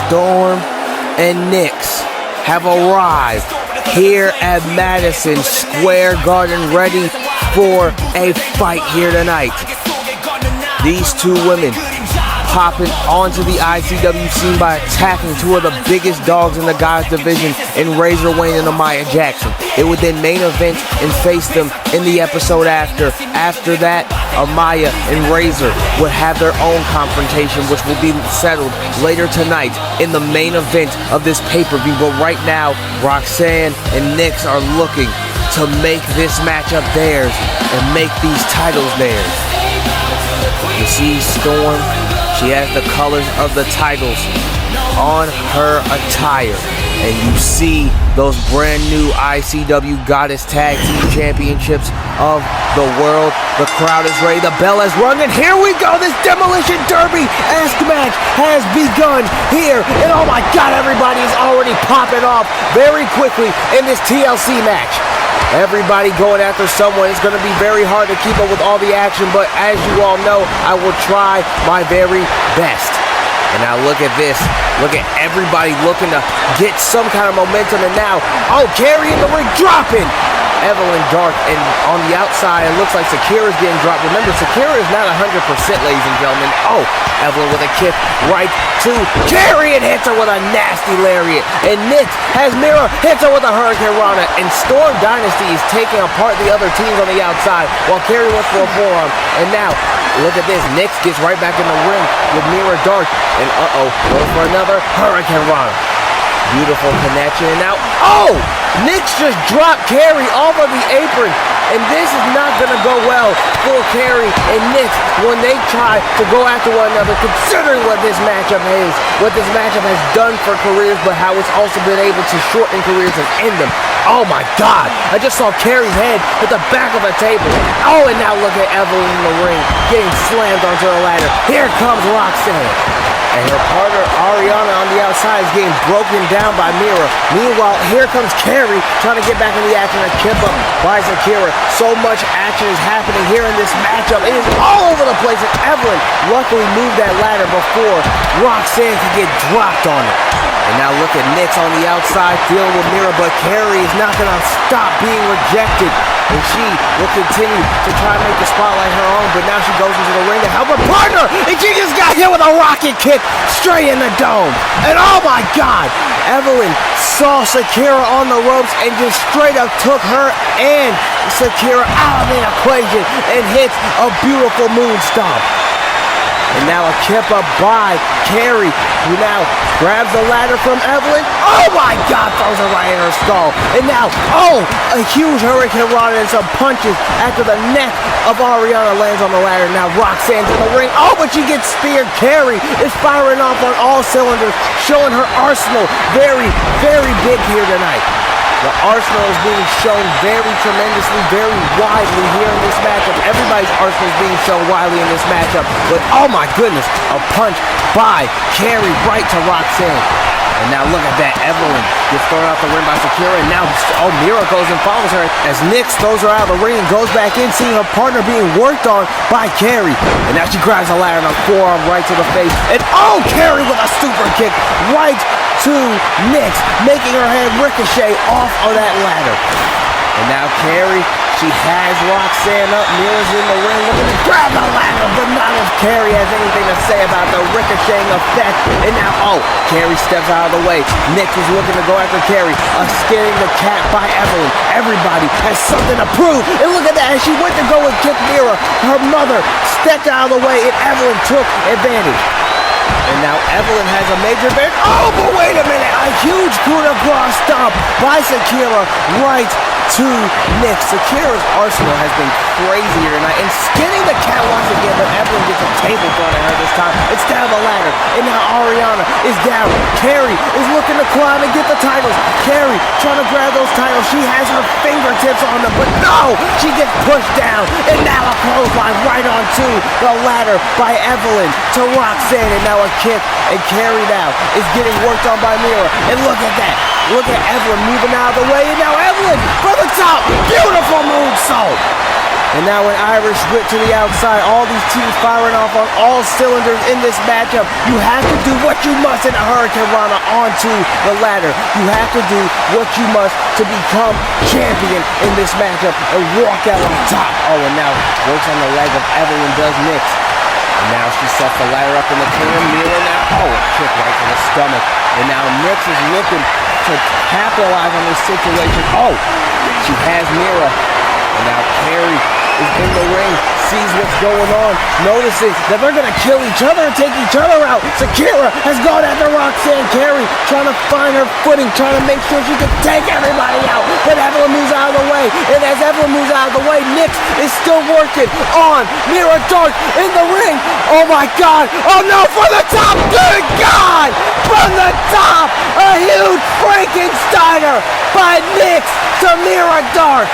Storm and Nyx have arrived here at Madison Square Garden, ready for a fight here tonight. These two women popping onto the ICW scene by attacking two of the biggest dogs in the guys division in Razor Wayne and Amaya Jackson. It would then main event and face them in the episode after. After that, Amaya and Razor would have their own confrontation, which will be settled later tonight in the main event of this pay-per-view. But right now, Roxanne and Nyx are looking to make this matchup theirs and make these titles theirs. You see Storm, she has the colors of the titles on her attire. And you see those brand new ICW Goddess Tag Team Championships of the world. The crowd is ready. The bell has rung, and here we go. This Demolition Derby-esque match has begun here. And oh my God, everybody is already popping off very quickly in this TLC match. Everybody going after someone. It's going to be very hard to keep up with all the action, but as you all know, I will try my very best. And now look at this. Look at everybody looking to get some kind of momentum. And now, Carrie in the ring dropping. Evelyn Dark, and on the outside, it looks like Sakira's getting dropped. Remember, Sakira is not 100%, ladies and gentlemen. Evelyn with a kick right to Carrie and hits her with a nasty lariat. And Nyx has Mira, hits her with a Hurricane Rana. And Storm Dynasty is taking apart the other teams on the outside while Carrie went for a forearm. And now, look at this. Nyx gets right back in the ring with Mira Dark. And goes for another Hurricane Rana. Beautiful connection. And now, Nyx just dropped Carrie off of the apron. And this is not going to go well for Carrie and Nyx when they try to go after one another, considering what this matchup is, what this matchup has done for careers, but how it's also been able to shorten careers and end them. Oh my God, I just saw Carrie's head hit the back of a table. And now look at Evelyn in the ring, getting slammed onto the ladder. Here comes Roxanne. And her partner, Ariana, on the outside is getting broken down by Mira. Meanwhile, here comes Carrie trying to get back in the action and kip up by Sakira. So much action is happening here in this matchup. It is all over the place. And Evelyn luckily moved that ladder before Roxanne could get dropped on it. And now look at Nyx on the outside dealing with Mira, but Carrie is not going to stop being rejected. And she will continue to try to make the spotlight her own, but now she goes into the ring to help her partner, and she just got hit with a rocket kick straight in the dome. And oh my God, Evelyn saw Sakira on the ropes and just straight up took her and Sakira out of the equation and hits a beautiful moon stomp. And now a kip up by Carrie, who now grabs the ladder from Evelyn. Oh my God, throws her right in her skull. And now, a huge Hurricane Rana and some punches after the neck of Ariana lands on the ladder. Now Roxanne's in the ring. But she gets speared. Carrie is firing off on all cylinders, showing her arsenal very, very big here tonight. The arsenal is being shown very tremendously, very widely here in this matchup. Everybody's arsenal is being shown widely in this matchup. But oh my goodness, a punch by Carrie right to Roxanne. And now look at that. Evelyn gets thrown out the ring by Sakira. And now Mira goes and follows her as Nyx throws her out of the ring and goes back in, seeing her partner being worked on by Carrie. And now she grabs the ladder and a forearm right to the face. And Carrie with a super kick right to Nyx, making her head ricochet off of that ladder. And now Carrie, she has Roxanne up. Mira's in the ring looking to grab the ladder, but not if Carrie has anything to say about the ricocheting effect. And now, Carrie steps out of the way. Nyx is looking to go after Carrie. Scaring the cat by Evelyn. Everybody has something to prove. And look at that, as she went to go and kick Mira, her mother stepped out of the way, and Evelyn took advantage. And now Evelyn has a major advantage. But wait a minute. A huge coup de grace stomp by Sakira right to Nyx. Sakira's arsenal has been crazy here tonight. And skinning the cat once again, but Evelyn gets a table thrown at her this time instead of a ladder. And now Ariana is down. Carrie is looking to climb and get the titles. Carrie trying to grab those titles. She has her fingertips on them, but no! She gets pushed down. And now a clothesline right onto the ladder by Evelyn to Roxanne. And now a kick, and Carrie now is getting worked on by Mira. And look at that. Look at Evelyn moving out of the way. And now Evelyn from the top. Beautiful moonsault. And now an Irish whip to the outside. All these teams firing off on all cylinders in this matchup. You have to do what you must in a Hurricane Rana onto the ladder. You have to do what you must to become champion in this matchup and walk out on top. And now works on the leg of Evelyn does Nyx. And now she sets the ladder up in the corner. Mira now, a kick right to the stomach. And now Nyx is looking to capitalize on this situation. She has Mira. And now Carrie is in the ring, sees what's going on, notices that they're going to kill each other and take each other out. Sakira has gone after Roxanne. Carrie trying to find her footing, trying to make sure she can take everybody out. But Evelyn moves out of the way. And as Evelyn moves out of the way, Nyx is still working on Mira Dark in the ring. Oh my God. Oh no, from the top. Good God. From the top. A huge Frankensteiner by Nyx to Mira Dark.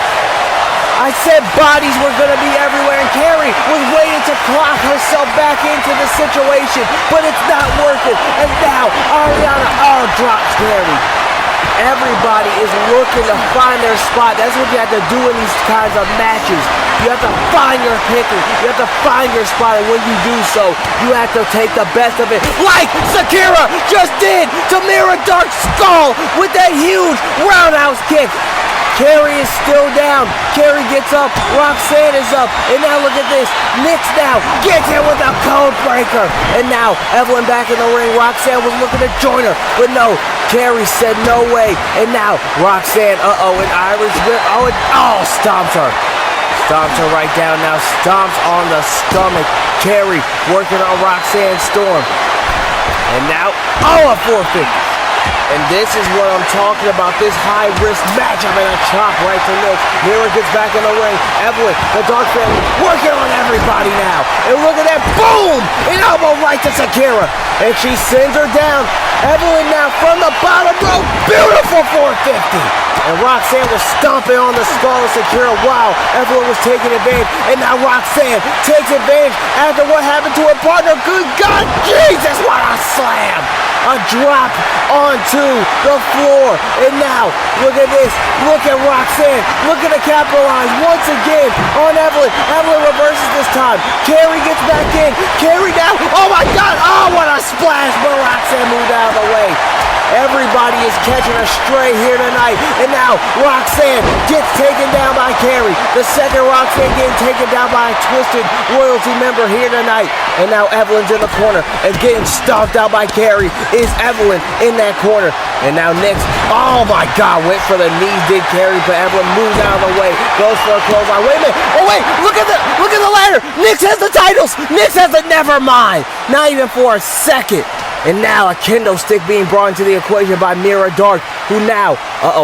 I said bodies were going to be everywhere, and Carrie was waiting to clock herself back into the situation, but it's not working. And now Ariana drops Carrie. Everybody is looking to find their spot. That's what you have to do in these kinds of matches. You have to find your kicker. You have to find your spot, and when you do so, you have to take the best of it, like Shakira just did to Mira Dark's skull with that huge roundhouse kick. Carrie is still down. Carrie gets up. Roxanne is up. And now look at this. Nyx now gets hit with a code breaker. And now Evelyn back in the ring. Roxanne was looking to join her. But no, Carrie said no way. And now Roxanne, an Irish whip. Stomps her. Stomps her right down now. Stomps on the stomach. Carrie working on Roxanne Storm. And now, a 450. And this is what I'm talking about, this high-risk matchup, and a chop right to Nyx. Mira gets back in the ring. Evelyn, the Dark family, working on everybody now. And look at that, boom! An elbow right to Shakira. And she sends her down. Evelyn now from the bottom rope. Beautiful 450. And Roxanne was stomping on the skull of Shakira. Wow, Evelyn was taking advantage. And now Roxanne takes advantage after what happened to her partner. Good God, Jesus, what a slam! A drop onto the floor. And now, look at this. Look at Roxanne. Look at the capitalize once again on Evelyn. Evelyn reverses this time. Carrie gets back in. Carrie now. Oh my God. Oh, what a splash. But Roxanne moved out of the way. Everybody is catching a stray here tonight. And now Roxanne gets taken down by Carrie. The second Roxanne getting taken down by a Twisted Royalty member here tonight. And now Evelyn's in the corner and getting stomped out by Carrie is Evelyn in that corner. And now Nyx, oh my God, went for the knees, did Carrie, but Evelyn moves out of the way, goes for a clothesline. Wait a minute, oh wait, look at the ladder. Nyx has the titles. Nyx has the never mind. Not even for a second. And now a kendo stick being brought into the equation by Mira Dark, who now,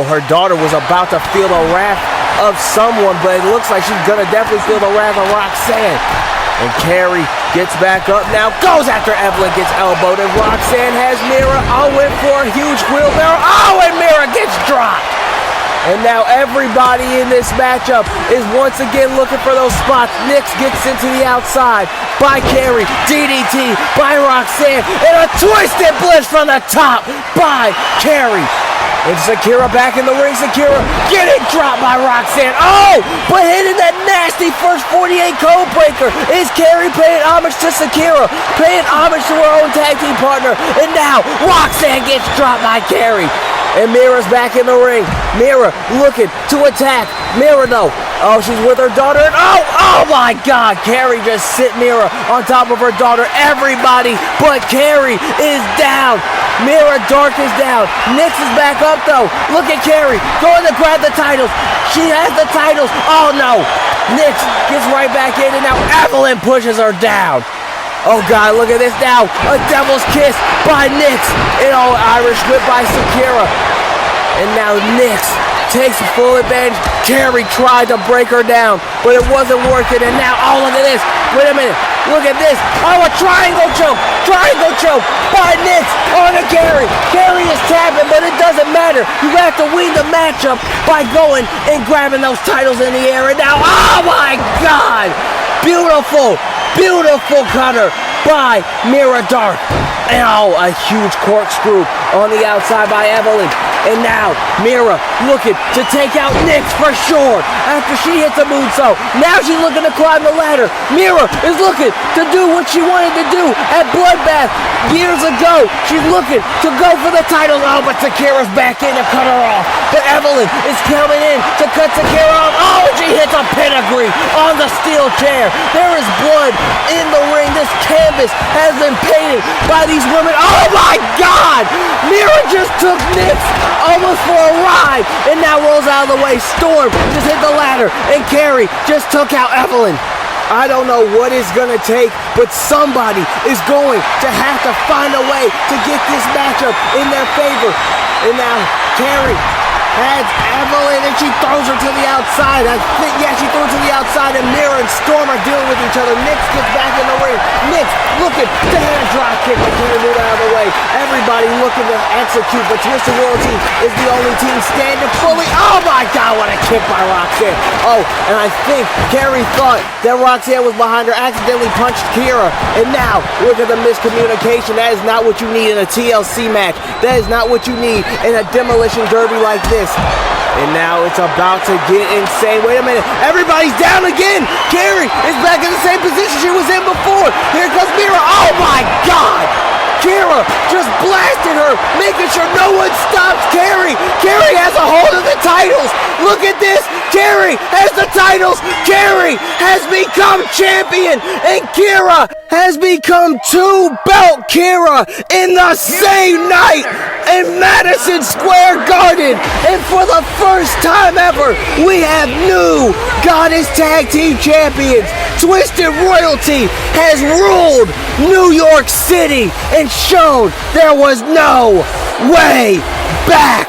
her daughter was about to feel the wrath of someone, but it looks like she's gonna definitely feel the wrath of Roxanne. And Carrie gets back up now, goes after Evelyn, gets elbowed, and Roxanne has Mira. Went for a huge wheelbarrow. And Mira gets dropped. And now everybody in this matchup is once again looking for those spots. Nyx gets into the outside by Carrie. DDT by Roxanne. And a twisted bliss from the top by Carrie. And Shakira back in the ring. Shakira getting dropped by Roxanne. But hitting that nasty first 48 code breaker. Is Carrie paying homage to Shakira? Paying homage to her own tag team partner. And now Roxanne gets dropped by Carrie. And Mira's back in the ring. Mira looking to attack. Mira though. She's with her daughter. And oh my God. Carrie just sit Mira on top of her daughter. Everybody but Carrie is down. Mira Dark is down. Nyx is back up though. Look at Carrie going to grab the titles. She has the titles. Oh no. Nyx gets right back in, and now Evelyn pushes her down. Oh God, look at this now. A devil's kiss by Nyx. And Irish whip by Shakira. And now Nyx takes full advantage. Carrie tried to break her down, but it wasn't working. And now, look at this. Wait a minute. Look at this. A triangle choke. Triangle choke by Nyx on a Carrie. Carrie is tapping, but it doesn't matter. You have to win the matchup by going and grabbing those titles in the air. And now, oh my God. Beautiful cutter by Mira Dark. And a huge corkscrew on the outside by Evelyn. And now Mira looking to take out Nyx for sure after she hits a moonsault. Now she's looking to climb the ladder. Mira is looking to do what she wanted to do at Bloodbath years ago. She's looking to go for the title. But Shakira's back in to cut her off. But Evelyn is coming in to cut Shakira off. And she hits a pedigree on the steel chair. There is blood in the ring. This canvas has been painted by these women. Oh my God! Mira just took Nyx almost for a ride and now rolls out of the way. Storm just hit the ladder and Carrie just took out Evelyn. I don't know what it's going to take, but somebody is going to have to find a way to get this matchup in their favor. And now Carrie has Evelyn and she throws her to the outside. outside. I think, yeah, she threw it to the outside, and Mira and Storm are dealing with each other. Nyx gets back in the ring. Nyx looking to hand drop kick, but can't move out of the way. Everybody looking to execute, but Twisted Royalty is the only team standing fully. Oh my God, what a kick by Roxanne. Oh, and I think Carrie thought that Roxanne was behind her, accidentally punched Kira. And now, look at the miscommunication. That is not what you need in a TLC match. That is not what you need in a demolition derby like this. And now it's about to get insane. Wait a minute. Everybody's down again. Carrie is back in the same position she was in before. Here comes Mira. Oh my God. Kira just blasted her, making sure no one stops Carrie. Carrie has a hold of the titles. Look at this. Carrie has the titles. Carrie has become champion. And Kira has become two-belt Kira in the same night in Madison Square Garden. And for the first time ever, we have new Goddess Tag Team Champions. Twisted Royalty has ruled New York City and shown there was no way back.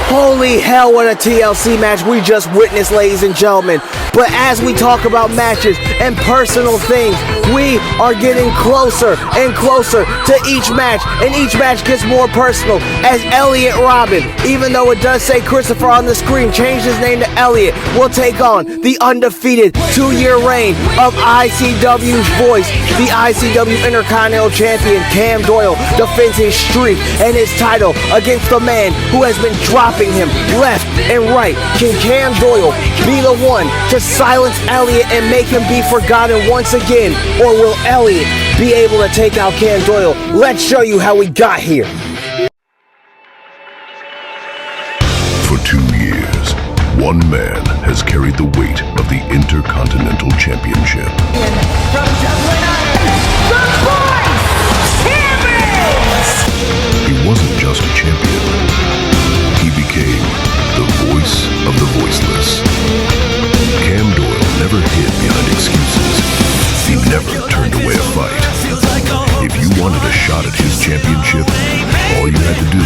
Holy hell, what a TLC match we just witnessed, ladies and gentlemen. But as we talk about matches and personal things, we are getting closer and closer to each match, and each match gets more personal as Elliot Robyn, even though it does say Christopher on the screen, changed his name to Elliot, will take on the undefeated 2-year reign of ICW's voice. The ICW Intercontinental Champion Cam Doyle defends his streak and his title against the man who has been dropping him left and right. Can Cam Doyle be the one to silence Elliot and make him be forgotten once again? Or will Elliot be able to take out Cam Doyle? Let's show you how we got here. For 2 years, one man has carried the weight of the Intercontinental Championship. He wasn't just a champion. He became the voice of the voiceless. Cam Doyle never hid behind excuses. He never turned away a fight. If you wanted a shot at his championship, all you had to do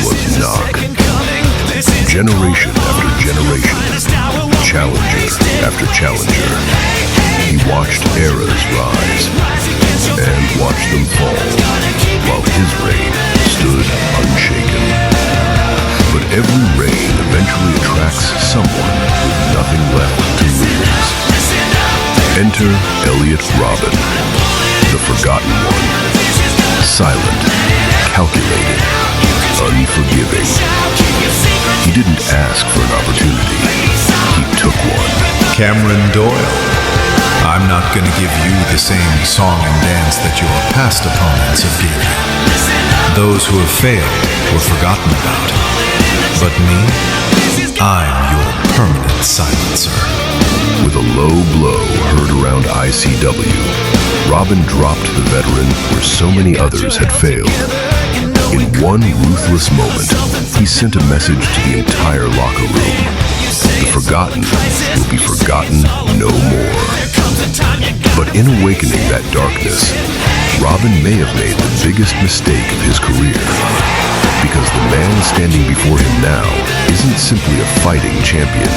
was knock. Generation after generation, challenger after challenger, he watched eras rise and watched them fall, while his reign stood unshaken. But every reign eventually attracts someone with nothing left to lose. Enter Elliot Robyn, the forgotten one. Silent, calculated, unforgiving. He didn't ask for an opportunity. He took one. Cameron Doyle, I'm not going to give you the same song and dance that your past opponents have given you. Those who have failed were forgotten about. But me, I'm your permanent silencer. With a low blow heard around ICW, Robyn dropped the veteran where so many others had failed. In one ruthless moment, he sent a message to the entire locker room. The forgotten will be forgotten no more. But in awakening that darkness, Robyn may have made the biggest mistake of his career. Because the man standing before him now isn't simply a fighting champion.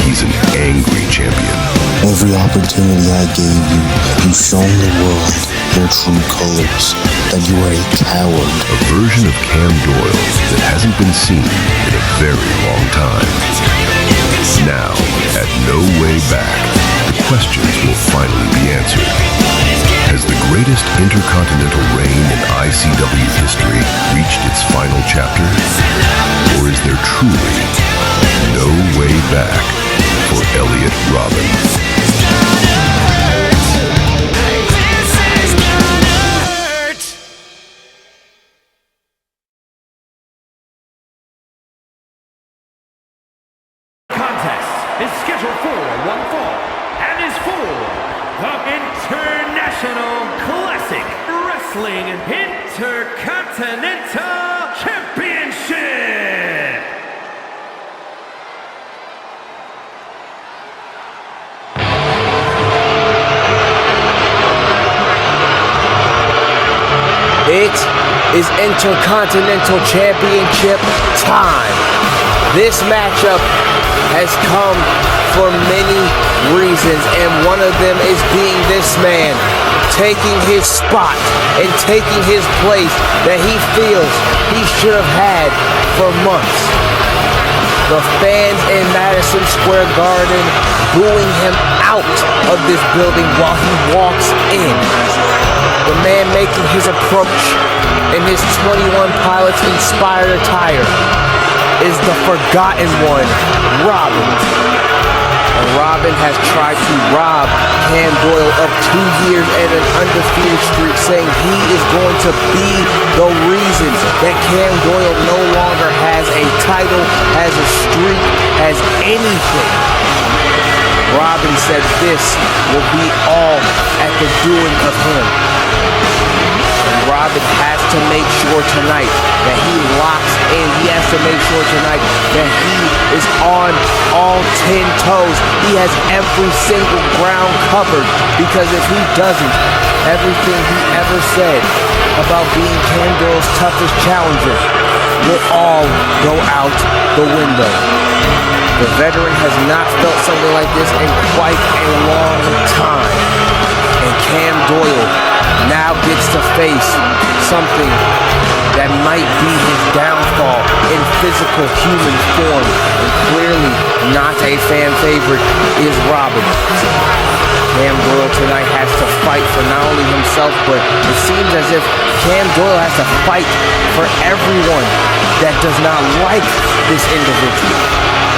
He's an angry champion. Every opportunity I gave you, you've shown the world your true colors, that you are a coward. A version of Cam Doyle that hasn't been seen in a very long time. Now, at No Way Back, the questions will finally be answered. Has the greatest intercontinental reign in ICW history reached its final chapter? Or is there truly no way back for Elliot Robyn? Is scheduled for one fall and is for the International Classic Wrestling Intercontinental Championship. It is Intercontinental Championship time. This matchup has come for many reasons, and one of them is being this man, taking his spot and taking his place that he feels he should have had for months. The fans in Madison Square Garden booing him out of this building while he walks in. The man making his approach in his 21 Pilots inspired attire is the forgotten one, Robyn. And Robyn has tried to rob Cam Doyle of 2 years and an undefeated streak, saying he is going to be the reason that Cam Doyle no longer has a title, has a streak, has anything. Robyn said this will be all at the doing of him. And Robyn has to make sure tonight that he locks in. He has to make sure tonight that he is on all 10 toes. He has every single ground covered, because if he doesn't, everything he ever said about being Cam Doyle's toughest challenger will all go out the window. The veteran has not felt something like this in quite a long time. And Cam Doyle now gets to face something that might be his downfall in physical human form. And clearly not a fan favorite is Robyn. Cam Doyle tonight has to fight for not only himself, but it seems as if Cam Doyle has to fight for everyone that does not like this individual.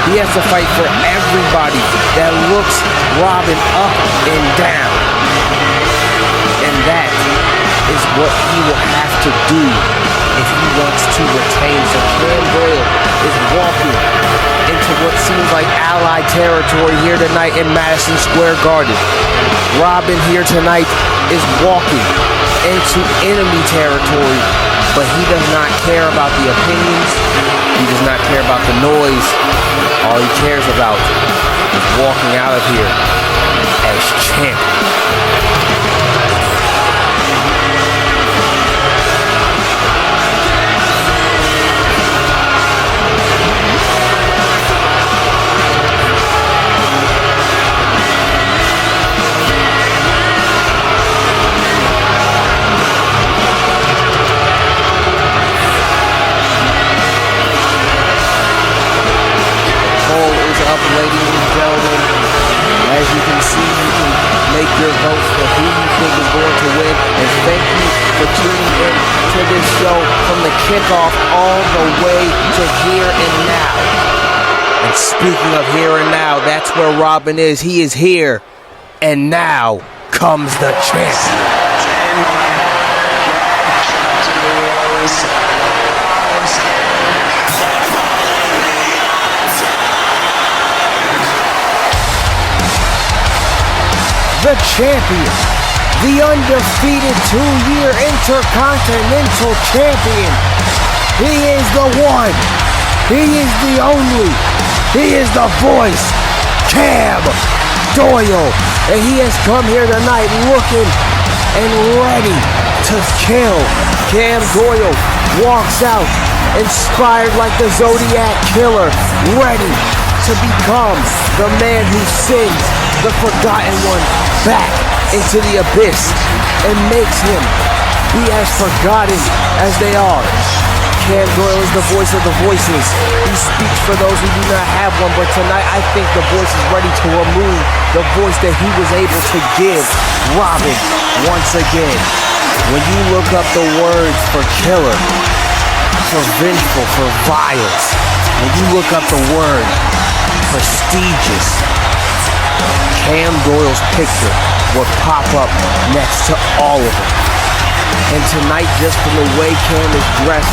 He has to fight for everybody that looks Robyn up and down. And that is what he will have to do if he wants to retain. So Cam Doyle is walking into what seems like allied territory here tonight in Madison Square Garden. Robyn here tonight is walking into enemy territory, but he does not care about the opinions. He does not care about the noise. All he cares about is walking out of here as champion. Ladies and gentlemen, as you can see, you can make your votes for who you think is going to win. And thank you for tuning in to this show from the kickoff all the way to here and now. And speaking of here and now, that's where Robyn is. He is here, and now comes the champion. The champion, the undefeated 2-year Intercontinental Champion. He is the one. He is the only. He is the voice, Cam Doyle. And he has come here tonight looking and ready to kill. Cam Doyle walks out inspired like the Zodiac Killer, ready to become the man who sends the forgotten one back into the abyss and makes him be as forgotten as they are. Cam Doyle is the voice of the voiceless. He speaks for those who do not have one, but tonight I think the voice is ready to remove the voice that he was able to give Robyn once again. When you look up the words for killer, for vengeful, for violence, when you look up the word prestigious, Cam Doyle's picture will pop up next to all of them. And tonight, just from the way Cam is dressed,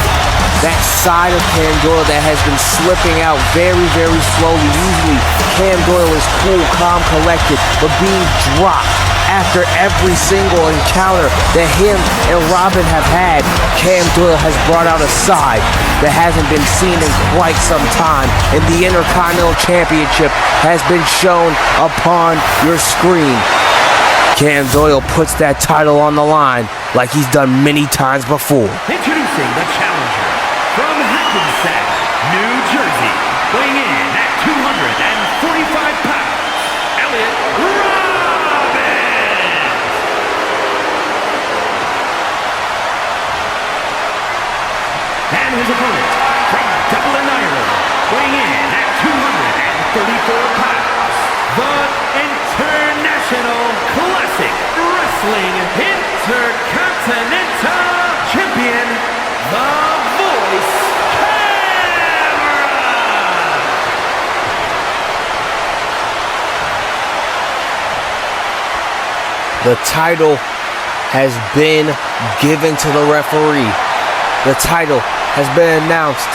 that side of Cam Doyle that has been slipping out very, very slowly. Usually, Cam Doyle is cool, calm, collected, but being dropped after every single encounter that him and Robyn have had, Cam Doyle has brought out a side that hasn't been seen in quite some time. And the Intercontinental Championship has been shown upon your screen. Cam Doyle puts that title on the line like he's done many times before. Introducing the challenger from Hackensack, New Jersey, weighing in at 200 Wrestling Intercontinental Champion, The Voice, The title has been given to the referee. The title has been announced.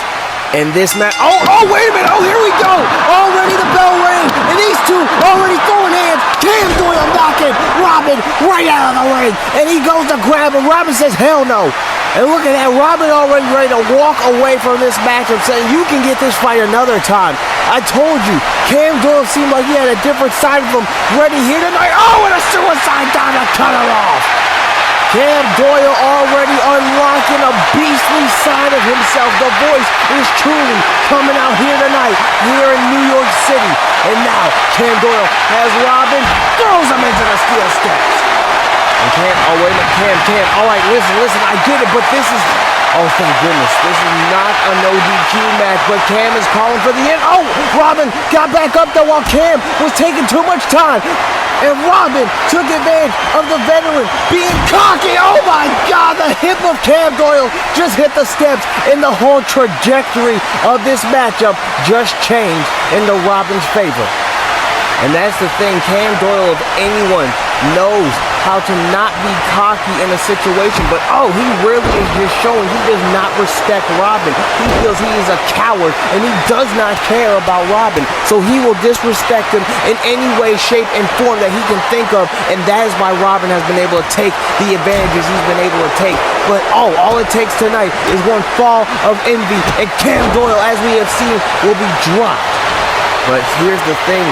And this match, oh, wait a minute, here we go. Already the bell rang, and these two already throwing hands. Cam Doyle knocking Robyn right out of the ring. And he goes to grab him. Robyn says, hell no. And look at that, Robyn already ready to walk away from this matchup, saying you can get this fight another time. I told you, Cam Doyle seemed like he had a different side of him ready here tonight. Oh, and a suicide dive to cut him off. Cam Doyle already unlocking a beastly side of himself. The Voice is truly coming out here tonight, here in New York City. And now, Cam Doyle has Robyn, throws him into the steel steps. And Cam, oh wait a minute, Cam, all right, listen, I get it, but this is, oh thank goodness, this is not a no DQ match, but Cam is calling for the end. Oh, Robyn got back up there while Cam was taking too much time. And Robyn took advantage of the veteran being cocky. Oh my God, the hip of Cam Doyle just hit the steps, and the whole trajectory of this matchup just changed into Robyn's favor. And that's the thing, Cam Doyle, if anyone, knows how to not be cocky in a situation, but he really is just showing he does not respect Robyn. He feels he is a coward, and he does not care about Robyn. So he will disrespect him in any way, shape, and form that he can think of, and that is why Robyn has been able to take the advantages he's been able to take. But all it takes tonight is one fall of envy, and Cam Doyle, as we have seen, will be dropped. But here's the thing.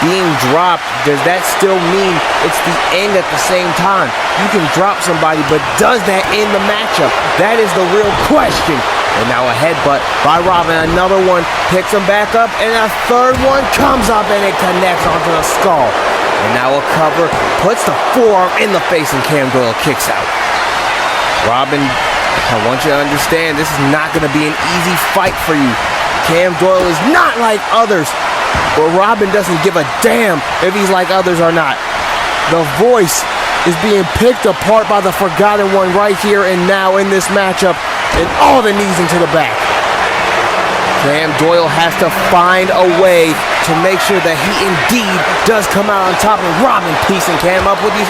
Being dropped, does that still mean it's the end at the same time? You can drop somebody, but does that end the matchup? That is the real question. And now a headbutt by Robyn. Another one picks him back up, and a third one comes up, and it connects onto the skull. And now a cover puts the forearm in the face, and Cam Doyle kicks out. Robyn, I want you to understand, this is not going to be an easy fight for you. Cam Doyle is not like others. But Robyn doesn't give a damn if he's like others or not. The Voice is being picked apart by the Forgotten One right here and now in this matchup, and all the knees into the back. Cam Doyle has to find a way to make sure that he indeed does come out on top, and Robyn piecing Cam up with these,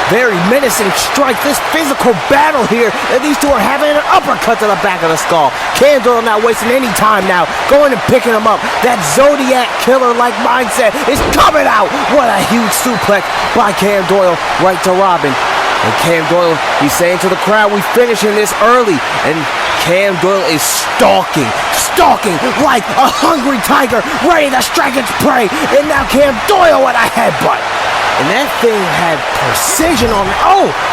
very menacing strikes. This physical battle here, and these two are having an uppercut to the back of the skull. Cam Doyle not wasting any time now, going and picking him up. That Zodiac killer-like mindset is coming out. What a huge suplex by Cam Doyle right to Robyn. And Cam Doyle, he's saying to the crowd, we finishing this early. And Cam Doyle is stalking like a hungry tiger, ready to strike its prey. And now Cam Doyle with a headbutt. And that thing had precision on it.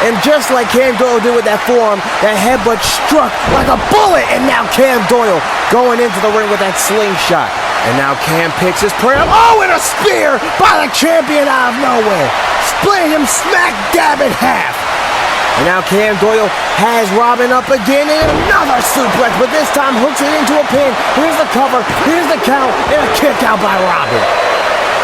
And just like Cam Doyle did with that forearm, that headbutt struck like a bullet. And now Cam Doyle going into the ring with that slingshot. And now Cam picks his prey up. And a spear by the champion out of nowhere. Splitting him smack dab in half. And now Cam Doyle has Robyn up again, and another suplex, but this time hooks it into a pin. Here's the cover, here's the count, and a kick out by Robyn.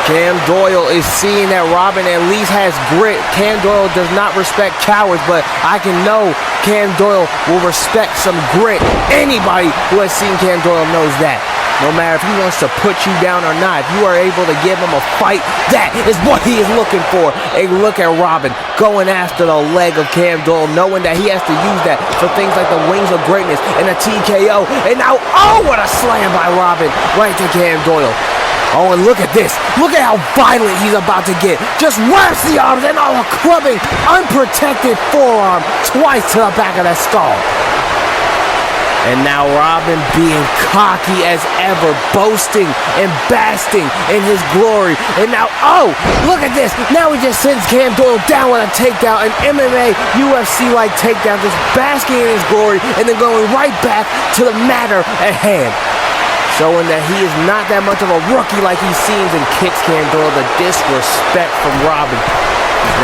Cam Doyle is seeing that Robyn at least has grit. Cam Doyle does not respect cowards, but I can know Cam Doyle will respect some grit. Anybody who has seen Cam Doyle knows that. No matter if he wants to put you down or not, if you are able to give him a fight, that is what he is looking for. And look at Robyn going after the leg of Cam Doyle, knowing that he has to use that for things like the Wings of Greatness and a TKO. And now, what a slam by Robyn right to Cam Doyle. And look at this. Look at how violent he's about to get. Just wraps the arms and a clubbing, unprotected forearm twice to the back of that skull. And now Robyn being cocky as ever, boasting and basking in his glory. And now, look at this. Now he just sends Cam Doyle down with a takedown, an MMA, UFC-like takedown, just basking in his glory, and then going right back to the matter at hand. Showing that he is not that much of a rookie like he seems, and kicks Cam Doyle. The disrespect from Robyn.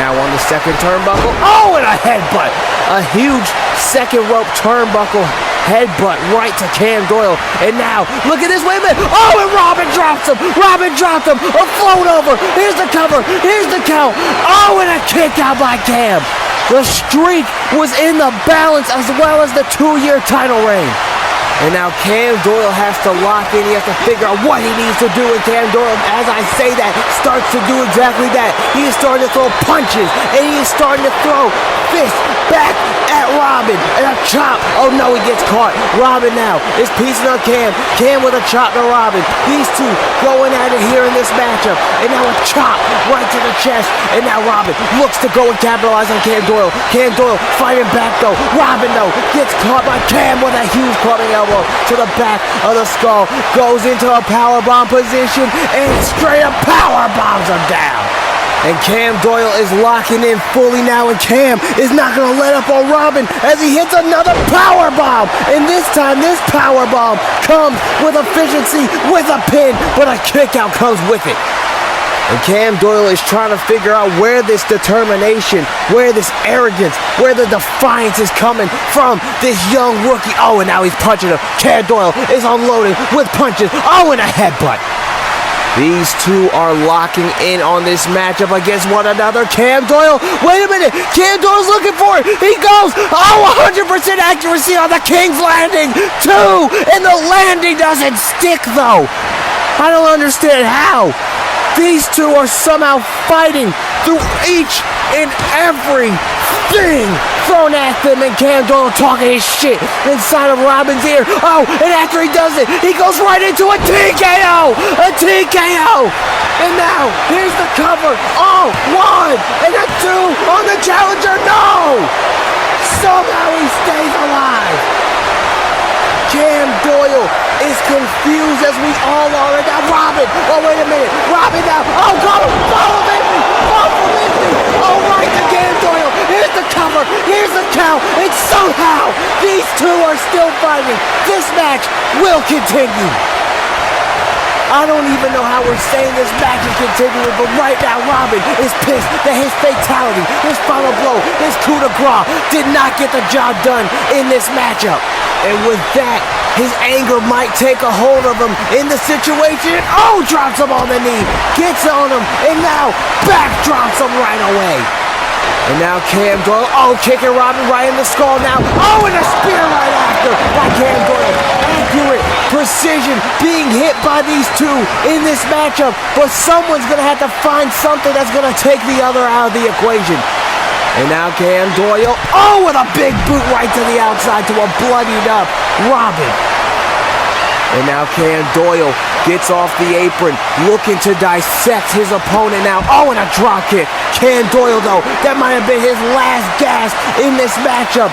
Now on the second turnbuckle. And a headbutt. A huge second rope turnbuckle headbutt right to Cam Doyle. And now, look at this, wait a minute. Oh, and Robyn drops him. Robyn dropped him. A float over. Here's the cover. Here's the count. Oh, and a kick out by Cam. The streak was in the balance as well as the 2-year title reign. And now Cam Doyle has to lock in. He has to figure out what he needs to do. And Cam Doyle, as I say that, starts to do exactly that. He is starting to throw punches. And he is starting to throw fists back at Robyn. And a chop. Oh no, he gets caught. Robyn now is piecing on Cam. Cam with a chop to Robyn. These two going at it here in this matchup. And now a chop right to the chest. And now Robyn looks to go and capitalize on Cam Doyle. Cam Doyle fighting back though. Robyn though gets caught by Cam with a huge clubbing elbow to the back of the skull, goes into a powerbomb position and straight up powerbombs him down. And Cam Doyle is locking in fully now, and Cam is not going to let up on Robyn as he hits another powerbomb. And this time, this powerbomb comes with efficiency, with a pin, but a kick out comes with it. And Cam Doyle is trying to figure out where this determination, where this arrogance, where the defiance is coming from this young rookie. Oh, and now he's punching him. Cam Doyle is unloading with punches. Oh, and a headbutt. These two are locking in on this matchup against one another. Cam Doyle, wait a minute. Cam Doyle's looking for it. He goes, 100% accuracy on the King's Landing. 2, and the landing doesn't stick though. I don't understand how. These two are somehow fighting through each and every thing thrown at them, and Cam Doyle talking his shit inside of Robyn's ear. Oh, and after he does it, he goes right into a TKO! A TKO! And now, here's the cover. Oh, 1 and a 2 on the challenger. No! Somehow he stays alive. Cam Doyle is confused as we all are. And now Robyn. Oh, wait a minute. Robyn now. Oh, God. Follow me. Oh, right to Cam Doyle. Here's the cover. Here's the count. And somehow these two are still fighting. This match will continue. I don't even know how we're saying this match is continuing, but right now Robyn is pissed that his fatality, his final blow, his coup de grace did not get the job done in this matchup. And with that, his anger might take a hold of him in the situation. Oh, drops him on the knee, gets on him, and now back drops him right away. And now Cam Doyle, oh, kicking Robyn right in the skull now. Oh, and a spear right after by Cam Doyle. Accurate precision being hit by these two in this matchup. But someone's going to have to find something that's going to take the other out of the equation. And now Cam Doyle, oh, with a big boot right to the outside to a bloodied up Robyn. And now Cam Doyle gets off the apron, looking to dissect his opponent now. Oh, and a drop kick. Cam Doyle, though, that might have been his last gasp in this matchup.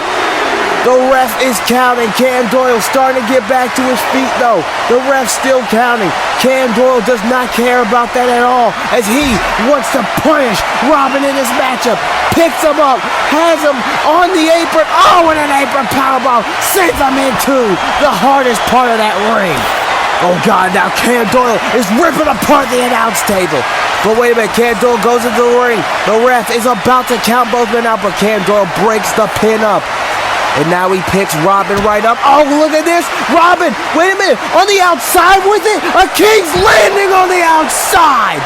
The ref is counting. Cam Doyle starting to get back to his feet, though. The ref's still counting. Cam Doyle does not care about that at all, as he wants to punish Robyn in this matchup. Picks him up, has him on the apron. Oh, and an apron powerbomb sends him into the hardest part of that ring. Oh, God, now Cam Doyle is ripping apart the announce table. But wait a minute, Cam Doyle goes into the ring. The ref is about to count both men out, but Cam Doyle breaks the pin up. And now he picks Robyn right up. Oh, look at this. Robyn, wait a minute. On the outside with it. A King's Landing on the outside.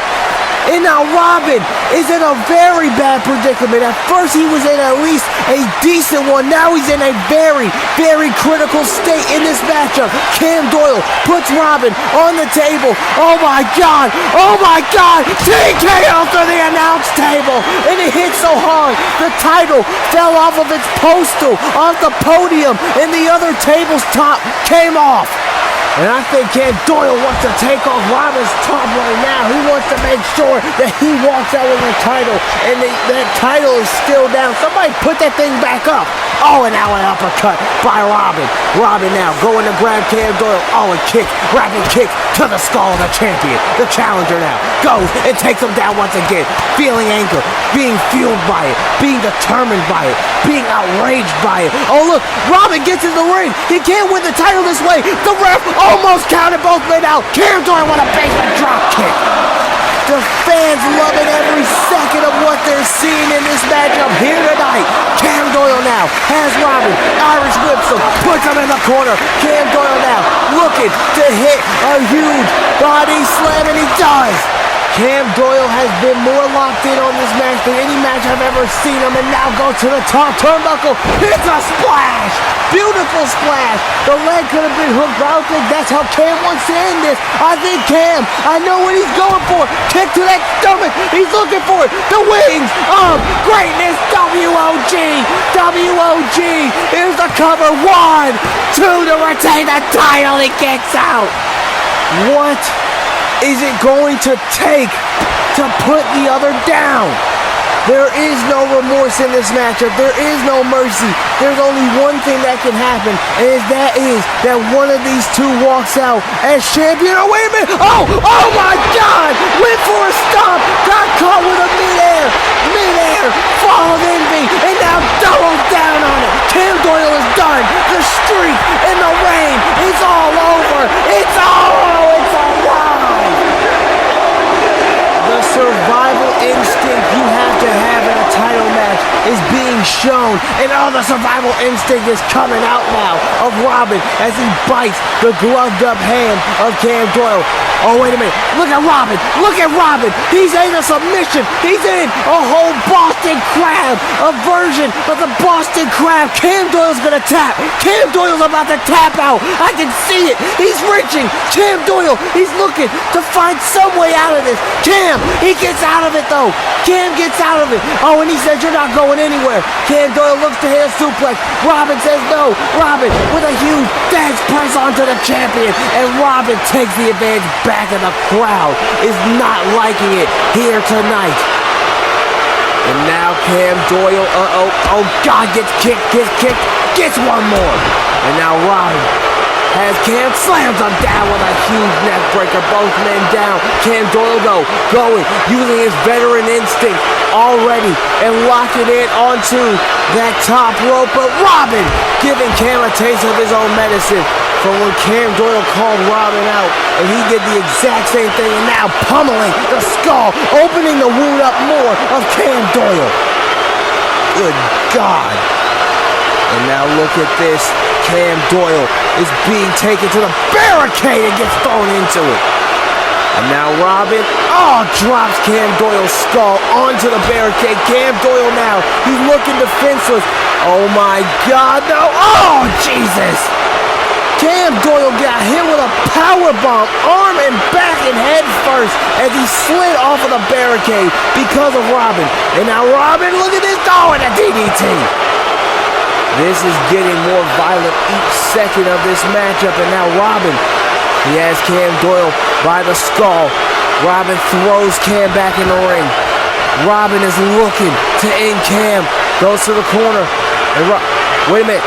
And now Robyn is in a very bad predicament. At first he was in at least a decent one. Now he's in a very, very critical state in this matchup. Cam Doyle puts Robyn on the table. Oh my God. Oh my God. TKO through the announce table. And it hit so hard. The title fell off of its postal, off the podium, and the other table's top came off. And I think Cam Doyle wants to take off Robyn's top right now. He wants to make sure that he walks out with the title, and that title is still down. Somebody put that thing back up. Oh, and now an uppercut by Robyn. Robyn now going to grab Cam Doyle. Oh, and kick, rapid kick to the skull of the champion. The challenger now goes and takes him down once again. Feeling anger, being fueled by it, being determined by it, being outraged by it. Oh, look, Robyn gets in the ring. He can't win the title this way. The ref almost counted both men out. Cam Doyle with a basement drop kick. The fans loving every second of what they're seeing in this matchup here tonight. Cam Doyle now has Robyn. Irish whips him, puts him in the corner. Cam Doyle now looking to hit a huge body slam, and he does. Cam Doyle has been more locked in on this match than any match I've ever seen him, and now goes to the top turnbuckle. It's a splash! Beautiful splash! The leg could have been hooked, but I don't think that's how Cam wants to end this. I think Cam, I know what he's going for. Kick to that stomach. He's looking for it. The wings of greatness. WOG. WOG. Here's the cover. 1, 2 to retain the title. He kicks out. What is it going to take to put the other down? There is no remorse in this matchup. There is no mercy. There's only one thing that can happen, and that is that one of these two walks out as champion. Oh, wait a minute. Oh my God. Went for a stomp. Got caught with a midair fall of envy, and now doubles down on it. Cam Doyle is done. The streak and the reign is all over. It's alive. The survival instinct you have to have in a title match is being shown, and the survival instinct is coming out now of Robyn as he bites the gloved up hand of Cam Doyle. Oh, wait a minute. Look at Robyn. Look at Robyn. He's in a submission. He's in a whole Boston Crab, a version of the Boston Crab. Cam Doyle's gonna tap. Cam Doyle's about to tap out. I can see it. He's reaching. Cam Doyle, he's looking to find some way out of this. Cam, he gets out of it though. Cam gets out of it. Oh, and he says, you're not going anywhere. Cam Doyle looks to hit a suplex. Robyn says no. Robyn with a huge dance press onto the champion, and Robyn takes the advantage back, and the crowd is not liking it here tonight. And now Cam Doyle, oh God, gets kicked, gets one more. And now Robyn has Cam, slams him down with a huge neck breaker. Both men down. Cam Doyle though, going, using his veteran instinct already and locking in onto that top rope. But Robyn giving Cam a taste of his own medicine from when Cam Doyle called Robyn out, and he did the exact same thing, and now pummeling the skull, opening the wound up more of Cam Doyle. Good God. And now look at this. Cam Doyle is being taken to the barricade and gets thrown into it. And now Robyn, drops Cam Doyle's skull onto the barricade. Cam Doyle now, he's looking defenseless. Oh my God, no. Oh, Jesus. Cam Doyle got hit with a powerbomb, arm and back and head first, as he slid off of the barricade because of Robyn. And now Robyn, look at this, and a DDT. This is getting more violent each second of this matchup, and now Robyn, he has Cam Doyle by the skull. Robyn throws Cam back in the ring. Robyn is looking to end Cam, goes to the corner, and wait a minute.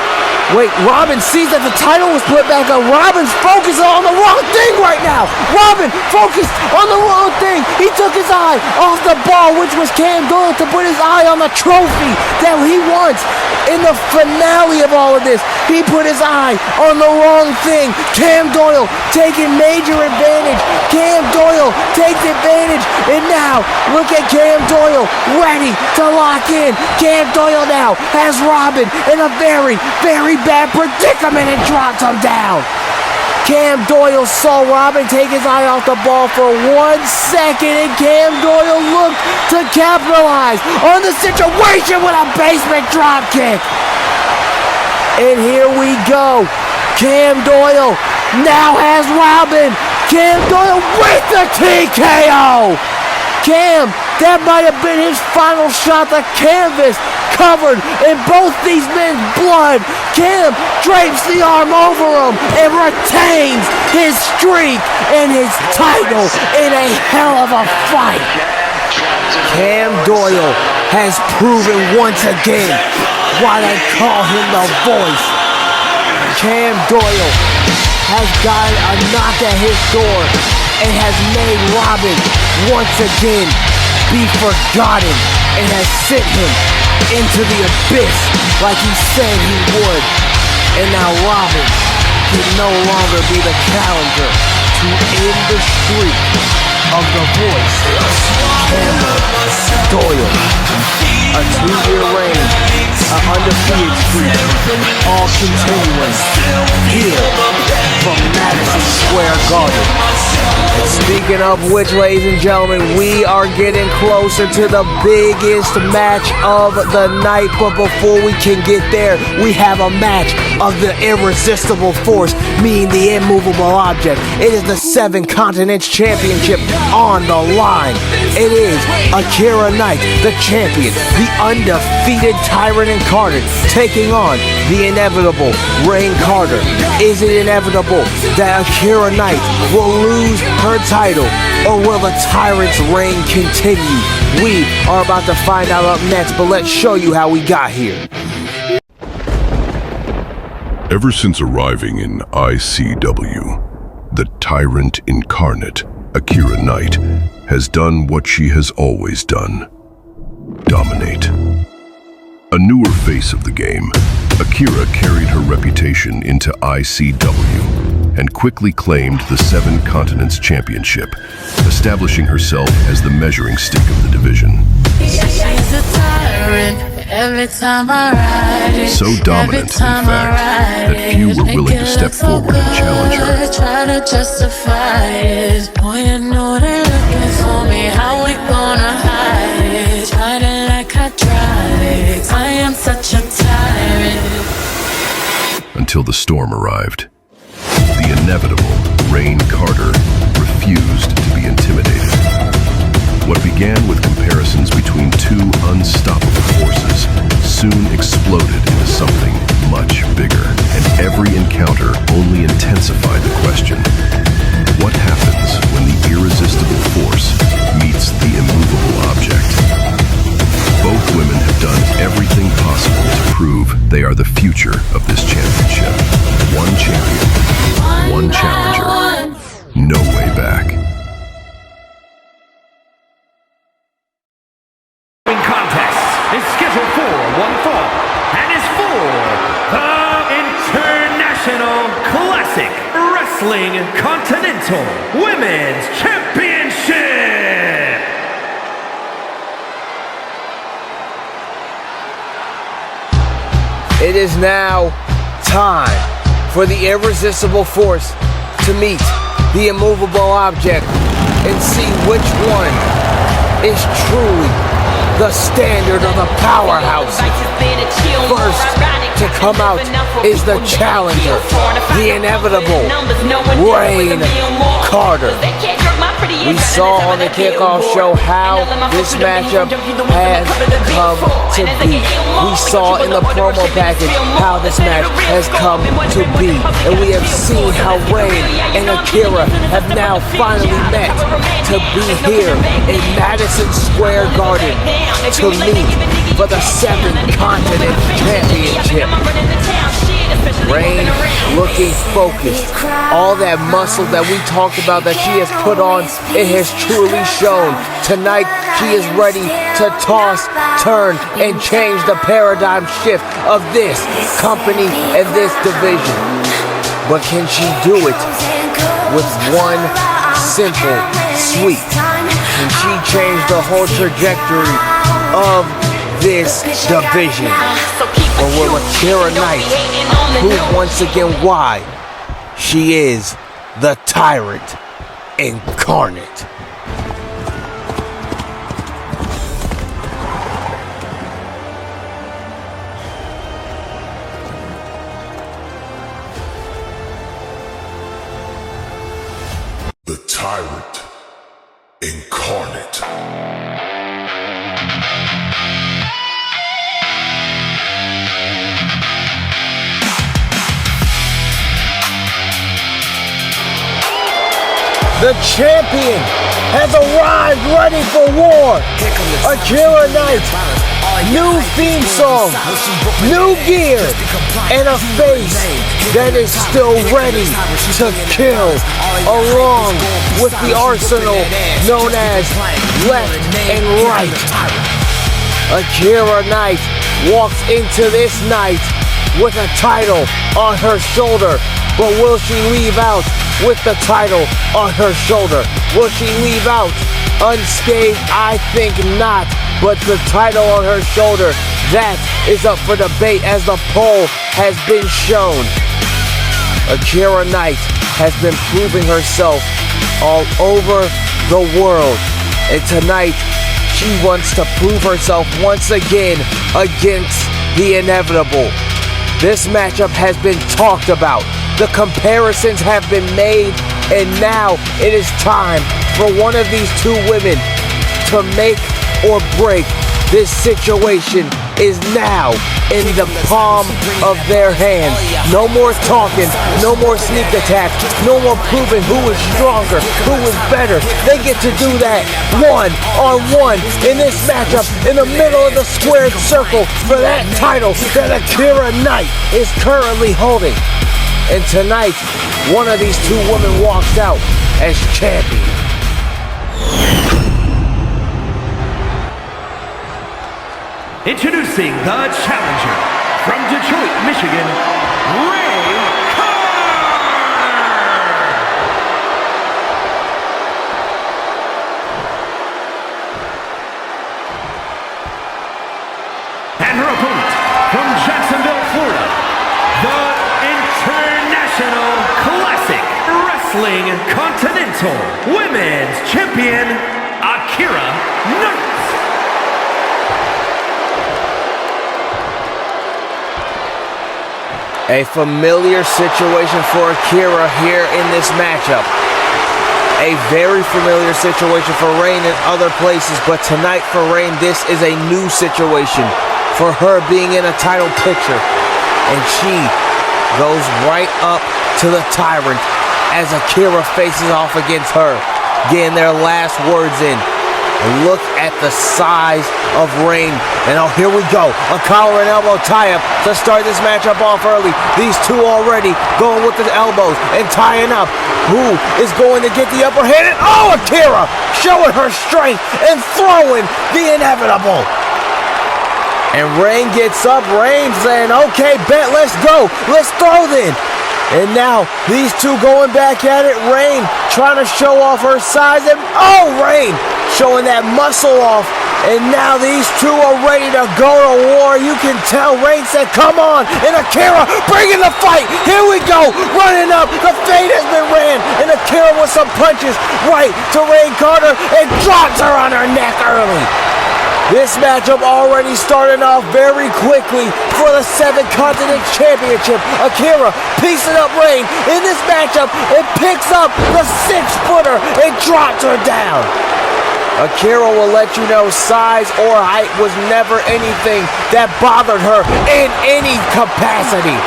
Wait, Robyn sees that the title was put back up. Robyn's focused on the wrong thing right now. Robyn focused on the wrong thing. He took his eye off the ball, which was Cam Doyle, to put his eye on the trophy that he wants. In the finale of all of this, he put his eye on the wrong thing. Cam Doyle taking major advantage. Cam Doyle takes advantage. And now, look at Cam Doyle ready to lock in. Cam Doyle now has Robyn in a very, very bad predicament and drops him down. Cam Doyle saw Robyn take his eye off the ball for 1 second, and Cam Doyle looked to capitalize on the situation with a basement drop kick. And here we go. Cam Doyle now has Robyn. Cam Doyle with the TKO. Cam, that might have been his final shot. The canvas covered in both these men's blood. Cam drapes the arm over him and retains his streak and his title in a hell of a fight. Cam Doyle has proven once again why they call him the Voice. Cam Doyle has gotten a knock at his door and has made Robyn once again be forgotten, and has sent him into the abyss like he said he would. And now Robyn can no longer be the challenger to end the streak of the Voice, Cam Doyle. continuing here from Madison Square Garden. And speaking of which, ladies and gentlemen, we are getting closer to the biggest match of the night. But before we can get there, we have a match of the irresistible force, meaning the immovable object. It is the 7 Continental Championship on the line. It is Akira Knight, the champion, the undefeated Tyrant Incarnate, taking on the inevitable Rain Carter. Is it inevitable that Akira Knight will lose her title, or will the Tyrant's reign continue? We are about to find out up next, but let's show you how we got here. Ever since arriving in ICW, the Tyrant Incarnate, Akira Knight, has done what she has always done: dominate. A newer face of the game, Akira carried her reputation into ICW and quickly claimed the 7 Continents Championship, establishing herself as the measuring stick of the division. She's a tyrant every time I ride it. So dominant, in fact, that few were willing to step forward and challenge her. Try to justify it. Boy, you know they're looking for me. How we gonna hide it? Try to like hydraulics. I am such a tyrant. Until the storm arrived. The inevitable Rain Carter refused to be intimidated. What began with comparisons between 2 unstoppable forces soon exploded into something much bigger, and every encounter only intensified the question: what happens when the irresistible force meets the immovable object? Both women have done everything possible to prove they are the future of this championship. One champion, one challenger, no way back. Contest is scheduled for one fall and is for the International Classic Wrestling Continental Women's Championship. It is now time for the irresistible force to meet the immovable object and see which one is truly the standard of the powerhouse. First to come out is the challenger, the inevitable Rain Carter. We saw on the kickoff show how this matchup has come to be. We saw in the promo package how this match has come to be. And we have seen how Rain and Akira have now finally met to be here in Madison Square Garden to meet for the 7 Continental Championship. Rain looking focused. All that muscle that we talked about that she has put on, it has truly shown. Tonight, she is ready to toss, turn, and change the paradigm shift of this company and this division. But can she do it with one simple sweep? Can she change the whole trajectory of this division? Or will Akira Knight prove once again why she is the Tyrant Incarnate? The Tyrant Incarnate. The champion has arrived ready for war. Akira Knight, new theme song, new gear, and a face that is still ready to kill, along with the arsenal known as left and right. Akira Knight walks into this night with a title on her shoulder, but will she leave out with the title on her shoulder? Will she leave out unscathed? I think not. But the title on her shoulder, that is up for debate as the poll has been shown. Akira Knight has been proving herself all over the world. And tonight, she wants to prove herself once again against the inevitable. This matchup has been talked about. The comparisons have been made, and now it is time for one of these two women to make or break. This situation is now in the palm of their hands. No more talking, no more sneak attack, no more proving who is stronger, who is better. They get to do that one-on-one in this matchup in the middle of the squared circle for that title that Akira Knight is currently holding. And tonight, one of these two women walks out as champion. Introducing the challenger from Detroit, Michigan, Ray Carter. And her opponent from Jacksonville, Florida, the International Classic Wrestling Continental Women's Champion, Akira Knight. A familiar situation for Akira here in this matchup. A very familiar situation for Rain in other places, but tonight for Rain, this is a new situation for her being in a title picture. And she goes right up to the Tyrant as Akira faces off against her, getting their last words in. And look at the size of Rain. And oh, here we go. A collar and elbow tie-up to start this matchup off early. These two already going with the elbows and tying up. Who is going to get the upper hand? And oh, Akira showing her strength and throwing the inevitable. And Rain gets up. Rain saying, okay, bet, let's go. Let's throw then. And now these two going back at it. Rain trying to show off her size. And oh, Rain showing that muscle off. And now these two are ready to go to war. You can tell Rain said, come on. And Akira bringing the fight. Here we go. Running up. The fade has been ran. And Akira with some punches right to Rain Carter and drops her on her neck early. This matchup already starting off very quickly for the 7th Continental Championship. Akira piecing up Rain in this matchup and picks up the 6-footer and drops her down. Akira will let you know size or height was never anything that bothered her in any capacity.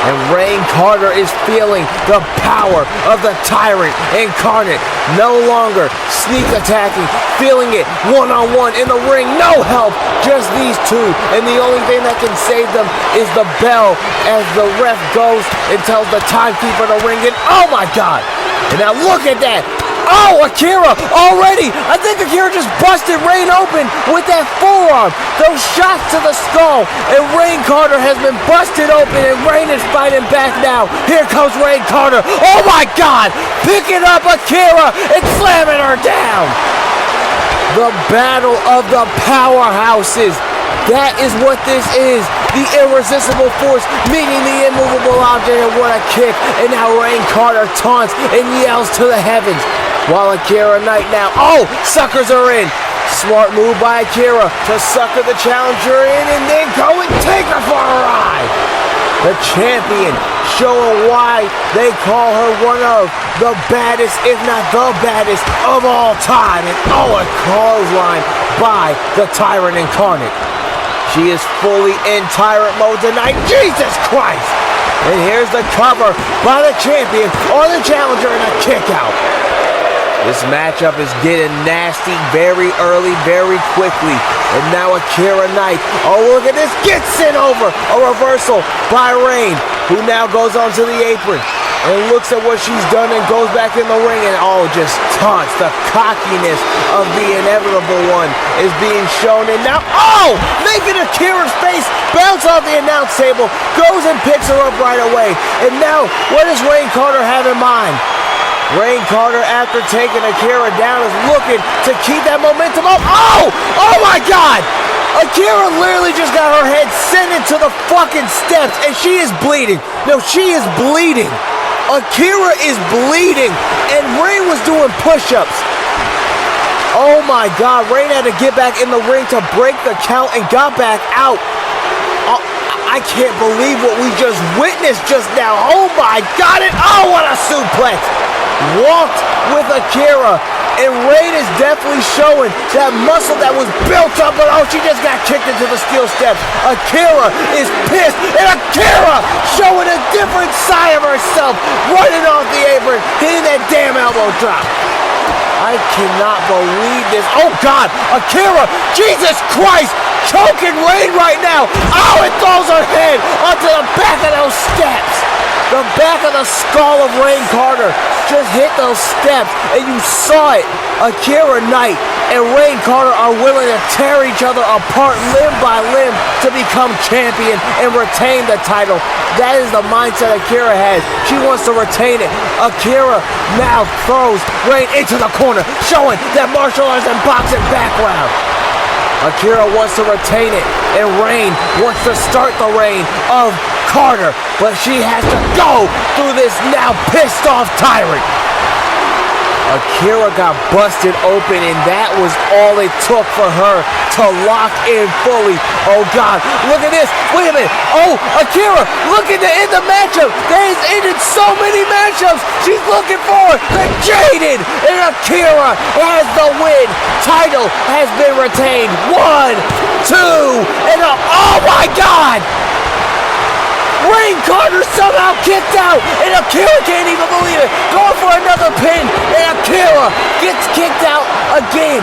And Rain Carter is feeling the power of the Tyrant incarnate. No longer sneak attacking, feeling it one-on-one in the ring. No help, just these two. And the only thing that can save them is the bell as the ref goes and tells the timekeeper to ring it. Oh my God. And now look at that. Oh, Akira already. I think Akira just busted Rain open with that forearm. Those shots to the skull. And Rain Carter has been busted open and Rain is fighting back now. Here comes Rain Carter. Oh my God. Picking up Akira and slamming her down. The battle of the powerhouses. That is what this is. The irresistible force meeting the immovable object, and what a kick. And now Rain Carter taunts and yells to the heavens. While Akira Knight now, oh, suckers are in. Smart move by Akira to sucker the challenger in and then go and take her for a ride. The champion showing why they call her one of the baddest, if not the baddest, of all time. And oh, a clothesline by the Tyrant incarnate. She is fully in Tyrant mode tonight. Jesus Christ! And here's the cover by the champion on the challenger and a kick out. This matchup is getting nasty very early, very quickly. And now Akira Knight, oh look at this, gets sent over. A reversal by Rain, who now goes onto the apron and looks at what she's done and goes back in the ring and oh, just taunts. The cockiness of the inevitable one is being shown. And now, oh, making Akira's face bounce off the announce table, goes and picks her up right away. And now, what does Rain Carter have in mind? Rain Carter, after taking Akira down, is looking to keep that momentum up. Oh! Oh my God! Akira literally just got her head sent into the fucking steps, and she is bleeding. No, she is bleeding. Akira is bleeding, and Rain was doing push-ups. Oh my God, Rain had to get back in the ring to break the count and got back out. I can't believe what we just witnessed just now. Oh my God, oh, what a suplex. Walked with Akira, and Rain is definitely showing that muscle that was built up, but oh, she just got kicked into the steel steps. Akira is pissed, and Akira showing a different side of herself, running off the apron, hitting that damn elbow drop. I cannot believe this. Oh God, Akira, Jesus Christ, choking Rain right now. Oh, it throws her head onto the back of those steps. The back of the skull of Rain Carter just hit those steps, and you saw it. Akira Knight and Rain Carter are willing to tear each other apart limb by limb to become champion and retain the title. That is the mindset Akira has. She wants to retain it. Akira now throws Rain into the corner, showing that martial arts and boxing background. Akira wants to retain it, and Rain wants to start the reign of Carter, but she has to go through this now pissed off tyrant. Akira got busted open, and that was all it took for her to lock in fully. Oh God, look at this. Wait a minute. Oh, Akira looking to end the matchup. That has ended so many matchups. She's looking for the Jaded, and Akira has the win. Title has been retained. 1, 2, and up. Oh my God! Rain Carter somehow kicked out, and Akira can't even believe it. Going for another pin, and Akira gets kicked out again.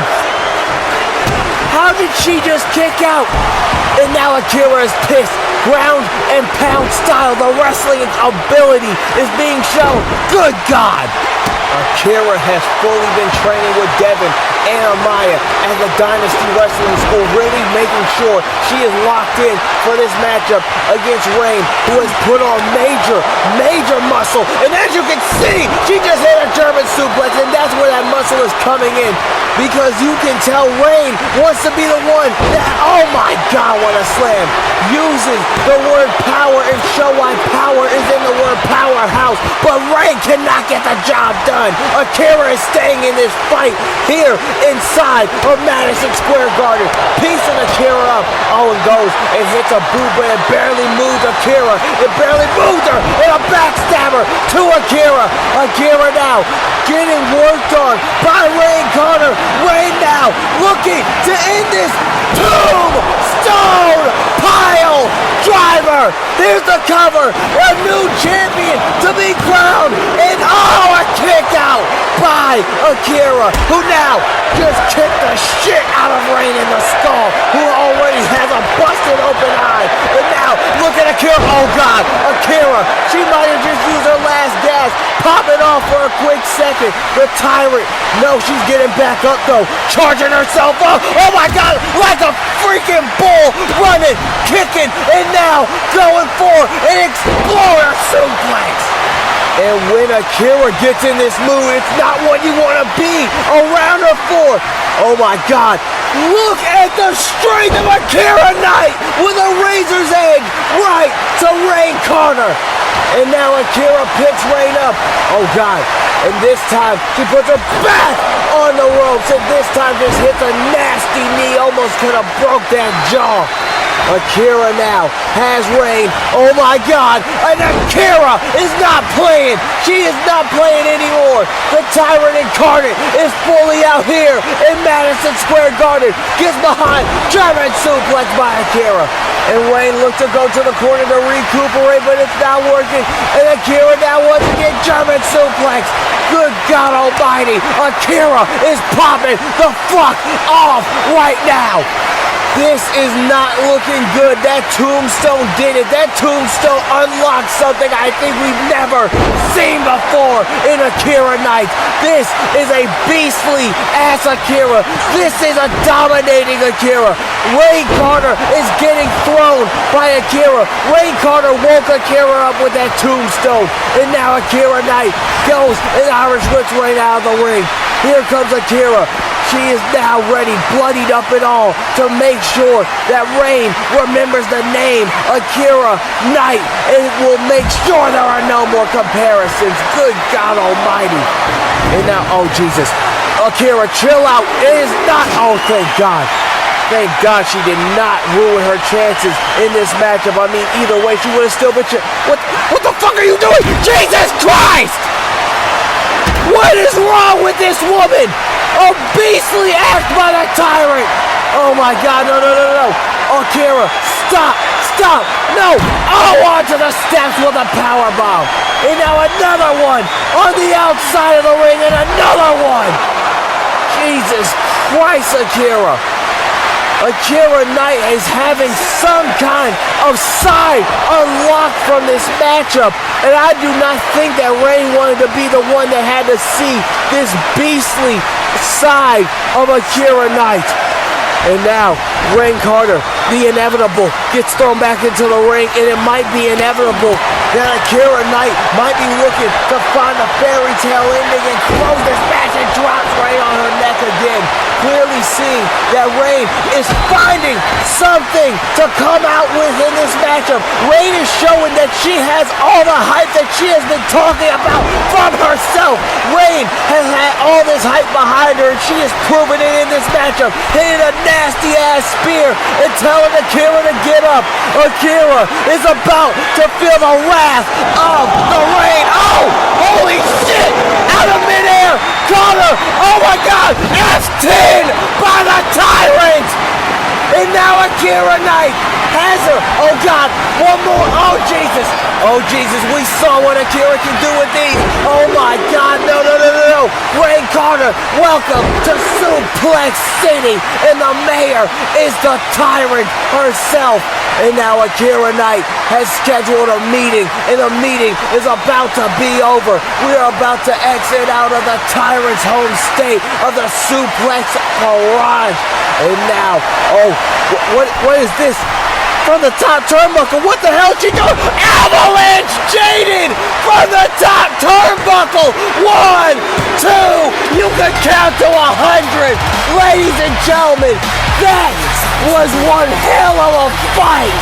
How did she just kick out? And now Akira is pissed. Ground and pound style, the wrestling ability is being shown. Good God! Akira has fully been training with Devin and Amaya at the Dynasty Wrestling School, really making sure she is locked in for this matchup against Rain, who has put on major muscle. And as you can see, she just hit a German suplex, and that's where that muscle is coming in, because you can tell Rain wants to be the one that, oh my God, what a slam, uses the word power and show why power is in the word powerhouse, but Rain cannot get the job done. Akira is staying in this fight here inside of Madison Square Garden, piecing Akira up. Oh, and goes and hits a boot, but it barely moves Akira. It barely moves her, and a backstabber to Akira. Akira now getting worked on by Rain Carter. Rain now looking to end this tombstone pile driver. Here's the cover. A new champion to be crowned. And oh, a kick out by Akira, who now just kicked the shit out of Rain in the skull, who already has a busted open eye. And now look at Akira. Oh God, Akira. She might have just used her last gas, popping off for a quick second. The tyrant. No, she's getting back up though, charging herself up. Oh my God, like a freaking bull, running, kicking, and now going for an Explorer suplex. And when Akira gets in this mood, it's not what you want to be around her for. Oh my God, look at the strength of Akira Knight with a razor's edge right to Rain Carter. And now Akira picks Rain up. Oh God, and this time she puts her back on the ropes, and this time just hits a nasty knee, almost could have broke that jaw. Akira now has Rain. Oh my God, and Akira is not playing. She is not playing anymore. The tyrant incarnate is fully out here in Madison Square Garden. Gets behind, German suplex by Akira. And Rain looks to go to the corner to recuperate, but it's not working. And Akira now wants to get German suplex. Good God Almighty, Akira is popping the fuck off right now. This is not looking good. That tombstone did it. That tombstone unlocked something I think we've never seen before in Akira Knight. This is a beastly ass Akira. This is a dominating Akira. Rain Carter is getting thrown by Akira. Rain Carter woke Akira up with that tombstone. And now Akira Knight goes and Irish whips Rain out of the ring. Here comes Akira. she is now ready, bloodied up and all, to make sure that Reign remembers the name Akira Knight, and will make sure there are no more comparisons. Good God Almighty. And now, oh Jesus, Akira, chill out. It is not, oh thank God. Thank God she did not ruin her chances in this matchup. I mean, either way, she would have still been. What the fuck are you doing? Jesus Christ! What is wrong with this woman? A beastly act by the tyrant! Oh my God, no. Akira, stop, no! Oh, onto the steps with a power bomb. And now another one on the outside of the ring, and another one! Jesus Christ, Akira. Akira Knight is having some kind of side unlocked from this matchup, and I do not think that Reign wanted to be the one that had to see this beastly side of Akira Knight. And now, Reign Carter, the inevitable, gets thrown back into the ring, and it might be inevitable that Akira Knight might be looking to find a fairy tale ending and close this match, and drops Reign on her neck again. Clearly seeing that Reign is finding something to come out with in this matchup. Reign is showing that she has all the hype that she has been talking about from herself. Reign has had all this hype behind her, and she is proving it in this matchup. Hitting a nasty ass spear and telling Akira to get up. Akira is about to feel the wrath of the Reign. Oh, holy shit! Out of midair, Carter, oh my God, F10 by the tyrant! And now Akira Knight has her. Oh God, one more. Oh Jesus. Oh Jesus, we saw what Akira can do with these. Oh my God, no. Reign Carter, welcome to Suplex City. And the mayor is the tyrant herself. And now Akira Knight has scheduled a meeting, and the meeting is about to be over. We are about to exit out of the tyrant's home state of the Suplex Garage. And now, oh, what is this? From the top turnbuckle, what the hell is she doing? Avalanche Jaded from the top turnbuckle. 1, 2, you can count to 100. Ladies and gentlemen, that was one hell of a fight.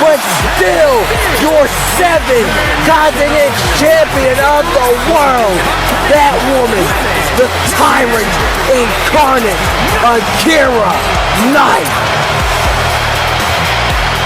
But still, your 7-continent champion of the world. That woman, the tyrant incarnate, Akira Knight.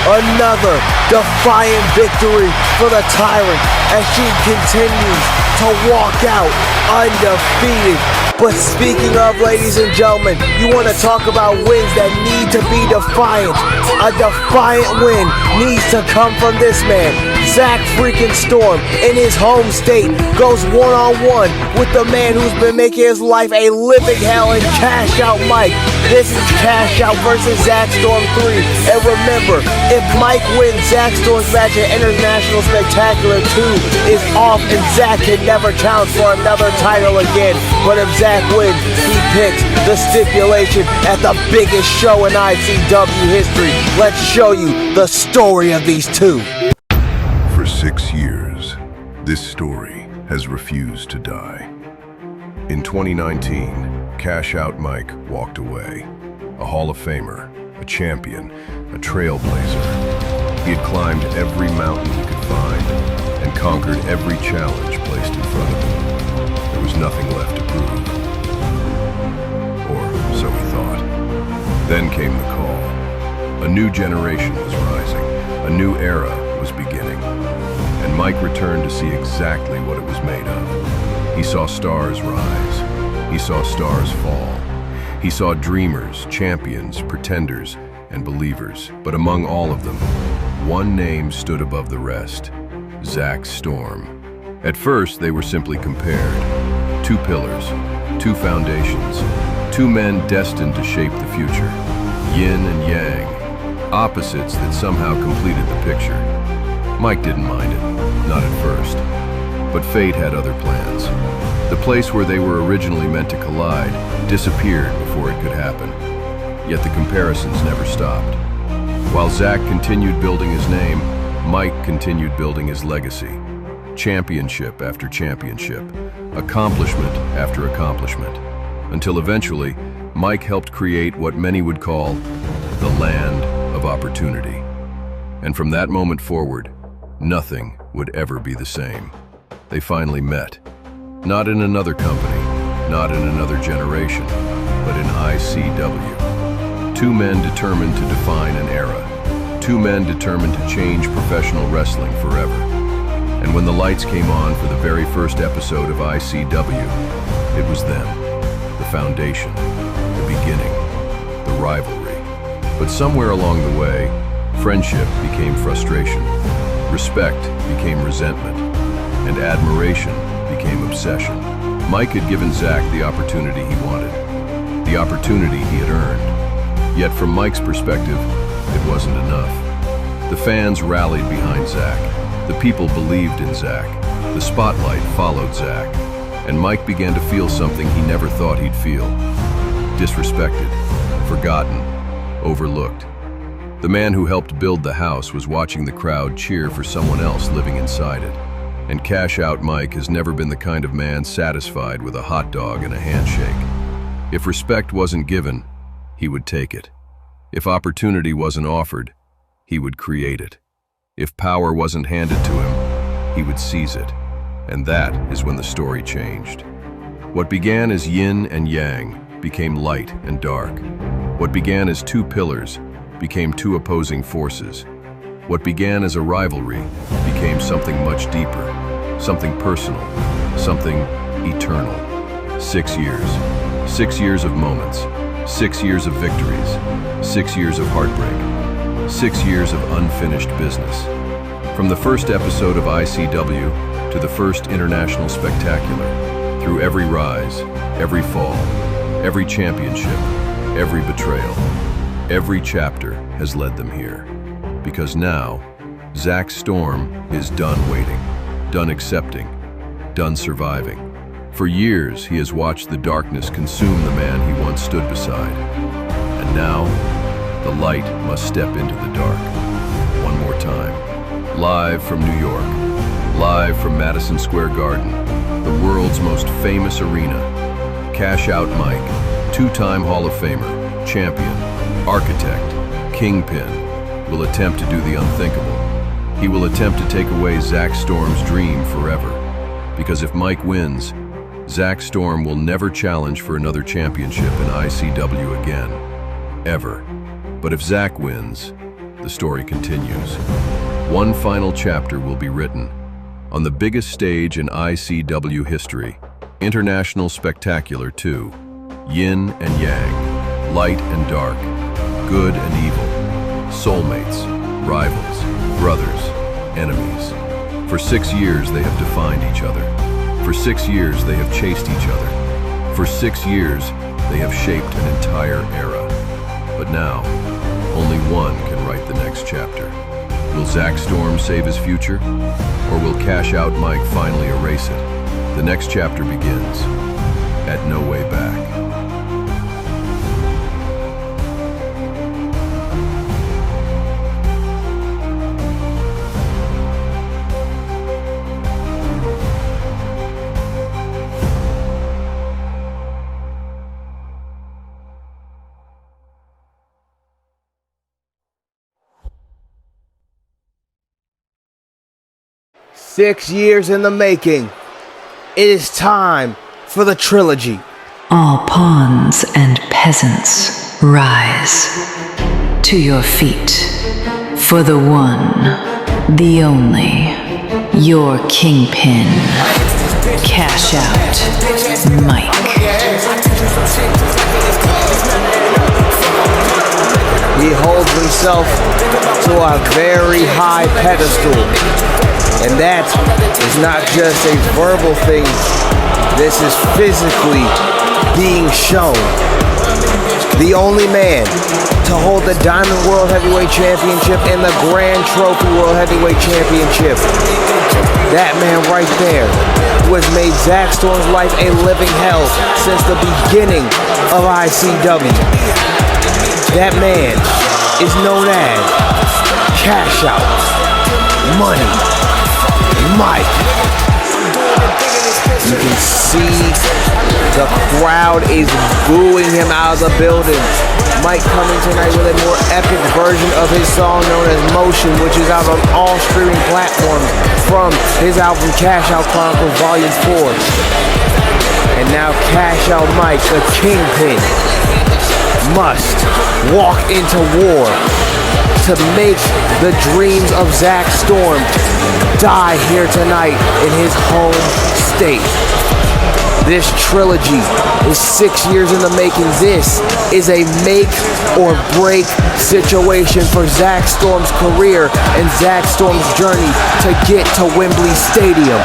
Another defiant victory for the tyrant as she continues to walk out undefeated. But speaking of, ladies and gentlemen, you want to talk about wins that need to be defiant. A defiant win needs to come from this man. Zach freaking Storm in his home state goes one-on-one with the man who's been making his life a living hell in Cash Out Mike. This is Cash Out versus Zach Storm 3. And remember, if Mike wins, Zach Storm's match at International Spectacular 2 is off, and Zach can never challenge for another title again. But if Zach wins, he picks the stipulation at the biggest show in ICW history. Let's show you the story of these two. For 6 years, this story has refused to die. In 2019, Cash Out Mike walked away. A Hall of Famer, a champion, a trailblazer. He had climbed every mountain he could find and conquered every challenge placed in front of him. There was nothing left to prove. Or so he thought. Then came the call. A new generation was rising. A new era was beginning. And Mike returned to see exactly what it was made of. He saw stars rise. He saw stars fall. He saw dreamers, champions, pretenders, and believers. But among all of them, one name stood above the rest: Zach Storm. At first, they were simply compared. Two pillars, two foundations, two men destined to shape the future. Yin and yang, opposites that somehow completed the picture. Mike didn't mind it, not at first. But fate had other plans. The place where they were originally meant to collide disappeared before it could happen. Yet the comparisons never stopped. While Zach continued building his name, Mike continued building his legacy. Championship after championship, accomplishment after accomplishment, until eventually Mike helped create what many would call the land of opportunity. And from that moment forward, nothing would ever be the same. They finally met. Not in another company, not in another generation, but in ICW. Two men determined to define an era. Two men determined to change professional wrestling forever. And when the lights came on for the very first episode of ICW, it was them. The foundation, the beginning, the rivalry. But somewhere along the way, friendship became frustration, respect became resentment, and admiration became obsession. Mike had given Zach the opportunity he wanted, the opportunity he had earned. Yet from Mike's perspective, it wasn't enough. The fans rallied behind Zach. The people believed in Zach. The spotlight followed Zach. And Mike began to feel something he never thought he'd feel. Disrespected, forgotten, overlooked. The man who helped build the house was watching the crowd cheer for someone else living inside it. And Cash Out Mike has never been the kind of man satisfied with a hot dog and a handshake. If respect wasn't given, he would take it. If opportunity wasn't offered, he would create it. If power wasn't handed to him, he would seize it. And that is when the story changed. What began as yin and yang became light and dark. What began as two pillars became two opposing forces. What began as a rivalry became something much deeper, something personal, something eternal. 6 years. 6 years of moments. 6 years of victories. 6 years of heartbreak. 6 years of unfinished business. From the first episode of ICW to the first International Spectacular, through every rise, every fall, every championship, every betrayal, every chapter has led them here. Because now, Zach Storm is done waiting, done accepting, done surviving. For years, he has watched the darkness consume the man he once stood beside. And now, the light must step into the dark. One more time. Live from New York, live from Madison Square Garden, the world's most famous arena, Cash Out Mike, two-time Hall of Famer, champion, architect, kingpin, will attempt to do the unthinkable. He will attempt to take away Zach Storm's dream forever. Because if Mike wins, Zach Storm will never challenge for another championship in ICW again. Ever. But if Zach wins, the story continues. One final chapter will be written. On the biggest stage in ICW history, International Spectacular 2, yin and yang, light and dark, good and evil, soulmates, rivals, brothers, enemies. For 6 years they have defined each other. For 6 years they have chased each other. For 6 years they have shaped an entire era. But now, only one can write the next chapter. Will Zach Storm save his future? Or will Cash Out Mike finally erase it? The next chapter begins at No Way Back. "6 years in the making. It is time for the trilogy." All pawns and peasants, rise to your feet for the one, the only, your kingpin, Cash Out Mike. He holds himself to a very high pedestal. And that is not just a verbal thing. This is physically being shown. The only man to hold the Diamond World Heavyweight Championship and the Grand Trophy World Heavyweight Championship. That man right there who has made Zach Storm's life a living hell since the beginning of ICW. That man is known as Cash Out Money Mike. You can see the crowd is booing him out of the building. Mike coming tonight with a more epic version of his song known as Motion, which is out on all streaming platforms from his album Cash Out Chronicles Volume 4. And now Cash Out Mike, the Kingpin, must walk into war to make the dreams of Zach Storm die here tonight in his home state. This trilogy is 6 years in the making. This is a make or break situation for Zach Storm's career and Zach Storm's journey to get to Wembley Stadium.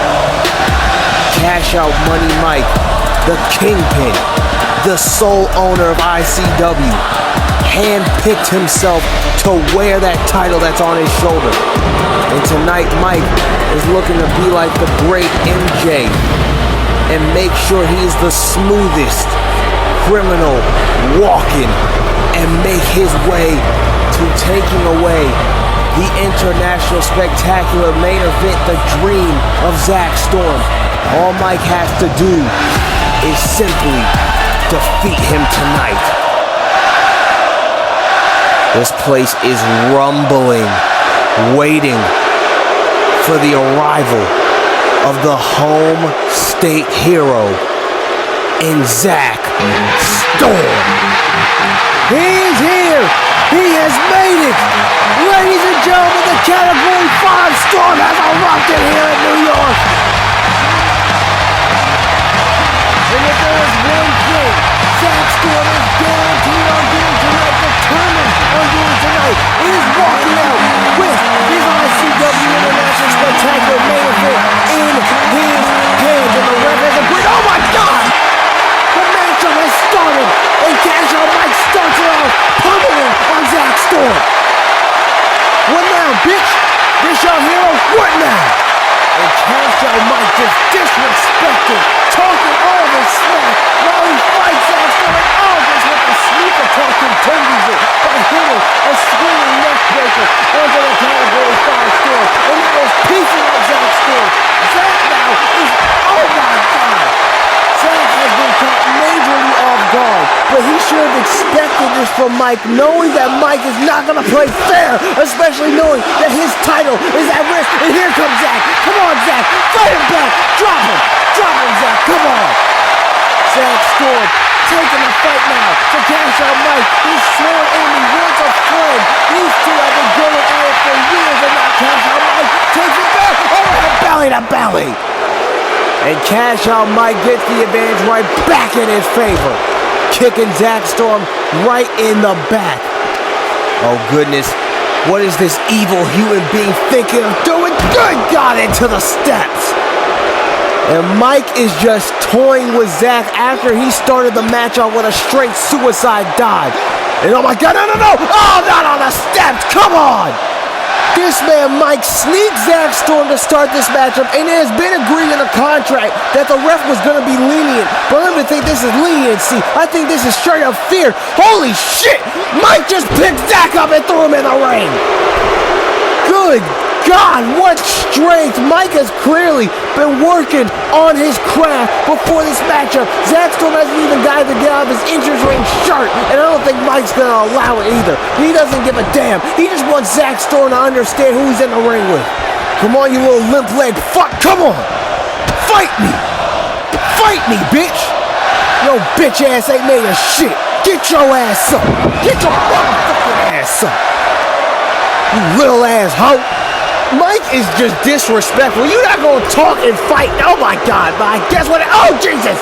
Cash Out Money Mike, the Kingpin, the sole owner of ICW, handpicked himself to wear that title that's on his shoulder. And tonight Mike is looking to be like the great MJ and make sure he's the smoothest criminal walking and make his way to taking away the International Spectacular main event, the dream of Zach Storm. All Mike has to do is simply defeat him tonight. This place is rumbling, waiting for the arrival of the home state hero in Zach Storm. He's here! He has made it! Ladies and gentlemen, the Category 5 Storm has erupted here in New York! And if there is one thing Zach Storm is guaranteed on doing tonight, determined on doing tonight, it is walking out with his ICW International Spectacular main event in his hands. And the ref has agreed. Oh my God! The matchup has started, and Cash Out Mike starts it off, pummeling on Zach Storm. What now, bitch? This your hero? What now? And Cash Out Mike just disrespected, talking all this smack while he fights Zach Storm, and all this with the sneak attack continues it by hitting a swinging neck breaker onto the Category 5 Storm. And that is piecing up Zach Storm. Zach now is, oh my God! Zach has been caught majorly off guard, but he should have expected this from Mike, knowing that Mike is not going to play fair, especially knowing that his title is at risk. And here comes Zach. Come on, Zach. Fight him back. Drop him. Drop him, Zach. Come on. Zach Storm taking the fight now to Cash Out Mike. His sworn enemy, once a friend. These two have been going at it for years, and now Cash Out Mike takes it back. Overhead belly to belly. And Cash Out Mike gets the advantage right back in his favor, kicking Zach Storm right in the back. Oh goodness, what is this evil human being thinking of doing? Good God, into the steps. And Mike is just toying with Zach after he started the match off with a straight suicide dive. And oh my God, no! Oh, not on the steps, come on! This man Mike sneaks Zach Storm to start this matchup, and it has been agreed in the contract that the ref was going to be lenient. But I don't even think this is leniency. I think this is straight up fear. Holy shit! Mike just picked Zach up and threw him in the ring. Good God, what strength! Mike has clearly been working on his craft before this matchup. Zach Storm hasn't even got to get out of his entrance ring shirt, and I don't think Mike's going to allow it either. He doesn't give a damn. He just wants Zach Storm to understand who he's in the ring with. Come on, you little limp leg fuck. Come on. Fight me. Fight me, bitch. Yo, bitch ass ain't made of shit. Get your ass up. Get your motherfucking ass up. You little ass hoe. Mike is just disrespectful. You're not gonna talk and fight. Oh my God, Mike. Guess what? Oh, Jesus.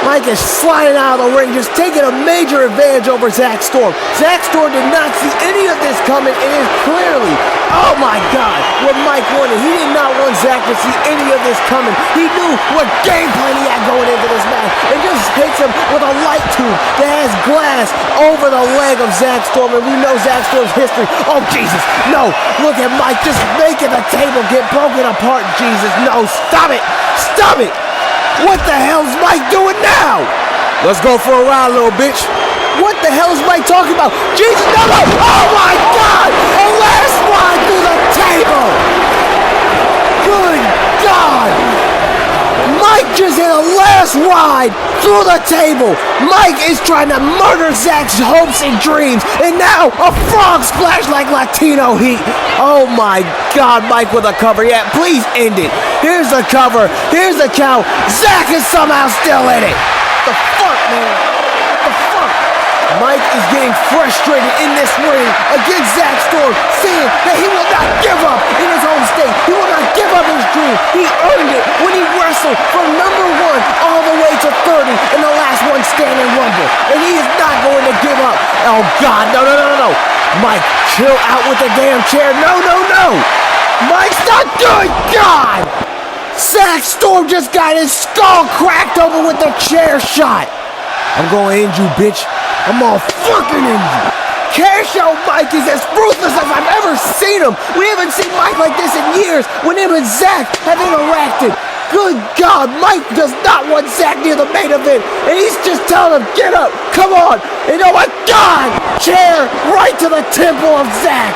Mike is sliding out of the ring, just taking a major advantage over Zach Storm. Zach Storm did not see any of this coming, and is clearly, oh my God, what Mike wanted. He did not want Zach to see any of this coming. He knew what game plan he had going into this match, and just hits him with a light tube that has glass over the leg of Zach Storm, and we know Zach Storm's history. Oh, Jesus, no. Look at Mike just making the table get broken apart. Jesus, no, stop it. Stop it. What the hell's Mike doing now? Let's go for a ride, little bitch. What the hell is Mike talking about? Jesus, no! Oh my God! A last slide through the table! Good God! Mike Mike just hit a last ride through the table. Mike is trying to murder Zach's hopes and dreams. And now a frog splash like Latino heat. Oh my God, Mike with a cover. Yeah, please end it. Here's the cover. Here's the count. Zach is somehow still in it. What the fuck, man? What the fuck? Mike is getting frustrated in this ring against Zach Storm, saying that he will not give up in his home state. He will not give up his dream. He earned it when he wrestled from number 1 all the way to 30 in the last one standing Rumble. And he is not going to give up. Oh God, no. Mike, chill out with the damn chair. No. Mike's not good. God! Zach Storm just got his skull cracked open with the chair shot. I'm gonna end you, bitch. I'm all fucking end you. Cash Out Mike is as ruthless as I've ever seen him. We haven't seen Mike like this in years when him and Zach have interacted. Good God, Mike does not want Zach near the main event. And he's just telling him, get up, come on. And oh my God, chair right to the temple of Zach.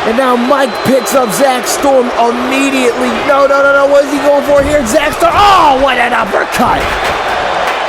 And now Mike picks up Zach Storm immediately. No. What is he going for here? Zach Storm. Oh, what an uppercut.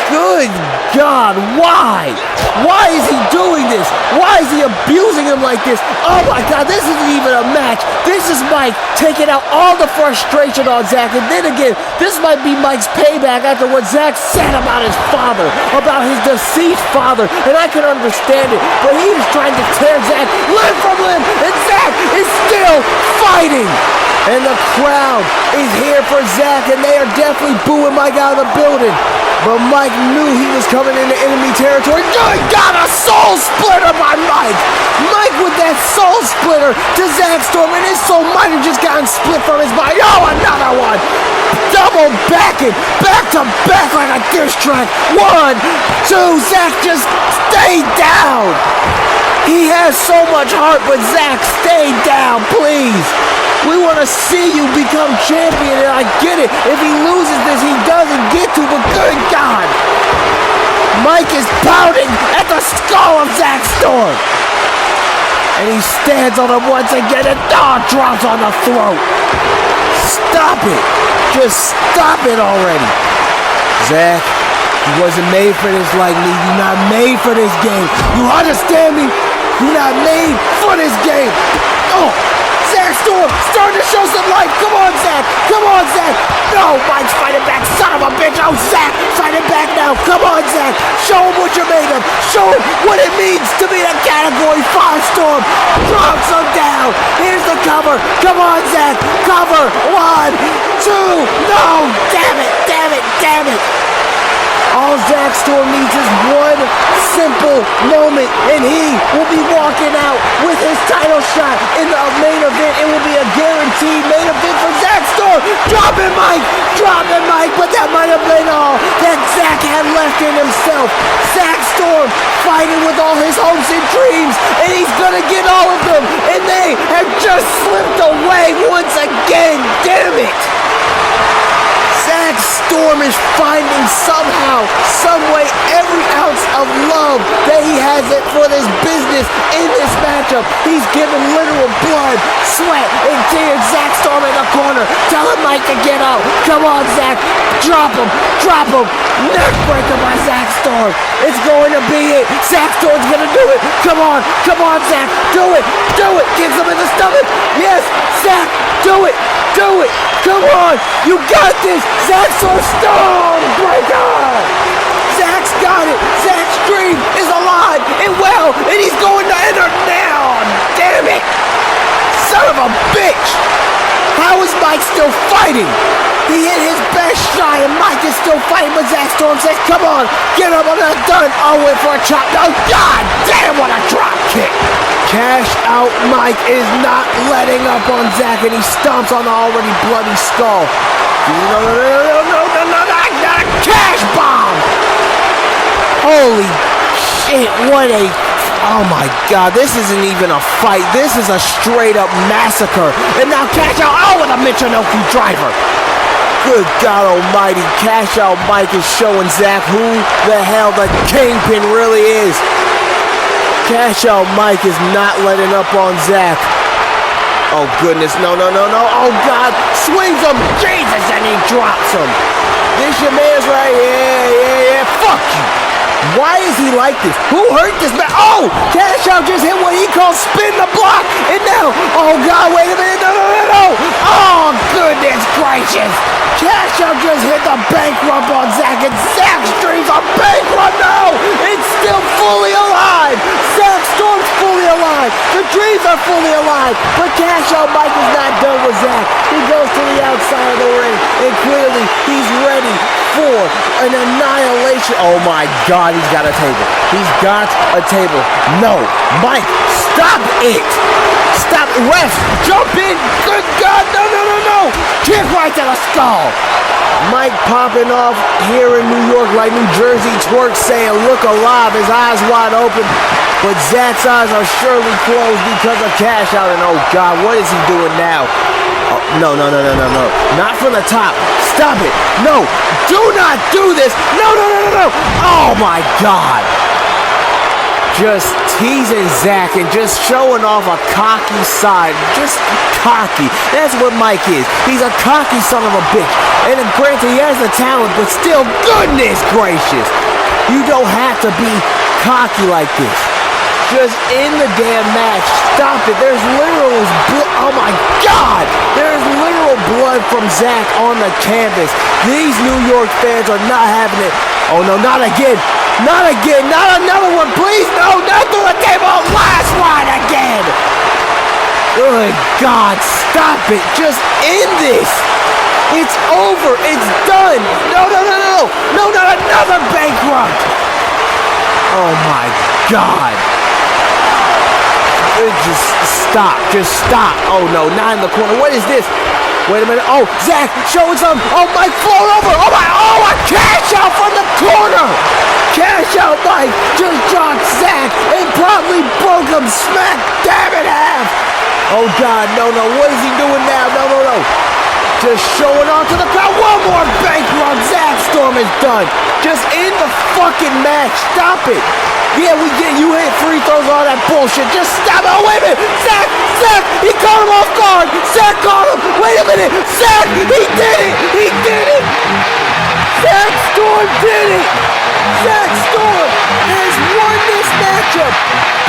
Good God, why? Why is he doing this? Why is he abusing him like this? Oh my God, this isn't even a match. This is Mike taking out all the frustration on Zach. And then again, this might be Mike's payback after what Zach said about his father, about his deceased father. And I can understand it, but he is trying to tear Zach limb from limb. And Zach is still fighting. And the crowd is here for Zach, and they are definitely booing Mike out of the building. But Mike knew he was coming into enemy territory. Good God, a soul splitter by Mike! Mike with that soul splitter to Zach Storm, and his soul might have just gotten split from his body. Oh, another one! Double backing, back to back like a diss track. 1, 2, Zach just stay down! He has so much heart, but Zach, stay down, please! We want to see you become champion, and I get it. If he loses this, he doesn't get to, but good God! Mike is pounding at the skull of Zach Storm. And he stands on him once again, and drops on the throat. Stop it. Just stop it already. Zach, you wasn't made for this like me. You're not made for this game. You understand me? You're not made for this game. Oh! Zach Storm starting to show some life. Come on, Zach. Come on, Zach. No, Mike's fighting back. Son of a bitch. Oh, Zach, fighting back now. Come on, Zach. Show him what you're made of. Show him what it means to be a Category 5 Storm. Drops him down. Here's the cover. Come on, Zach. Cover. 1, 2. No. Damn it. All Zach Storm needs is one simple moment, and he will be walking out with his title shot in the main event. It will be a guaranteed main event for Zach Storm. Drop it, Mike, but that might have been all that Zach had left in himself. Zach Storm fighting with all his hopes and dreams, and he's gonna get all of them, and they have just slipped away once again. Damn it! Zach Storm is finding somehow, someway, every ounce of love that he has for this business in this matchup. He's giving literal blood, sweat, and tears. Zach Storm in the corner, telling Mike to get out. Come on, Zach. Drop him. Neckbreaker by Zach Storm. It's going to be it. Zach Storm's going to do it. Come on, Zach. Do it. Kicks him in the stomach. Yes, Zach, do it. Come on. You got this. Zach Storm breaker. Zach's got it. Zach's dream is alive and well, and he's going to enter now. Damn it. Son of a bitch. How is Mike still fighting? He hit his best shot, and Mike is still fighting, but Zach Storm says, come on, get up, I'm not done. Oh, wait for a chop. Oh, God damn, what a drop kick. Cash Out Mike is not letting up on Zach, and he stomps on the already bloody skull. No, cash bomb. Holy shit, what a... Oh my God, this isn't even a fight. This is a straight up massacre. And now Cash Out, with a Michinoku driver. Good God almighty, Cash Out Mike is showing Zach who the hell the Kingpin really is. Cash Out Mike is not letting up on Zach. Oh goodness, no. Oh God, swings him, Jesus, and he drops him. This your man's right. Yeah. Fuck you. Why is he like this? Who hurt this man? Oh! Cash Out just hit what he calls spin the block. And now, oh God, wait a minute. No. Oh, goodness gracious. Cash Out just hit the bankrupt on Zack, and Zack's dreams are bankrupt. No! It's still fully alive. Zack Storm's fully alive. The dreams are fully alive. But Cash Out Mike is not done with Zack. He goes to the outside of the ring, and clearly he's ready for an annihilation. Oh my God, he's got a table. He's got a table. No, Mike, stop it. Stop, ref, jump in. Good God, no. Kick right to the skull. Mike popping off here in New York like New Jersey twerk, saying look alive, his eyes wide open. But Zack's eyes are surely closed because of Cash Out. And oh God, what is he doing now? Oh, no. Not from the top. Stop it. No. Do not do this. No. Oh my God. Just teasing Zack and just showing off a cocky side. Just cocky. That's what Mike is. He's a cocky son of a bitch. And granted, he has the talent, but still, goodness gracious. You don't have to be cocky like this. Just in the damn match. Stop it. There's literal blood. Oh my God. There's literal blood from Zack on the canvas. These New York fans are not having it. Oh no, not again. Not again. Not another one, please. No, not through the table. Last one again. Good God. Stop it. Just end this. It's over. It's done. No. No, not another bankrupt. Oh my God. Just stop. Oh no, not in the corner. What is this? Wait a minute. Oh, Zack showing some. Oh, Mike float over. Oh, a Cash Out from the corner. Cash Out Mike just dropped Zack and probably broke him smack dab in half. Oh God, no. What is he doing now? No. Just showing off to the crowd. One more bankrupt. Zack Storm is done. Just end the fucking match. Stop it. Yeah, we get you hit free throws, all that bullshit. Just stop. Oh, wait a minute. Zack, he caught him off guard. Zack caught him. Wait a minute. Zack, he did it. Zack Storm did it. Zack Storm has won this matchup.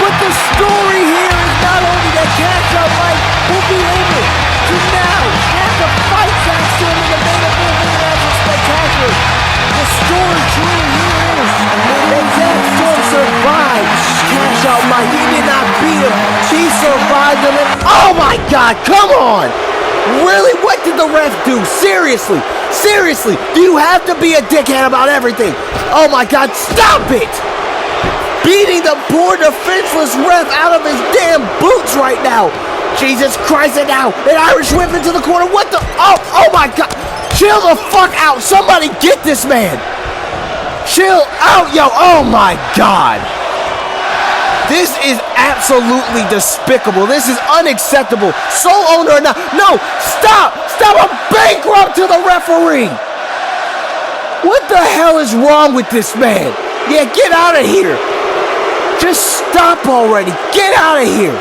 But the story here is not only that Cash Out Mike will be able to now have to fight Zack Storm in the main event of International Spectacular. The story truly here is that Zack Storm survived Cash Out Mike. He did not beat him. He survived him. And oh my God, come on. Really? What did the ref do? Seriously. Do you have to be a dickhead about everything? Oh my God, stop it. Beating the poor defenseless ref out of his damn boots right now. Jesus Christ, and now an Irish whip into the corner. What the? Oh my God. Chill the fuck out. Somebody get this man. Chill out, yo. Oh my God. This is absolutely despicable. This is unacceptable. Sole owner or not. No, stop. I'm bankrupt to the referee. What the hell is wrong with this man? Yeah, get out of here. Just stop already. Get out of here.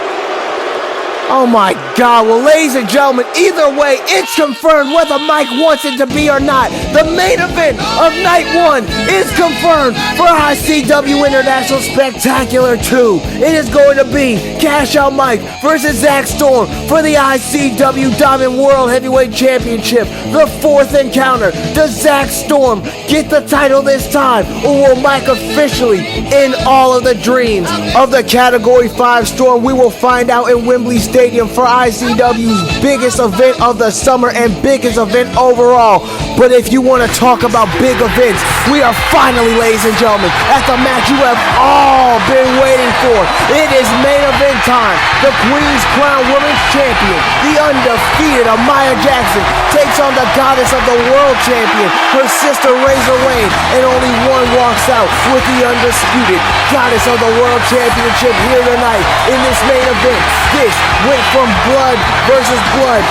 Oh my God. Well, ladies and gentlemen, either way, it's confirmed whether Mike wants it to be or not. The main event of night one is confirmed for ICW International Spectacular 2. It is going to be Cash Out Mike versus Zack Storm for the ICW Diamond World Heavyweight Championship. The fourth encounter. Does Zack Storm get the title this time, or will Mike officially end all of the dreams of the Category 5 Storm? We will find out in Wembley Stadium for ICW's biggest event of the summer and biggest event overall. But if you want to talk about big events, we are finally, ladies and gentlemen, at the match you have all been waiting for. It is main event time. The Queen's Crown Women's Champion, the undefeated Amaya Jackson, takes on the Goddess of the World Champion, her sister Razor Wayne, and only one walks out with the undisputed Goddess of the World Championship here tonight in this main event. This went from blood versus blood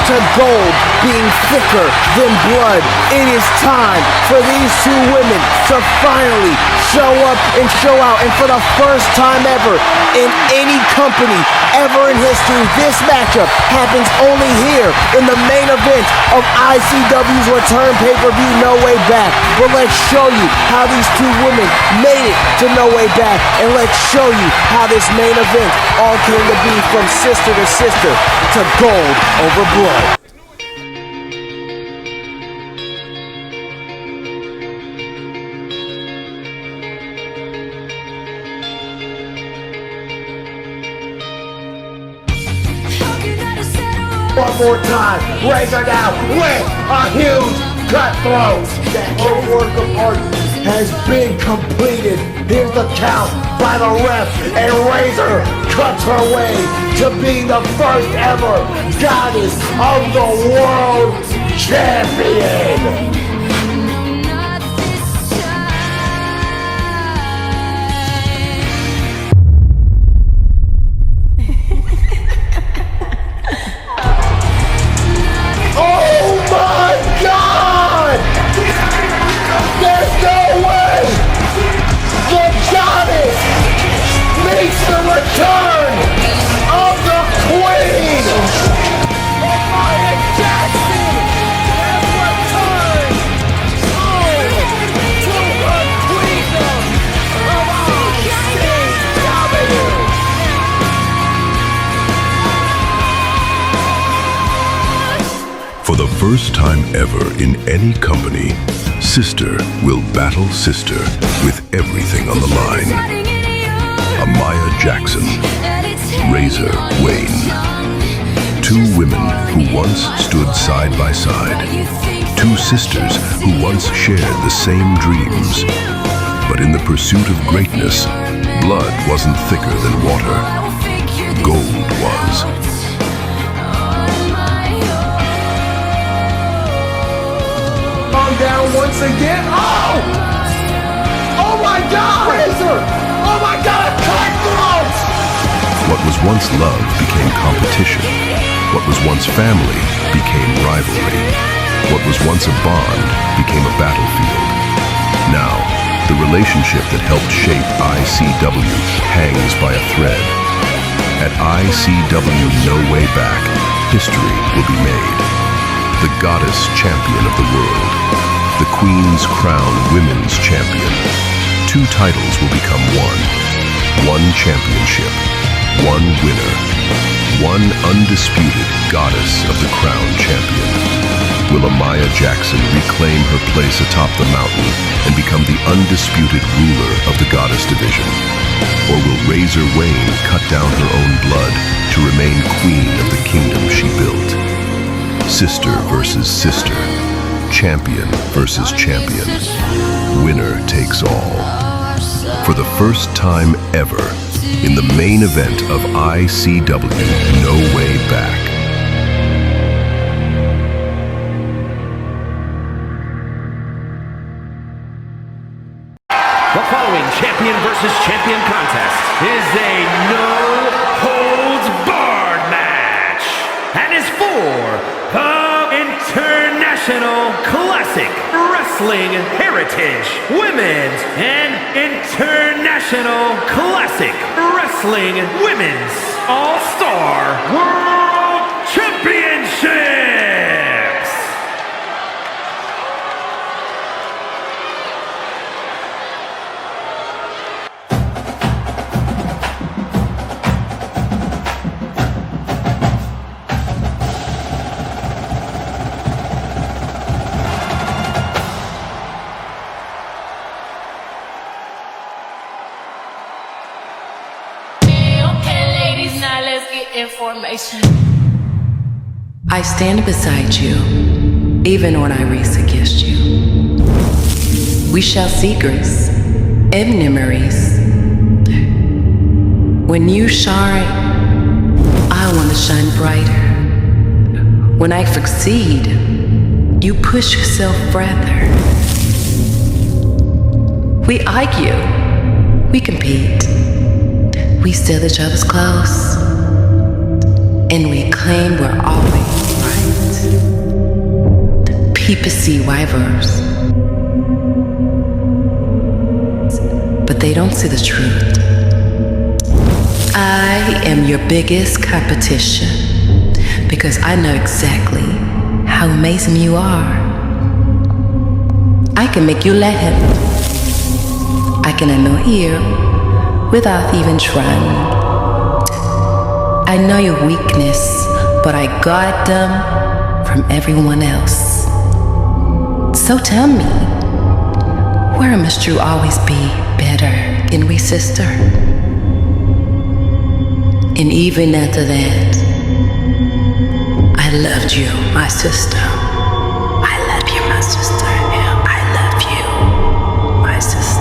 to gold being thicker than blood. It is time for these two women to finally show up and show out. And for the first time ever in any company ever in history, this matchup happens only here in the main event of ICW's return pay-per-view No Way Back. But let's show you how these two women made it to No Way Back, and let's show you how this main event all came to be, from sister to sister to gold over blood. One more time, Razor now with a huge cutthroat. That work of art has been completed. Here's the count by the ref, and Razor cuts her way to being the first ever goddess of the world champion. The return of the Queen! Amaya Jackson has returned home to her queendom of ICW! For the first time ever in any company, sister will battle sister with everything on the line. Amaya Jackson, Razor Wayne. Two women who once stood side by side. Two sisters who once shared the same dreams. But in the pursuit of greatness, blood wasn't thicker than water. Gold was. On down once again. Oh! Oh my God! Razor! Oh my God, cutthroat! What was once love became competition. What was once family became rivalry. What was once a bond became a battlefield. Now, the relationship that helped shape ICW hangs by a thread. At ICW No Way Back, history will be made. The goddess champion of the world. The Queen's Crown Women's Champion. Two titles will become one. One championship. One winner. One undisputed goddess of the Crown Champion. Will Amaya Jackson reclaim her place atop the mountain and become the undisputed ruler of the goddess division? Or will Razor Wayne cut down her own blood to remain queen of the kingdom she built? Sister versus sister. Champion versus champion. Winner takes all. For the first time ever, in the main event of ICW No Way Back. The following champion versus champion contest is a no-holds-barred match and is for the International Classic Wrestling Heritage Women's and International Classic Wrestling Women's All-Star World Championships! Information. I stand beside you, even when I race against you. We shall see grace and memories. When you shine, I want to shine brighter. When I succeed, you push yourself further. We argue, we compete, we steal each other's clothes. and we claim we're always right. People see rivalries, but they don't see the truth. I am your biggest competition because I know exactly how amazing you are. I can make you laugh. I can annoy you without even trying. I know your weakness, but I guard them from everyone else. So tell me, where must you always be better than we, sister? And even after that, I loved you, my sister. I love you, my sister. I love you, my sister.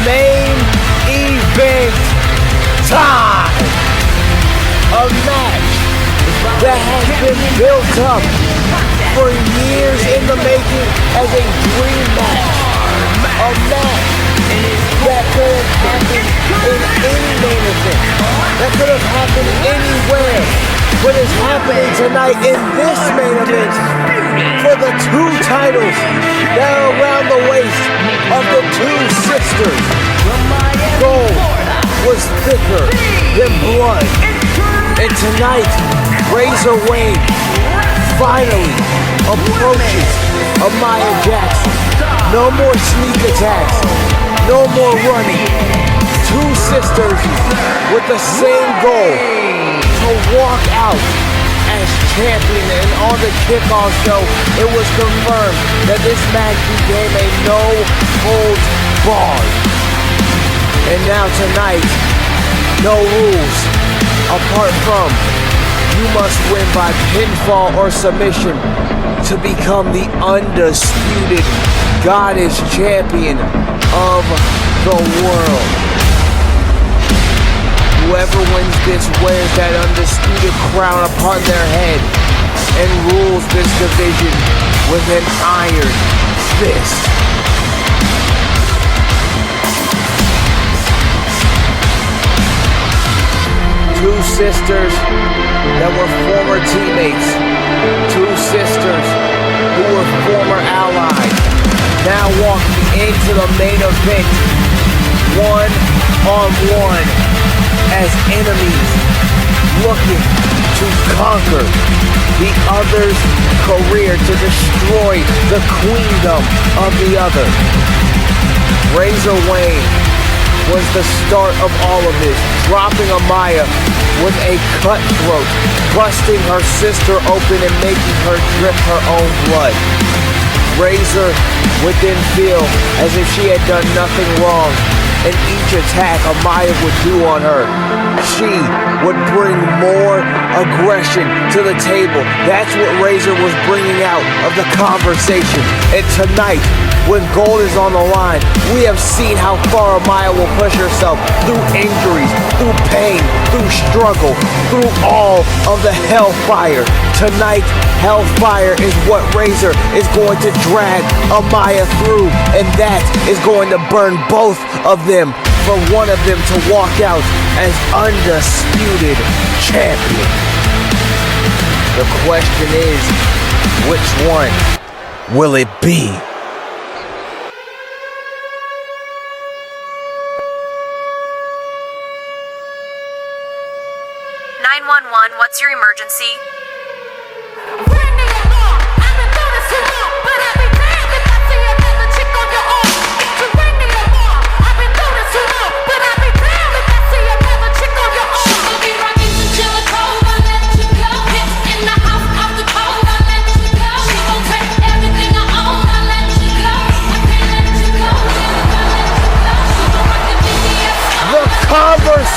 Main event time! A match that has been built up for years in the making as a dream match. A match that could have happened in any main event. That could have happened anywhere. But it's happening tonight in this main event for the two titles that are around the waist of the two sisters. Gold was thicker than blood. And tonight, Razor Wayne finally approaches Amaya Jackson. No more sneak attacks. No more running. Two sisters with the same goal, to walk out as champion. And on the kickoff show, it was confirmed that this match became a no-holds-barred. And now tonight, no rules apart from you must win by pinfall or submission to become the undisputed goddess champion of the world. Whoever wins this wears that undisputed crown upon their head and rules this division with an iron fist. Two sisters that were former teammates. Two sisters who were former allies. Now walking into the main event, one-on-one as enemies, looking to conquer the other's career, to destroy the queendom of the other. Razor Wayne was the start of all of this, dropping Amaya with a cutthroat, busting her sister open and making her drip her own blood. Razor would then feel as if she had done nothing wrong, and each attack Amaya would do on her, she would bring more aggression to the table. That's what Razor was bringing out of the conversation. And tonight, when gold is on the line, we have seen how far Amaya will push herself through injuries, through pain, through struggle, through all of the Hellfire. Tonight, Hellfire is what Razor is going to drag Amaya through, and that is going to burn both of them, for one of them to walk out as undisputed champion. The question is, which one will it be? What's your emergency?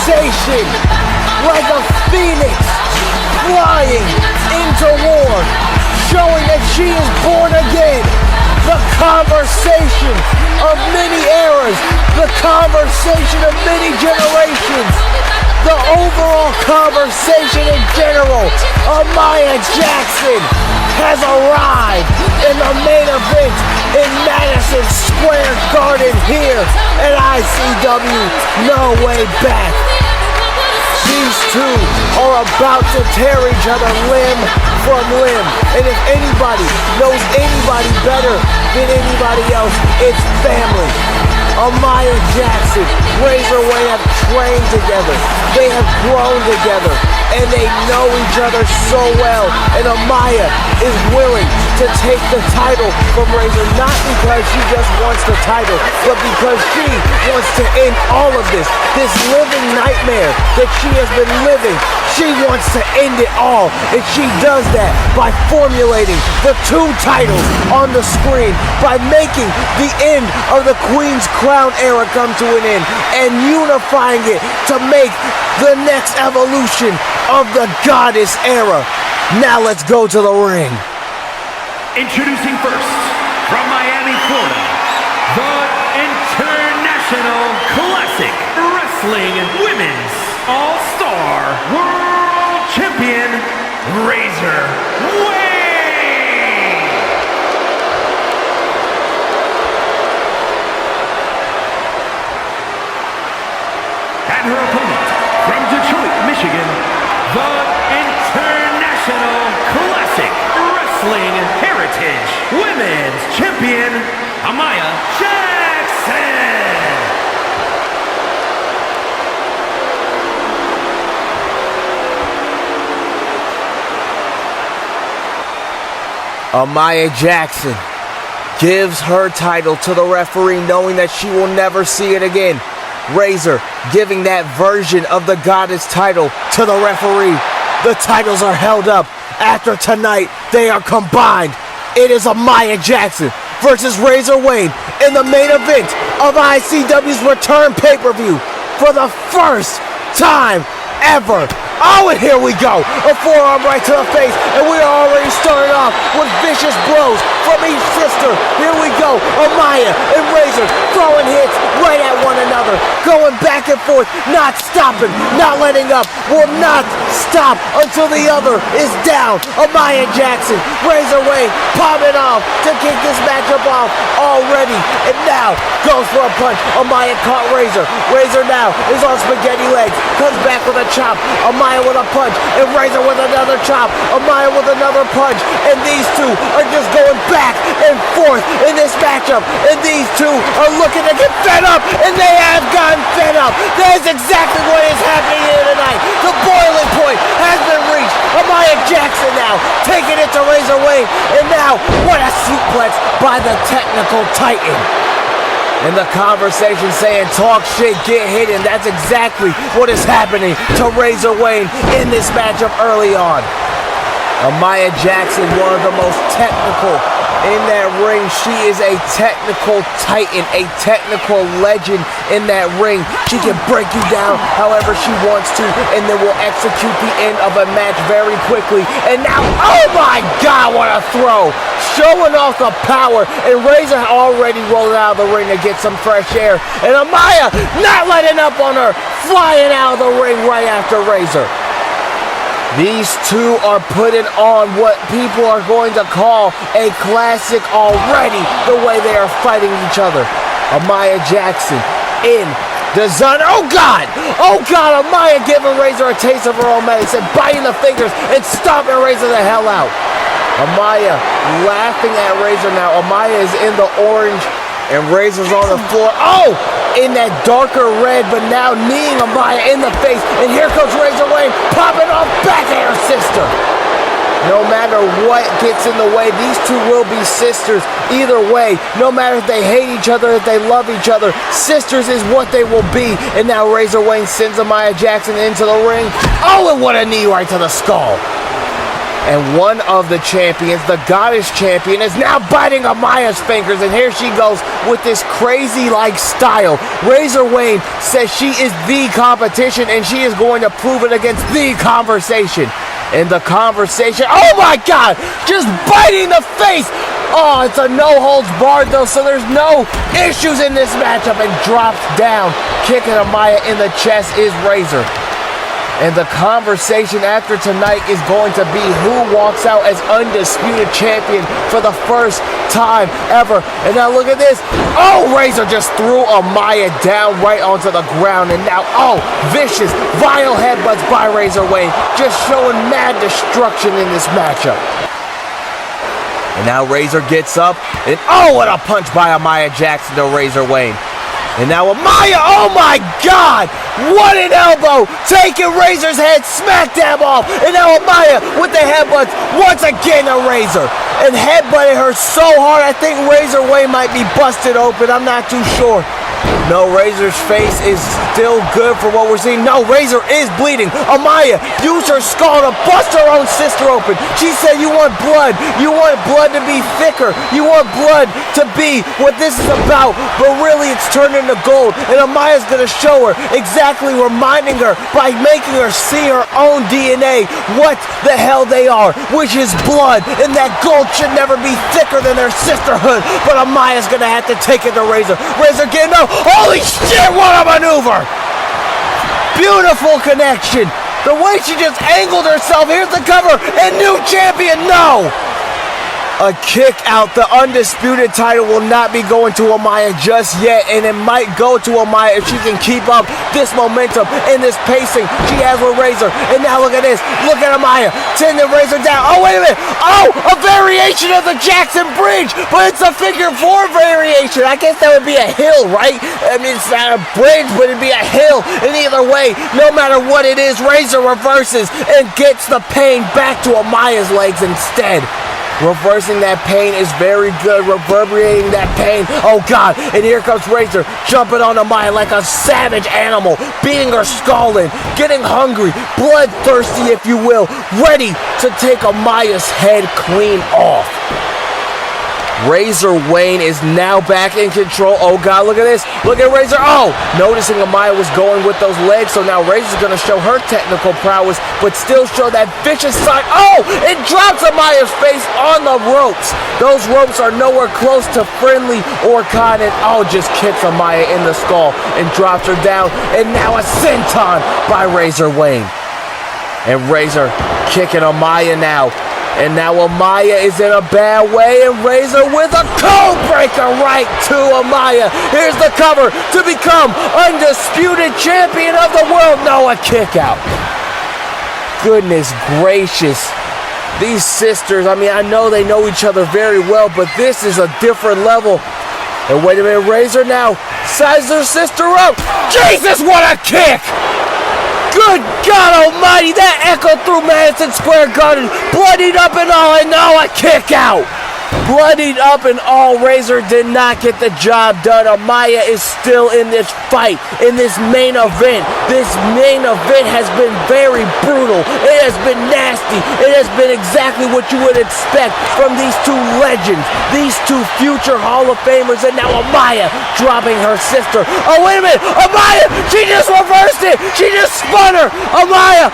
conversation like a phoenix flying into war, showing that she is born again. The conversation of many eras, the conversation of many generations, the overall conversation in general. Amaya Jackson has arrived in the main event in Madison Square Garden here at ICW. No way back. These two are about to tear each other limb from limb. And if anybody knows anybody better than anybody else, it's family. Amaya Jackson, Razor Way have trained together. They have grown together. And they know each other so well. And Amaya is willing to take the title from Razor, not because she just wants the title, but because she wants to end all of this living nightmare that she has been living. She wants to end it all, and she does that by formulating the two titles on the screen, by making the end of the Queen's Crown era come to an end, and unifying it to make the next evolution of the Goddess era. Now let's go to the ring. Introducing first, from Miami, Florida, the International Classic Wrestling Women's All-Star World Champion, Razor Wayne! And her opponent, from Detroit, Michigan, the International Classic Wrestling Heritage Women's Champion, Amaya Jackson! Amaya Jackson gives her title to the referee, knowing that she will never see it again. Razor giving that version of the Goddess title to the referee. The titles are held up. After tonight, they are combined. It is Amaya Jackson versus Razor Wayne in the main event of ICW's return pay-per-view for the first time ever. Oh, and here we go. A forearm right to the face, and we are already starting off with vicious blows from each sister. Here we go. Amaya and Razor throwing hits right at one another, going back and forth, not stopping, not letting up, will not stop until the other is down. Amaya Jackson, Razor Wayne popping off to kick this matchup off already, and now goes for a punch. Amaya caught Razor. Razor now is on spaghetti legs, comes back with a chop. Amaya with a punch, and Razor with another chop. Amaya with another punch, and these two are just going back and forth in this matchup, and these two are looking to get fed up, and they have gotten fed up. That is exactly what is happening here tonight. The boiling point has been reached. Amaya Jackson now taking it to Razor Wayne, and now what a suplex by the Technical Titan. And the conversation saying talk shit, get hit, and that's exactly what is happening to Razor Wayne in this matchup early on. Amaya Jackson, one of the most technical in that ring. She is a technical titan, a technical legend in that ring. She can break you down however she wants to, and then will execute the end of a match very quickly. And now, oh my God, what a throw! Showing off the power, and Razor already rolling out of the ring to get some fresh air. And Amaya not letting up on her, flying out of the ring right after Razor. These two are putting on what people are going to call a classic already, the way they are fighting each other. Amaya Jackson in designer. Oh God! Oh God! Amaya giving Razor a taste of her own medicine, biting the fingers and stomping Razor the hell out. Amaya laughing at Razor now. Amaya is in the orange and Razor's on the floor. Oh! In that darker red, but now kneeing Amaya in the face. And here comes Razor Wayne popping off back at her sister. No matter what gets in the way, these two will be sisters either way. No matter if they hate each other, if they love each other, sisters is what they will be. And now Razor Wayne sends Amaya Jackson into the ring. Oh, and what a knee right to the skull. And one of the champions, the goddess champion, is now biting Amaya's fingers, and here she goes with this crazy-like style. Razor Wayne says she is the competition, and she is going to prove it against the conversation. And the conversation, oh my God, just biting the face. Oh, it's a no holds barred though, so there's no issues in this matchup, and drops down. Kicking Amaya in the chest is Razor. And the conversation after tonight is going to be who walks out as undisputed champion for the first time ever. And now look at this. Oh, Razor just threw Amaya down right onto the ground. And now, oh, vicious, vile headbutts by Razor Wayne, just showing mad destruction in this matchup. And now Razor gets up, and oh, what a punch by Amaya Jackson to Razor Wayne. And now Amaya, oh my God, what an elbow, taking Razor's head smack dab off. And now Amaya with the headbutts once again to Razor. And headbutting her so hard, I think Razor Wayne might be busted open, I'm not too sure. No, Razor's face is still good for what we're seeing. No, Razor is bleeding. Amaya used her skull to bust her own sister open. She said you want blood. You want blood to be thicker. You want blood to be what this is about. But really it's turned into gold. And Amaya's going to show her exactly, reminding her by making her see her own DNA what the hell they are, which is blood. And that gold should never be thicker than their sisterhood. But Amaya's going to have to take it to Razor. Razor getting up. Holy shit, what a maneuver! Beautiful connection. The way she just angled herself. Here's the cover. And new champion, no! A kick out. The undisputed title will not be going to Amaya just yet, and it might go to Amaya if she can keep up this momentum and this pacing she has with Razor. And now look at this. Look at Amaya sending Razor down. Oh, wait a minute. Oh, a variation of the Jackson Bridge, but it's a figure 4 variation. I guess that would be a hill, right? I mean, it's not a bridge, but it'd be a hill. And either way, no matter what it is, Razor reverses and gets the pain back to Amaya's legs instead. Reversing that pain is very good. Reverberating that pain. Oh God. And here comes Razor jumping on Amaya like a savage animal, beating her skull in, getting hungry, bloodthirsty if you will, ready to take Amaya's head clean off. Razor Wayne is now back in control. Oh God, look at this. Look at Razor. Oh, noticing Amaya was going with those legs, so now Razor's going to show her technical prowess, but still show that vicious side. Oh, it drops Amaya's face on the ropes. Those ropes are nowhere close to friendly or kind, and oh, just kicks Amaya in the skull and drops her down. And now a senton by Razor Wayne. And Razor kicking Amaya now. And now Amaya is in a bad way, and Razor with a code breaker right to Amaya. Here's the cover to become undisputed champion of the world. No, a kick out. Goodness gracious. These sisters, I mean, I know they know each other very well, but this is a different level. And wait a minute, Razor now sizes her sister up. Jesus, what a kick! Good God almighty, that echoed through Madison Square Garden. Bloodied up and all, and now a kick out. Bloodied up and all, Razor did not get the job done. Amaya is still in this fight, in this main event. This main event has been very brutal. It has been nasty. It has been exactly what you would expect from these two legends, these two future Hall of Famers, and now Amaya dropping her sister. Oh, wait a minute. Amaya, she just reversed it. She just spun her. Amaya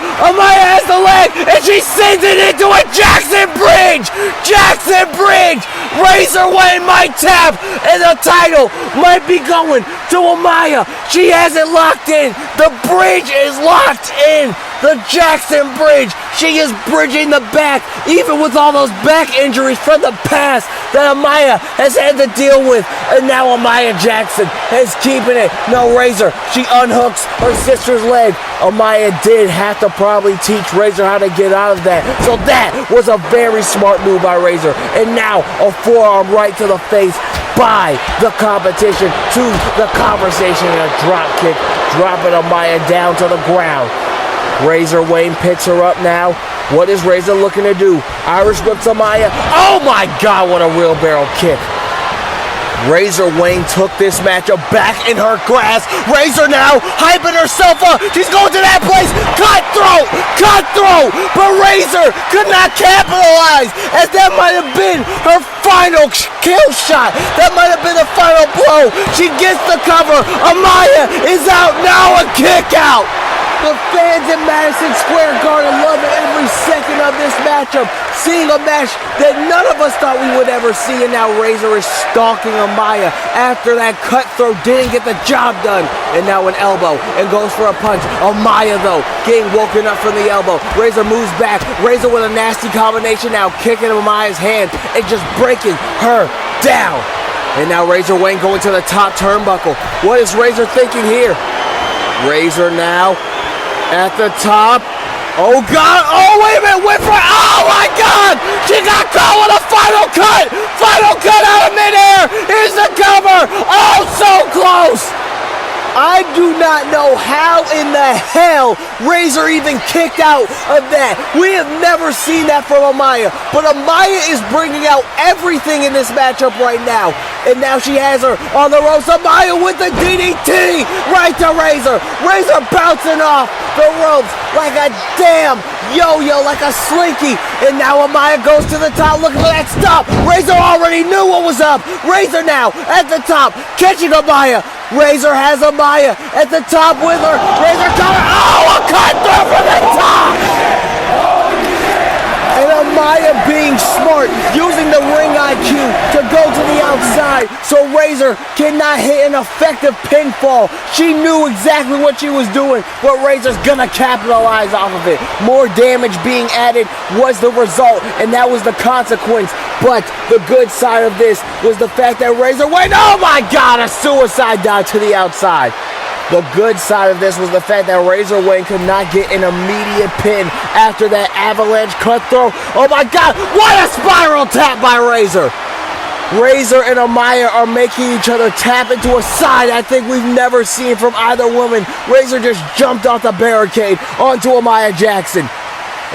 has the leg, and she sends it into a Jackson Bridge. Jackson Bridge. Razor Wayne might tap, and the title might be going to Amaya. She has it locked in. The bridge is locked in. The Jackson Bridge. She is bridging the back, even with all those back injuries from the past that Amaya has had to deal with. And now Amaya Jackson is keeping it. No, Razor. She unhooks her sister's leg. Amaya did have to probably teach Razor how to get out of that. So that was a very smart move by Razor. And now a forearm right to the face by the competition to the conversation, and a drop kick, dropping Amaya down to the ground. Razor Wayne picks her up now. What is Razor looking to do? Irish whips Amaya. Oh my God, what a wheelbarrow kick. Razor Wayne took this matchup back in her grasp. Razor now hyping herself up. She's going to that place. Cutthroat! But Razor could not capitalize, as that might have been her final kill shot. That might have been the final blow. She gets the cover. Amaya is out now. A kick out. The fans in Madison Square Garden loving every second of this matchup, seeing a match that none of us thought we would ever see, and now Razor is stalking Amaya after that cutthroat didn't get the job done, and now an elbow and goes for a punch. Amaya though getting woken up from the elbow. Razor moves back. Razor with a nasty combination now, kicking Amaya's hand and just breaking her down. And now Razor Wayne going to the top turnbuckle. What is Razor thinking here? Razor now at the top. Oh God, oh wait a minute, went for, oh my God, she got caught with a final cut out of midair. Here's the cover, oh so close. I do not know how in the hell Razor even kicked out of that. We have never seen that from Amaya, but Amaya is bringing out everything in this matchup right now. And now she has her on the ropes. Amaya with the DDT right to Razor. Razor bouncing off the ropes like a damn yo-yo, like a slinky. And now Amaya goes to the top looking for that stop. Razor already knew what was up. Razor now at the top, catching Amaya. Razor has Amaya at the top with her. Razor cover. Oh, a cut through from the top. And Amaya being smart, using the ring IQ to go to the outside so Razor cannot hit an effective pinfall. She knew exactly what she was doing, but Razor's gonna capitalize off of it. More damage being added was the result, and that was the consequence. But the good side of this was the fact that Razor went, oh my God, a suicide dive to the outside. The good side of this was the fact that Razor Wayne could not get an immediate pin after that avalanche cutthroat. Oh my God, what a spiral tap by Razor. Razor and Amaya are making each other tap into a side I think we've never seen from either woman. Razor just jumped off the barricade onto Amaya Jackson.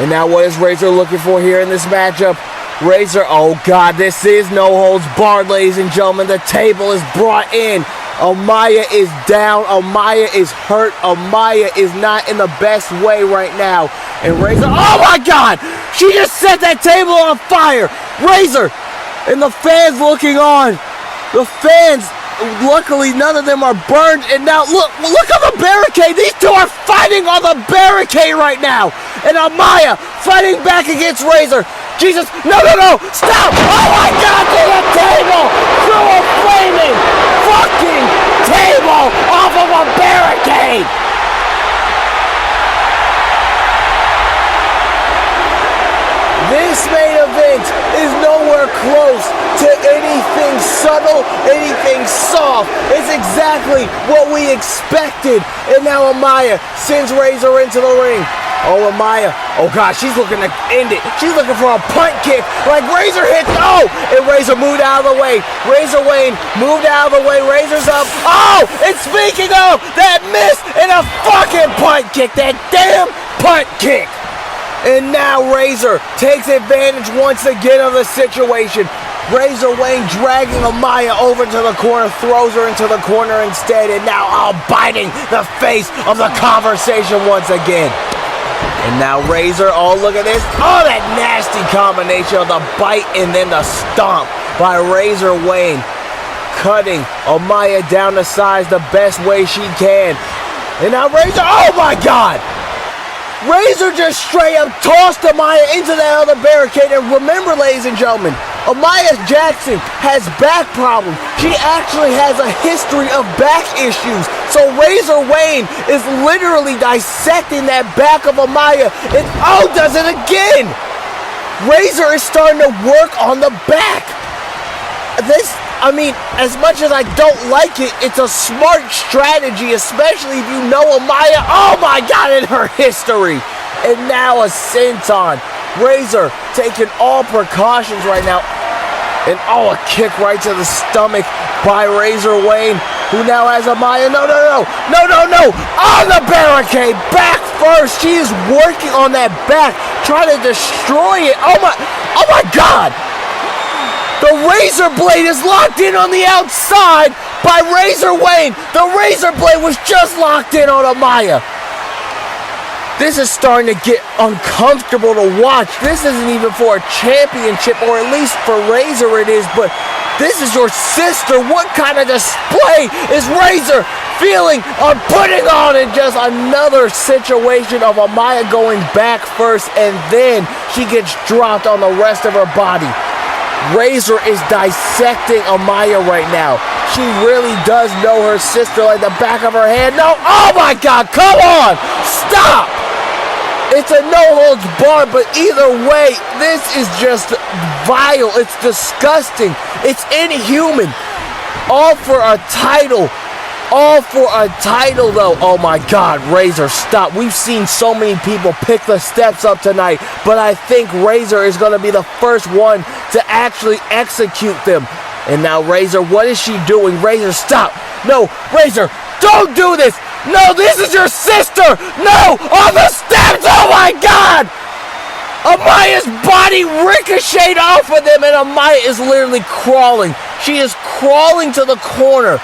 And now what is Razor looking for here in this matchup? Razor, oh God, this is no holds barred, ladies and gentlemen. The table is brought in. Amaya is down. Amaya is hurt. Amaya is not in the best way right now. And Razor, oh my God! She just set that table on fire! Razor! And the fans looking on. The fans, luckily none of them are burned. And now look on the barricade. These two are fighting on the barricade right now. And Amaya fighting back against Razor. Jesus, no, stop! Oh my God, through the table! Through a flaming fucking table off of a barricade! This main event is nowhere close to anything subtle, anything soft. It's exactly what we expected. And now Amaya sends Razor into the ring. Oh, Amaya. Oh, God, she's looking to end it. She's looking for a punt kick. Like Razor hits. Oh! And Razor moved out of the way. Razor Wayne moved out of the way. Razor's up. Oh! And speaking of, that miss and a fucking punt kick. That damn punt kick. And now Razor takes advantage once again of the situation. Razor Wayne dragging Amaya over to the corner, throws her into the corner instead. And now biting the face of the conversation once again. And now Razor, oh look at this, oh that nasty combination of the bite and then the stomp by Razor Wayne, cutting Amaya down to size the best way she can. And now Razor, oh my God! Razor just straight up tossed Amaya into that other barricade. And remember, ladies and gentlemen, Amaya Jackson has back problems. She actually has a history of back issues. So Razor Wayne is literally dissecting that back of Amaya and does it again. Razor is starting to work on the back. I mean, as much as I don't like it, it's a smart strategy, especially if you know Amaya, oh my God, in her history. And now a senton. Razor taking all precautions right now. And a kick right to the stomach by Razor Wayne, who now has Amaya. No. On the barricade, back first. She is working on that back, trying to destroy it. Oh my God. The razor blade is locked in on the outside by Razor Wayne. The razor blade was just locked in on Amaya. This is starting to get uncomfortable to watch. This isn't even for a championship, or at least for Razor it is, but this is your sister. What kind of display is Razor feeling on putting on in just another situation of Amaya going back first, and then she gets dropped on the rest of her body. Razor is dissecting Amaya right now. She really does know her sister like the back of her hand. No, oh my God, come on, stop! It's a no-holds-barred, but either way, this is just vile. It's disgusting. It's inhuman. All for a title. All for a title, though. Oh, my God. Razor, stop. We've seen so many people pick the steps up tonight, but I think Razor is going to be the first one to actually execute them. And now, Razor, what is she doing? Razor, stop. No, Razor, don't do this. No, this is your sister! No! On the steps! Oh my God! Amaya's body ricocheted off of them, and Amaya is literally crawling. She is crawling to the corner.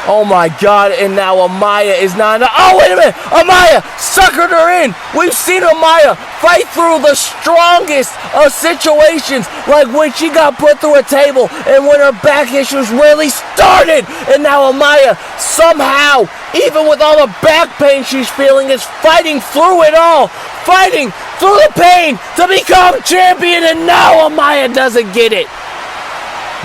Oh my God, and now Amaya is not... Oh, wait a minute! Amaya suckered her in! We've seen Amaya fight through the strongest of situations, like when she got put through a table and when her back issues really started. And now Amaya somehow, even with all the back pain she's feeling, is fighting through it all. Fighting through the pain to become champion, and now Amaya doesn't get it.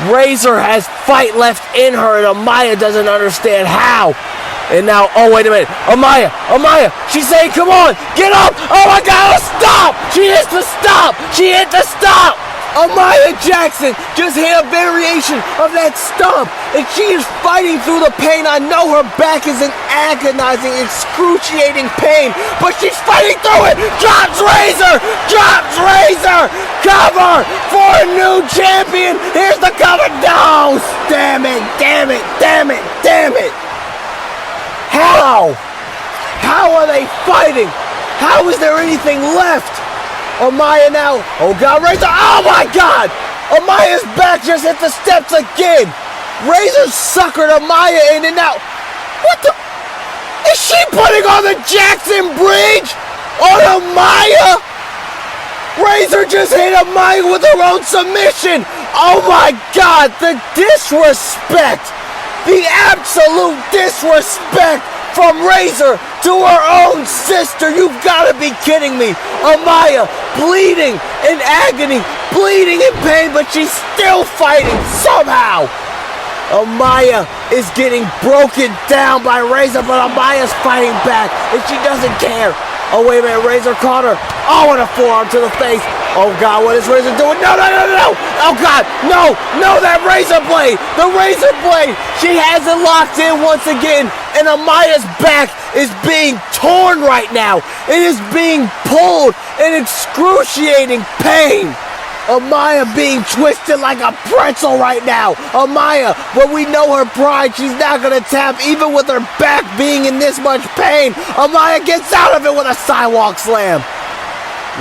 Razor has fight left in her, and Amaya doesn't understand how. And now, oh, wait a minute. Amaya, she's saying, come on, get up. Oh, my God, stop. She hits the stop. She hit the stop. Amaya Jackson just hit a variation of that stomp, and she is fighting through the pain. I know her back is in agonizing, excruciating pain, but she's fighting through it. Drops Razor. Cover for a new champion. Here's the cover. No, damn it. How are they fighting? How is there anything left? Amaya now. Oh God, Razor. Oh my God. Amaya's back just hit the steps again. Razor suckered Amaya in, and now. What the? Is she putting on the Jackson Bridge on Amaya? Razor just hit Amaya with her own submission. Oh my God, the disrespect. The absolute disrespect from Razor to her own sister. You've got to be kidding me. Amaya bleeding in agony, bleeding in pain, but she's still fighting somehow. Amaya is getting broken down by Razor, but Amaya's fighting back, and she doesn't care. Oh, wait a minute, Razor caught her. Oh, and a forearm to the face. Oh, God, what is Razor doing? No. Oh, God, no, that Razor blade. The Razor blade. She has it locked in once again, and Amaya's back is being torn right now. It is being pulled in excruciating pain. Amaya being twisted like a pretzel right now. Amaya, but we know her pride. She's not going to tap even with her back being in this much pain. Amaya gets out of it with a sidewalk slam.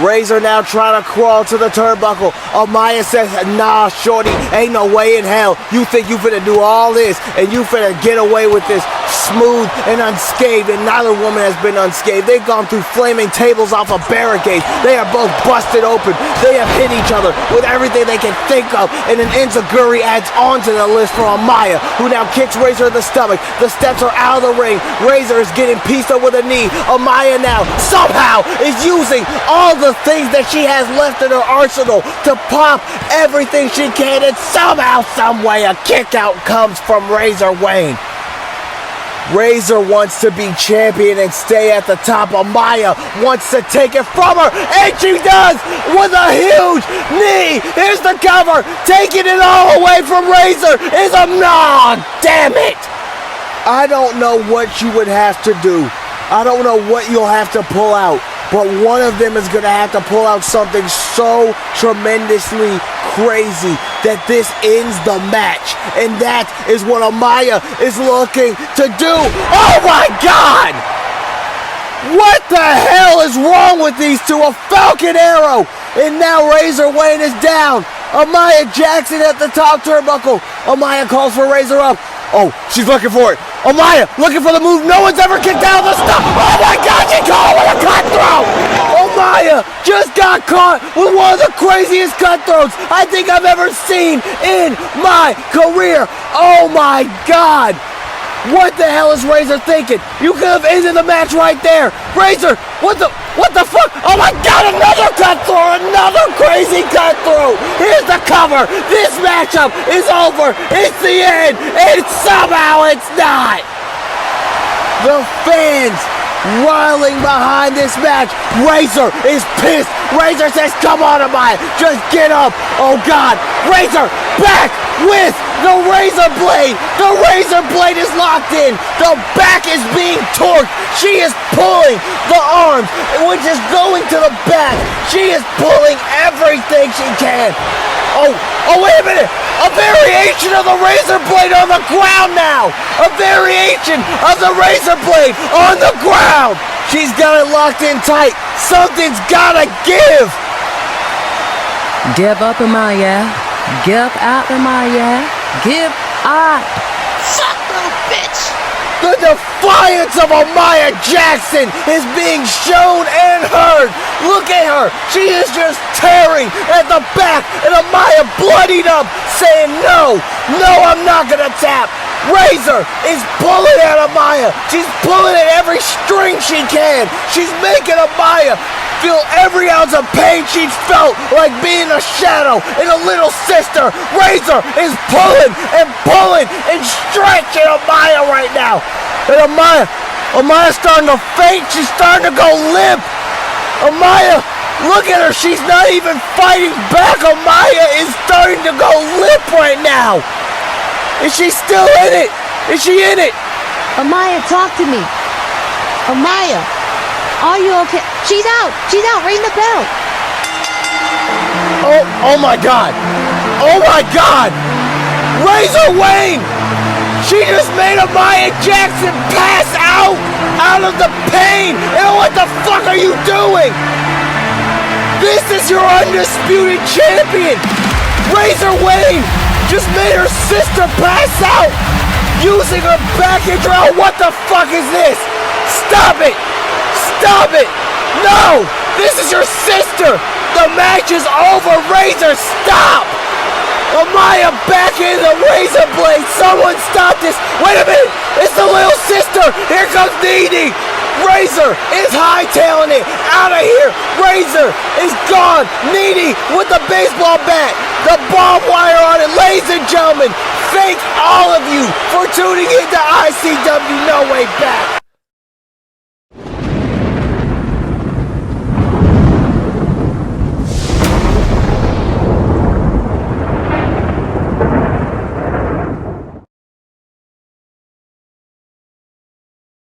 Razor now trying to crawl to the turnbuckle. Amaya says, nah, shorty, ain't no way in hell. You think you finna do all this and you finna get away with this smooth and unscathed, and neither woman has been unscathed. They've gone through flaming tables off of barricades. They are both busted open. They have hit each other with everything they can think of, and an enziguri adds on to the list for Amaya, who now kicks Razor in the stomach. The steps are out of the ring. Razor is getting pieced up with a knee. Amaya now somehow is using all the things that she has left in her arsenal to pop everything she can, and somehow, someway, a kick out comes from Razor Wayne. Razor wants to be champion and stay at the top. Amaya wants to take it from her, and she does with a huge knee. Here's the cover, taking it all away from Razor is a damn it. I don't know what you would have to do. I don't know what you'll have to pull out, but one of them is going to have to pull out something so tremendously crazy that this ends the match. And that is what Amaya is looking to do. Oh my God! What the hell is wrong with these two? A Falcon Arrow! And now Razor Wayne is down. Amaya Jackson at the top turnbuckle. Amaya calls for Razor up. Oh, she's looking for it. Amaya looking for the move no one's ever kicked out of the stuff. Oh my God, she caught with a cutthroat. Amaya just got caught with one of the craziest cutthroats I think I've ever seen in my career. Oh my God. What the hell is Razor thinking? You could have ended the match right there. Razor, what the fuck? Oh my God, another cutthroat, another crazy cutthroat. Here's the cover. This matchup is over. It's the end. And somehow it's not. The fans riling behind this match. Razor is pissed. Razor says, come on, Amaya, just get up. Oh God, Razor back with the razor blade. The razor blade is locked in. The back is being torqued. She is pulling the arms, which is going to the back. She is pulling everything she can. Oh, wait a minute. A variation of the razor blade on the ground now. A variation of the razor blade on the ground. She's got it locked in tight. Something's gotta give. Give up, Amaya. Give out, Amaya. Give up. Fuck little bitch. The defiance of Amaya Jackson is being shown and heard. Look at her. She is just tearing at the back, and Amaya bloodied up, saying, no, I'm not going to tap. Razor is pulling at Amaya. She's pulling at every string she can. She's making Amaya feel every ounce of pain she's felt like being a shadow and a little sister. Razor is pulling and stretching Amaya right now. And Amaya's starting to faint. She's starting to go limp. Amaya, look at her. She's not even fighting back. Amaya is starting to go limp right now. Is she still in it? Is she in it? Amaya, talk to me. Amaya, are you okay? She's out. Ring the bell. Oh my God. Oh my God. Razor Wayne. She just made Amaya Jackson pass out of the pain. And what the fuck are you doing? This is your undisputed champion. Razor Wayne just made her sister pass out using her back injury. Oh, what the fuck is this? Stop it! Stop it! No! This is your sister! The match is over! Razor, stop! Amaya back in the razor blade! Someone stop this! Wait a minute! It's the little sister! Here comes Nene! Razor is hightailing it out of here. Razor is gone. Nene with the baseball bat, the barbed wire on it. Ladies and gentlemen, thank all of you for tuning in to ICW No Way Back.